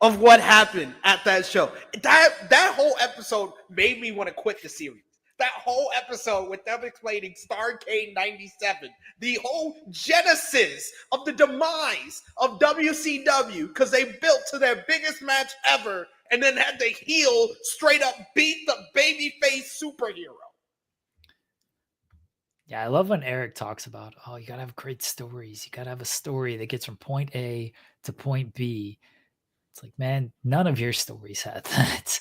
of what happened at that show. That whole episode made me want to quit the series. That whole episode with them explaining Starrcade 97, the whole genesis of the demise of WCW, because they built to their biggest match ever and then had the heel straight up beat the babyface superhero. Yeah, I love when Eric talks about, you got to have great stories. You got to have a story that gets from point A to point B. It's like, man, none of your stories had that.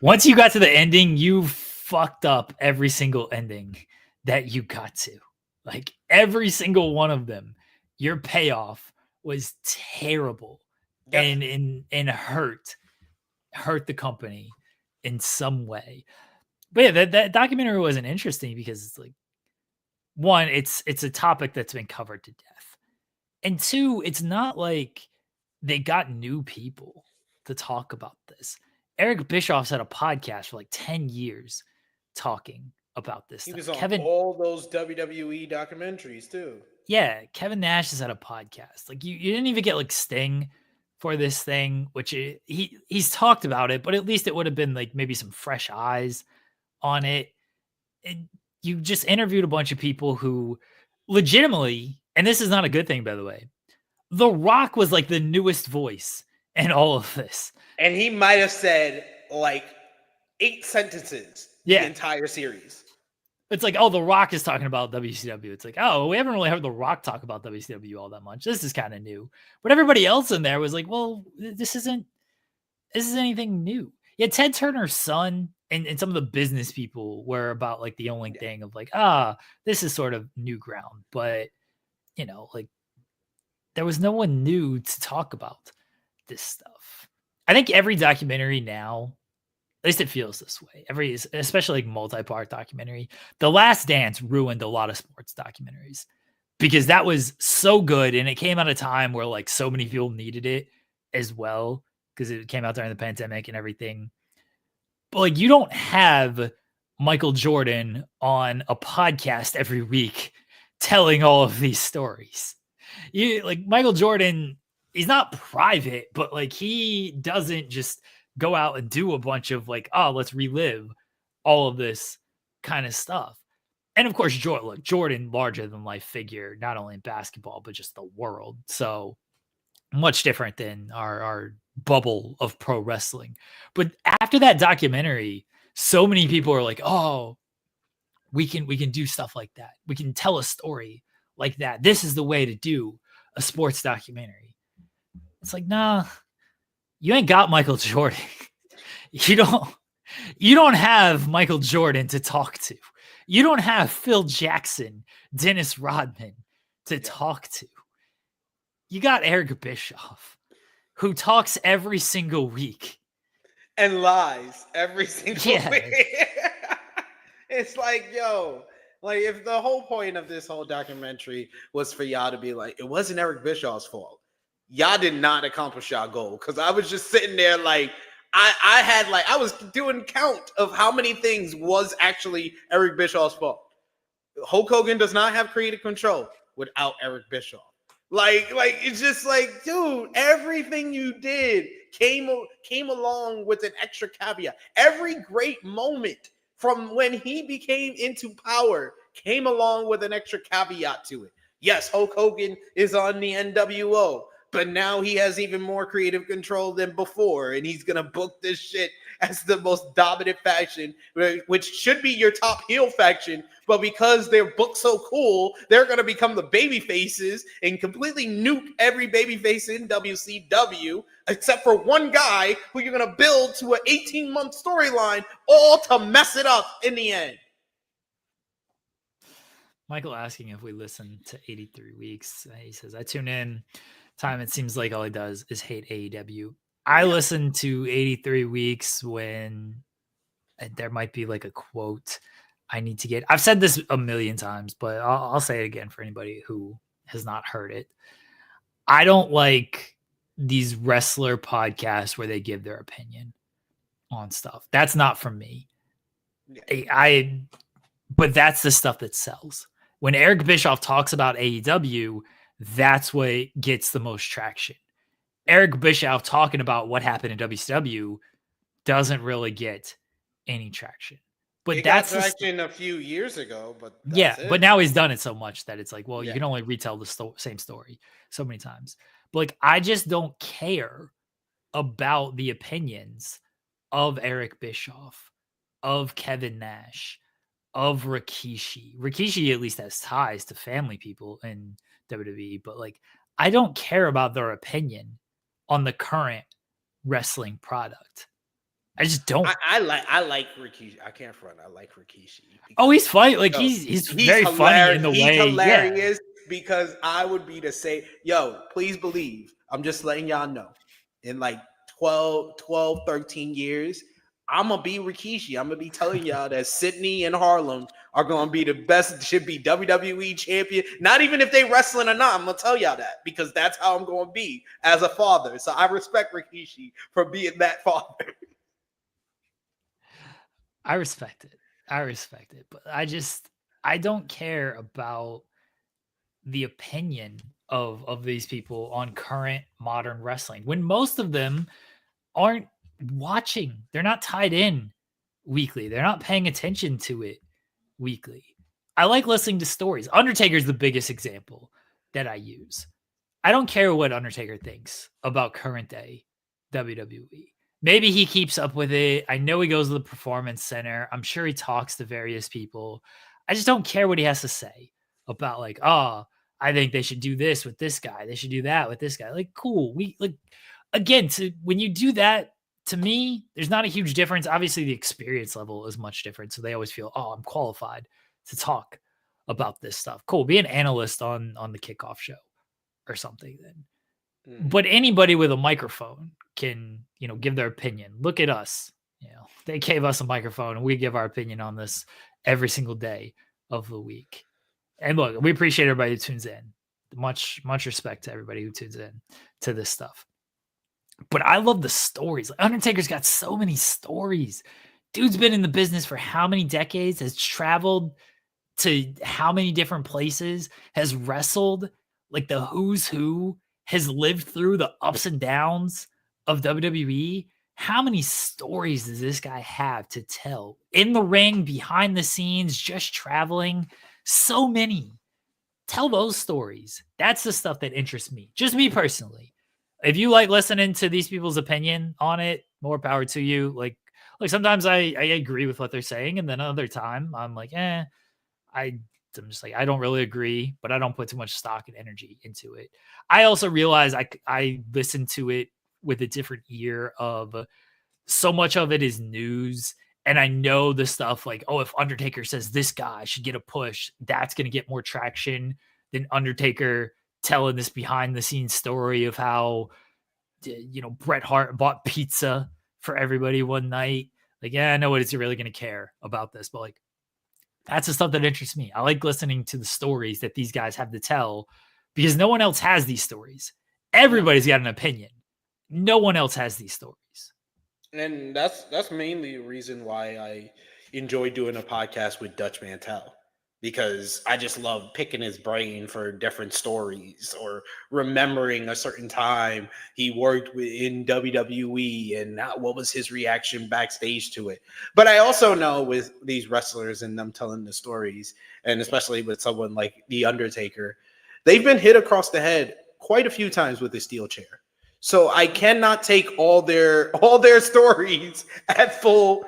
Once you got to the ending, you fucked up every single ending that you got to. Like every single one of them, your payoff was terrible. Yep. And hurt the company in some way. But yeah, that documentary wasn't interesting because it's like, one, it's a topic that's been covered to death. And two, it's not like they got new people to talk about this. Eric Bischoff's had a podcast for like 10 years talking about this. He was on all those WWE documentaries too. Yeah, Kevin Nash has had a podcast. Like you didn't even get like Sting for this thing, which he's talked about it, but at least it would have been like maybe some fresh eyes on it. You just interviewed a bunch of people who legitimately, and this is not a good thing, by the way, The Rock was like the newest voice in all of this. And he might have said like 8 sentences the entire series. It's like, The Rock is talking about WCW. It's like, we haven't really heard The Rock talk about WCW all that much. This is kind of new. But everybody else in there was like, well, this isn't anything new. Yeah, Ted Turner's son and some of the business people were about like the only thing of like, this is sort of new ground. But, like there was no one new to talk about this stuff. I think every documentary now, at least it feels this way, especially like multi-part documentary, The Last Dance ruined a lot of sports documentaries because that was so good. And it came at a time where like so many people needed it as well, because it came out during the pandemic and everything. But like, you don't have Michael Jordan on a podcast every week telling all of these stories. Like Michael Jordan, he's not private, but like he doesn't just go out and do a bunch of like, oh, let's relive all of this kind of stuff. And of course, Jordan, larger than life figure, not only in basketball, but just the world. So much different than our bubble of pro wrestling. But after that documentary, so many people are like, oh, we can do stuff like that. We can tell a story like that. This is the way to do a sports documentary. It's like, nah, you ain't got Michael Jordan. You don't have Michael Jordan to talk to. You don't have Phil Jackson, Dennis Rodman to talk to. You got Eric Bischoff, who talks every single week. And lies every single week. It's like, yo, like if the whole point of this whole documentary was for y'all to be like, it wasn't Eric Bischoff's fault, y'all did not accomplish y'all goal. Because I was just sitting there like, I was doing count of how many things was actually Eric Bischoff's fault. Hulk Hogan does not have creative control without Eric Bischoff. Like it's just like, dude, everything you did came along with an extra caveat. Every great moment from when he became into power came along with an extra caveat to it. Yes, Hulk Hogan is on the NWO, but now he has even more creative control than before, and he's gonna book this shit as the most dominant faction, which should be your top heel faction, but because they're booked so cool, they're gonna become the baby faces and completely nuke every baby face in WCW, except for one guy who you're gonna build to an 18-month storyline, all to mess it up in the end. Michael asking if we listen to 83 Weeks. He says, I tune in. Time it seems like all he does is hate AEW. I listen to 83 Weeks when there might be like a quote I need to get. I've said this a million times, but I'll say it again for anybody who has not heard it. I don't like these wrestler podcasts where they give their opinion on stuff. That's not for me. But that's the stuff that sells. When Eric Bischoff talks about AEW, that's what gets the most traction. Eric Bischoff talking about what happened in WCW doesn't really get any traction. But it that's got traction a few years ago, but but now he's done it so much that it's like, well, you can only retell the same story so many times. But like, I just don't care about the opinions of Eric Bischoff, of Kevin Nash, of Rikishi. Rikishi at least has ties to family people in WWE, but like, I don't care about their opinion on the current wrestling product. I just don't. I like Rikishi. I can't front. I like Rikishi. Oh, he's funny. Like he's very funny in the way. He's hilarious because I would be to say, yo, please believe. I'm just letting y'all know. In like 12, 13 years, I'm going to be Rikishi. I'm going to be telling y'all that Sydney and Harlem are going to be the best, should be WWE champion. Not even if they wrestling or not, I'm going to tell y'all that because that's how I'm going to be as a father. So I respect Rikishi for being that father. I respect it. But I don't care about the opinion of these people on current modern wrestling when most of them aren't watching. They're not tied in weekly. They're not paying attention to it weekly. I like listening to stories. Undertaker's the biggest example that I use. I don't care what Undertaker thinks about current day WWE. Maybe he keeps up with it. I know he goes to the Performance Center. I'm sure he talks to various people. I just don't care what he has to say about like, oh, I think they should do this with this guy. They should do that with this guy. Like, cool. We like, again, when you do that, to me, there's not a huge difference. Obviously, the experience level is much different. So they always feel, oh, I'm qualified to talk about this stuff. Cool. Be an analyst on the kickoff show or something then. But anybody with a microphone can, give their opinion. Look at us. They gave us a microphone and we give our opinion on this every single day of the week. And look, we appreciate everybody who tunes in. Much respect to everybody who tunes in to this stuff. But I love the stories. Undertaker's got so many stories. Dude's been in the business for how many decades? Has traveled to how many different places, has wrestled like the who's who, has lived through the ups and downs of WWE. How many stories does this guy have to tell in the ring, behind the scenes, just traveling? So many. Tell those stories. That's the stuff that interests me. Just me personally. If you like listening to these people's opinion on it, more power to you. Like sometimes I agree with what they're saying, and then another time I'm like, I'm just like, I don't really agree, but I don't put too much stock and energy into it. I also realize I listen to it with a different ear of so much of it is news. And I know the stuff like, oh, if Undertaker says this guy should get a push, that's going to get more traction than Undertaker telling this behind the scenes story of how, Bret Hart bought pizza for everybody one night. Like, yeah, I know what is really going to care about this, but like, that's the stuff that interests me. I like listening to the stories that these guys have to tell because no one else has these stories. Everybody's got an opinion. No one else has these stories. And that's mainly the reason why I enjoy doing a podcast with Dutch Mantel, because I just love picking his brain for different stories or remembering a certain time he worked in WWE and what was his reaction backstage to it. But I also know with these wrestlers and them telling the stories, and especially with someone like The Undertaker, they've been hit across the head quite a few times with a steel chair. So I cannot take all their stories at full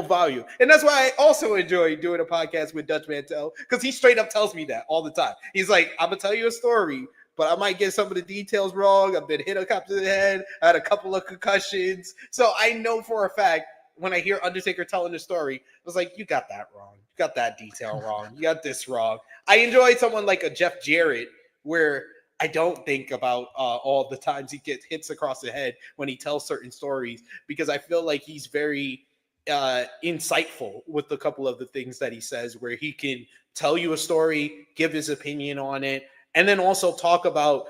value. And that's why I also enjoy doing a podcast with Dutch Mantel, because he straight up tells me that all the time. He's like, I'm gonna tell you a story, but I might get some of the details wrong. I've been hit a couple to the head, I had a couple of concussions. So I know for a fact when I hear Undertaker telling the story, I was like, you got that wrong. You got that detail wrong. You got this wrong. I enjoy someone like a Jeff Jarrett, where I don't think about all the times he gets hits across the head when he tells certain stories, because I feel like he's very insightful with a couple of the things that he says, where he can tell you a story, give his opinion on it, and then also talk about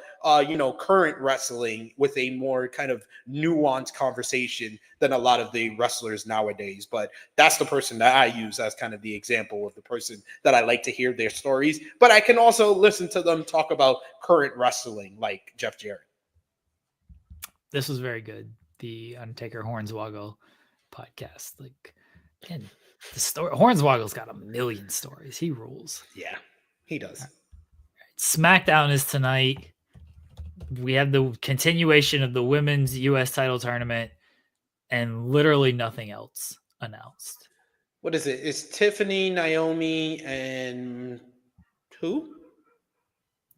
current wrestling with a more kind of nuanced conversation than a lot of the wrestlers nowadays. But that's the person that I use as kind of the example of the person that I like to hear their stories. But I can also listen to them talk about current wrestling, like Jeff Jarrett. This was very good. The Undertaker Hornswoggle podcast. Like, again, the story. Hornswoggle's got a million stories. He rules. Yeah, he does. SmackDown is tonight. We have the continuation of the women's U.S. title tournament and literally nothing else announced. What is it? It's Tiffany, Naomi, and who?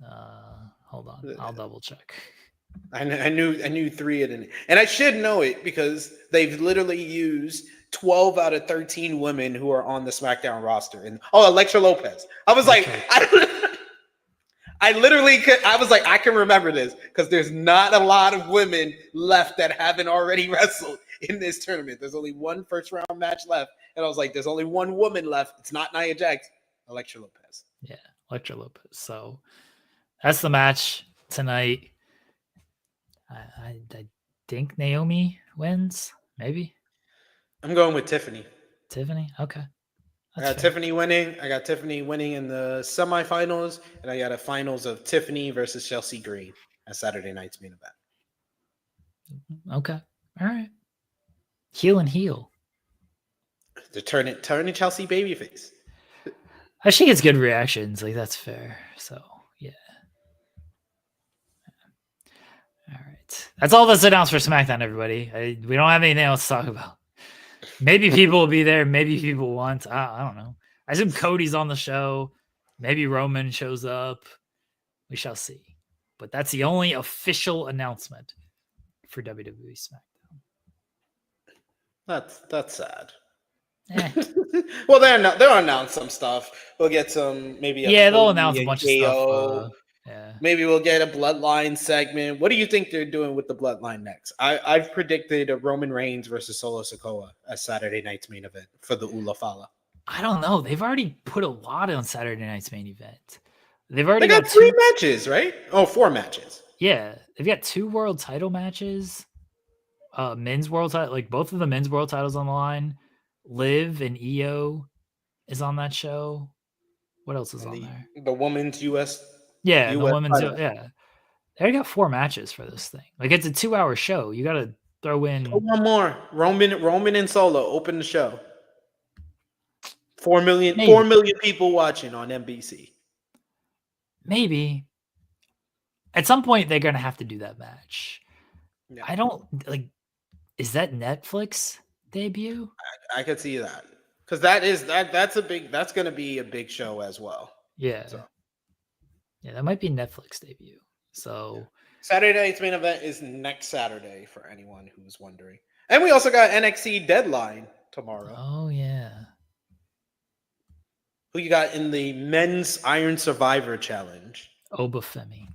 Hold on. I'll double check. I knew three of them. And I should know it because they've literally used 12 out of 13 women who are on the SmackDown roster. And Elektra Lopez. I was like, I was like, I can remember this because there's not a lot of women left that haven't already wrestled in this tournament. There's only one first round match left. And I was like, there's only one woman left. It's not Nia Jax, Elektra Lopez. Yeah, Elektra Lopez. So that's the match tonight. I think Naomi wins, maybe. I'm going with Tiffany. Tiffany? Okay. I got Tiffany winning. I got Tiffany winning in the semifinals, and I got a finals of Tiffany versus Chelsea Green at Saturday night's main event. Okay. All right. Heel and heel. To turn Chelsea babyface. She gets good reactions. Like, that's fair. So, yeah. All right. That's all that's announced for SmackDown, everybody. We don't have anything else to talk about. Maybe people will be there. Maybe people won't. I don't know. I assume Cody's on the show. Maybe Roman shows up. We shall see. But that's the only official announcement for WWE SmackDown. That's sad. Well, they'll announce some stuff. We'll get some maybe. They'll announce a bunch of stuff. Maybe we'll get a Bloodline segment. What do you think they're doing with the Bloodline next? I've predicted a Roman Reigns versus Solo Sikoa as Saturday night's main event for the Ula Fala. I don't know. They've already put a lot on Saturday night's main event. They got 3 matches, right? 4 matches. Yeah, they've got 2 world title matches. Men's world title, like both of the men's world titles on the line. Liv and Io is on that show. What else is And on there? the women's US. Yeah, the US women's. title. Yeah, they already got 4 matches for this thing. Like it's a 2-hour show. You got to throw in one more. Roman and Solo open the show. 4 million people watching on NBC. Maybe at some point they're gonna have to do that match. Yeah. I don't like. Is that Netflix debut? I could see that because that's going to be a big show as well. Yeah, So. Yeah, that might be Netflix debut. So Saturday night's main event is next Saturday for anyone who's wondering. And we also got NXT Deadline tomorrow. Oh yeah. Who you got in the Men's Iron Survivor Challenge? Obafemi.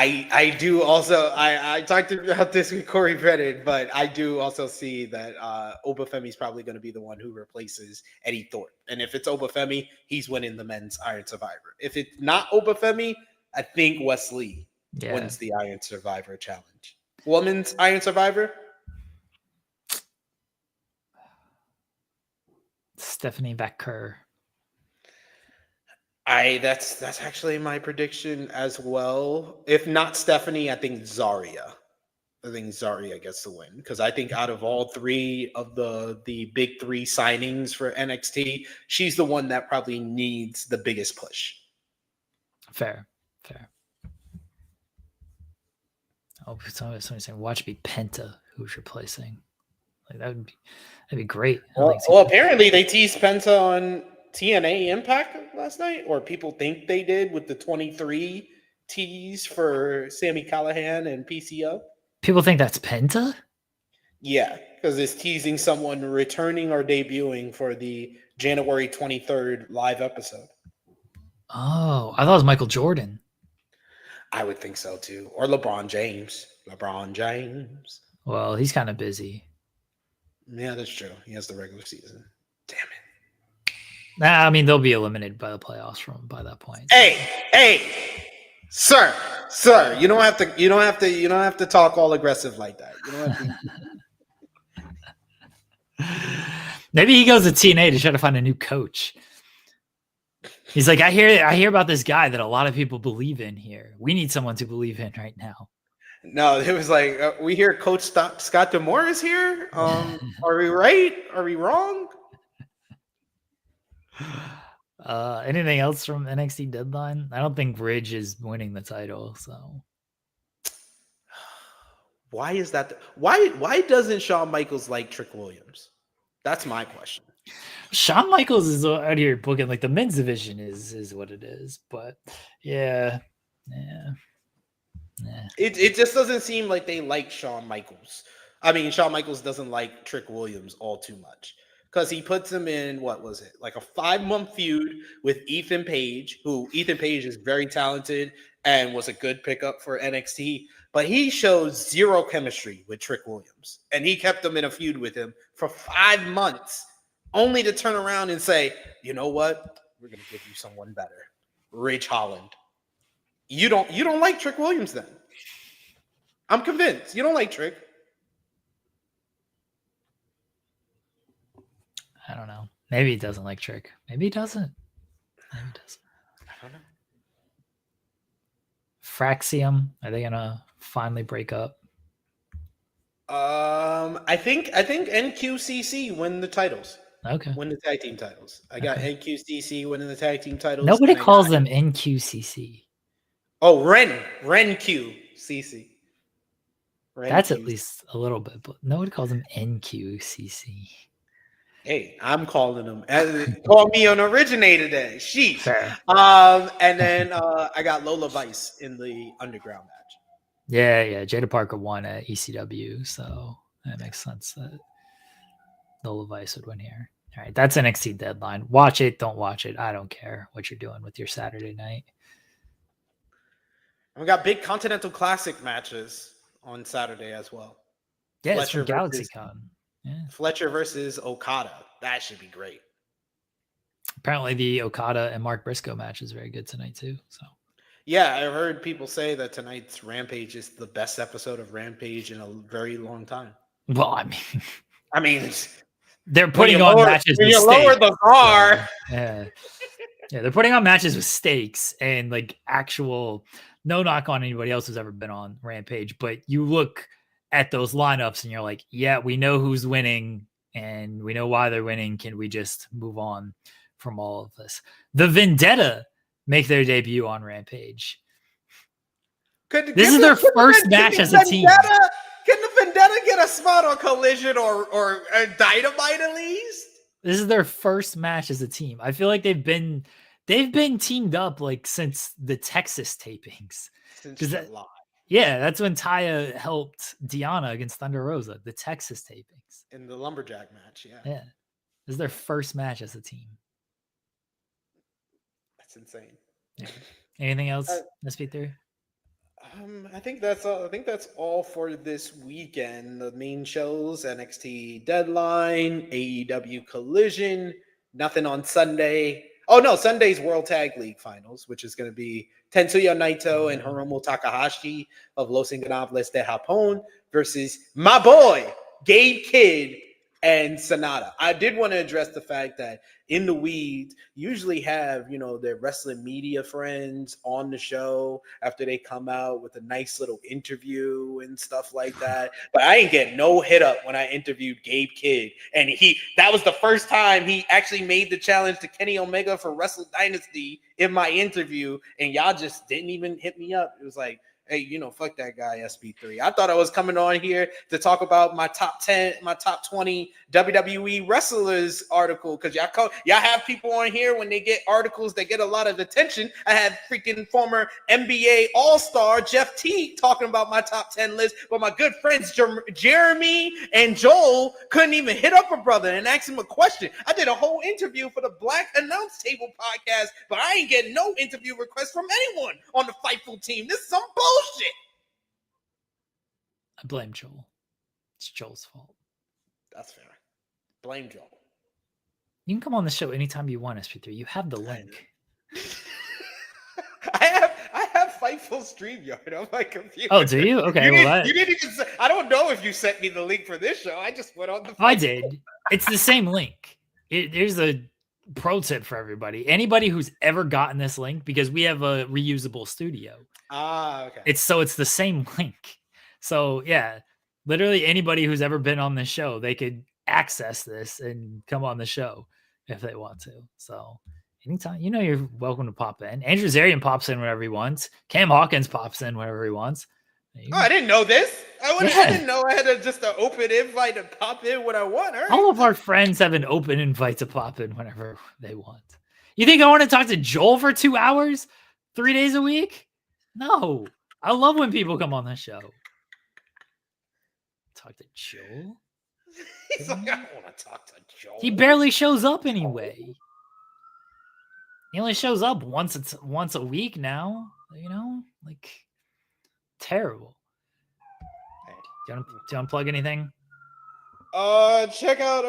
I do also I talked about this with Corey Brennan, but I do also see that Obafemi is probably going to be the one who replaces Eddie Thorpe. And if it's Obafemi, he's winning the Men's Iron Survivor. If it's not Obafemi, I think Wesley wins the Iron Survivor Challenge. Women's Iron Survivor? Stephanie Vaquer. That's actually my prediction as well. If not Stephanie, I think Zarya. I think Zarya gets the win because I think out of all 3 of the big 3 signings for NXT, she's the one that probably needs the biggest push. Fair. Oh, somebody's saying watch be Penta who's replacing. Like that'd be great. Well, apparently they teased Penta on TNA Impact last night, or people think they did with the 23 tease for Sami Callihan and PCO. People think that's Penta? Yeah, because it's teasing someone returning or debuting for the January 23rd live episode. Oh, I thought it was Michael Jordan. I would think so too. Or LeBron James. Well, he's kind of busy. Yeah, that's true. He has the regular season. Damn it. Nah, I mean they'll be eliminated by the playoffs by that point. Hey, sir, you don't have to talk all aggressive like that. You don't have to. Maybe he goes to TNA to try to find a new coach. He's like, I hear about this guy that a lot of people believe in here. We need someone to believe in right now. No, it was like we hear Coach Scott D'Amore is here. Are we right? Are we wrong? Anything else from NXT Deadline? I don't think Ridge is winning the title. So why is that? Why doesn't Shawn Michaels like Trick Williams? That's my question. Shawn Michaels is out here booking like the men's division is what it is, but yeah. It just doesn't seem like they like Shawn Michaels. I mean, Shawn Michaels doesn't like Trick Williams all too much because he puts him in what was it, like a 5-month feud with Ethan Page, who Ethan Page is very talented and was a good pickup for NXT, but he showed zero chemistry with Trick Williams, and he kept him in a feud with him for 5 months. Only to turn around and say, you know what? We're going to give you someone better. Ridge Holland. You don't like Trick Williams then. I'm convinced. You don't like Trick. I don't know. Maybe he doesn't like Trick. Maybe he doesn't. I don't know. Fraxium. Are they going to finally break up? I think NQCC win the titles. Okay. Win the tag team titles. I got NQCC winning the tag team titles. Nobody calls them NQCC. Oh, RenQCC. That's at least a little bit, but nobody calls them NQCC. Hey, I'm calling them. Call me an originator then. Sheesh. Fair. And then I got Lola Vice in the underground match. Yeah. Jada Parker won at ECW, so that makes sense that Lola Vice would win here. All right, that's NXT Deadline. Watch it, don't watch it. I don't care what you're doing with your Saturday night. We got big Continental Classic matches on Saturday as well. Yeah, Fletcher it's from GalaxyCon. Yeah. Fletcher versus Okada. That should be great. Apparently the Okada and Mark Briscoe match is very good tonight too. So yeah, I've heard people say that tonight's Rampage is the best episode of Rampage in a very long time. Well, I mean, they're putting on matches. When you lower the bar. So, yeah. Yeah, they're putting on matches with stakes and like actual. No knock on anybody else who's ever been on Rampage, but you look at those lineups and you're like, yeah, we know who's winning and we know why they're winning. Can we just move on from all of this? The Vendetta make their debut on Rampage. This is their first match as a team. Can the Vendetta get a spot on Collision or Dynamite at least? This is their first match as a team. I feel like they've been teamed up like since the Texas tapings. Since July. Yeah, that's when Taya helped Deanna against Thunder Rosa, the Texas tapings. In the Lumberjack match, yeah. Yeah. This is their first match as a team. That's insane. Yeah. Anything else, SP3? I think that's all. I think that's all for this weekend. The main shows: NXT Deadline, AEW Collision. Nothing on Sunday. Oh no, Sunday's World Tag League Finals, which is going to be Tetsuya Naito and Hiromu Takahashi of Los Ingobernables de Japón versus my boy Gabe Kidd and Sonata. I did want to address the fact that in the Weeds usually have, their wrestling media friends on the show after they come out with a nice little interview and stuff like that. But I ain't get no hit up when I interviewed Gabe Kidd. And that was the first time he actually made the challenge to Kenny Omega for Wrestle Dynasty in my interview. And y'all just didn't even hit me up. It was like, hey, fuck that guy, SB3. I thought I was coming on here to talk about my top 10, my top 20 WWE wrestlers article, because y'all have people on here when they get articles that get a lot of attention. I had freaking former NBA All-Star Jeff Teague talking about my top 10 list, but my good friends Jeremy and Joel couldn't even hit up a brother and ask him a question. I did a whole interview for the Black Announce Table podcast, but I ain't getting no interview requests from anyone on the Fightful team. This is some bullshit. I blame Joel. It's Joel's fault. That's fair. Blame Joel. You can come on the show anytime you want, SP3. You have the link. I have Fightful StreamYard on my computer. Oh, do you? Okay. You didn't even say, I don't know if you sent me the link for this show. I just went on the I did. It's the same link. Here's a pro tip for everybody. Anybody who's ever gotten this link, because we have a reusable studio. Okay. It's the same link. So yeah, literally anybody who's ever been on this show, they could access this and come on the show if they want to. So anytime, you're welcome to pop in. Andrew Zarian pops in whenever he wants. Cam Hawkins pops in whenever he wants. I didn't know this. I didn't know I had just an open invite to pop in when I want. All of our friends have an open invite to pop in whenever they want. You think I want to talk to Joel for 2 hours, 3 days a week? No. I love when people come on the show. Talk to Joel? He's like, I don't want to talk to Joel. He barely shows up anyway. He only shows up once a week now. Terrible. Hey, do you want to plug anything? Check out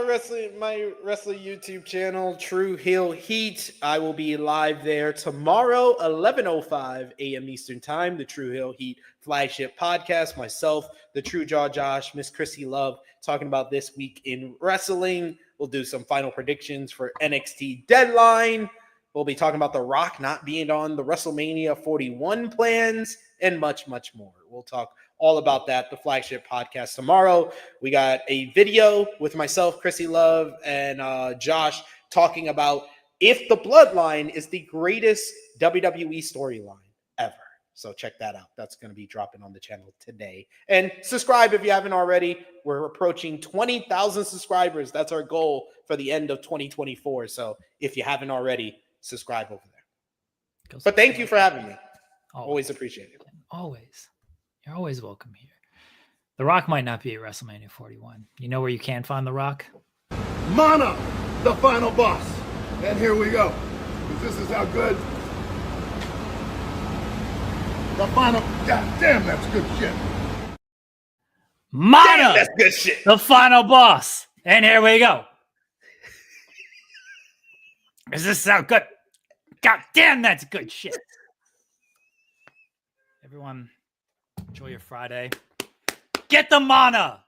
my wrestling YouTube channel, True Heel Heat. I will be live there tomorrow, 11:05 a.m. Eastern Time. The True Heel Heat flagship podcast. Myself, the True Jaw Josh, Miss Chrissy Love, talking about this week in wrestling. We'll do some final predictions for NXT Deadline. We'll be talking about The Rock not being on the WrestleMania 41 plans and much, much more. We'll talk all about that, the flagship podcast tomorrow. We got a video with myself, Chrissy Love, and Josh talking about if the Bloodline is the greatest WWE storyline ever. So check that out. That's going to be dropping on the channel today. And subscribe if you haven't already. We're approaching 20,000 subscribers. That's our goal for the end of 2024. So if you haven't already, subscribe over there. But thank you for having me. Always appreciate it. Always. You're always welcome here. The Rock might not be at WrestleMania 41. You know where you can find The Rock? Mana, the final boss. And here we go. This is how good. The final. God damn, that's good shit. Mana, that's good shit. The final boss. And here we go. Does this sound good? God damn, that's good shit. Everyone, enjoy your Friday. Get the mana.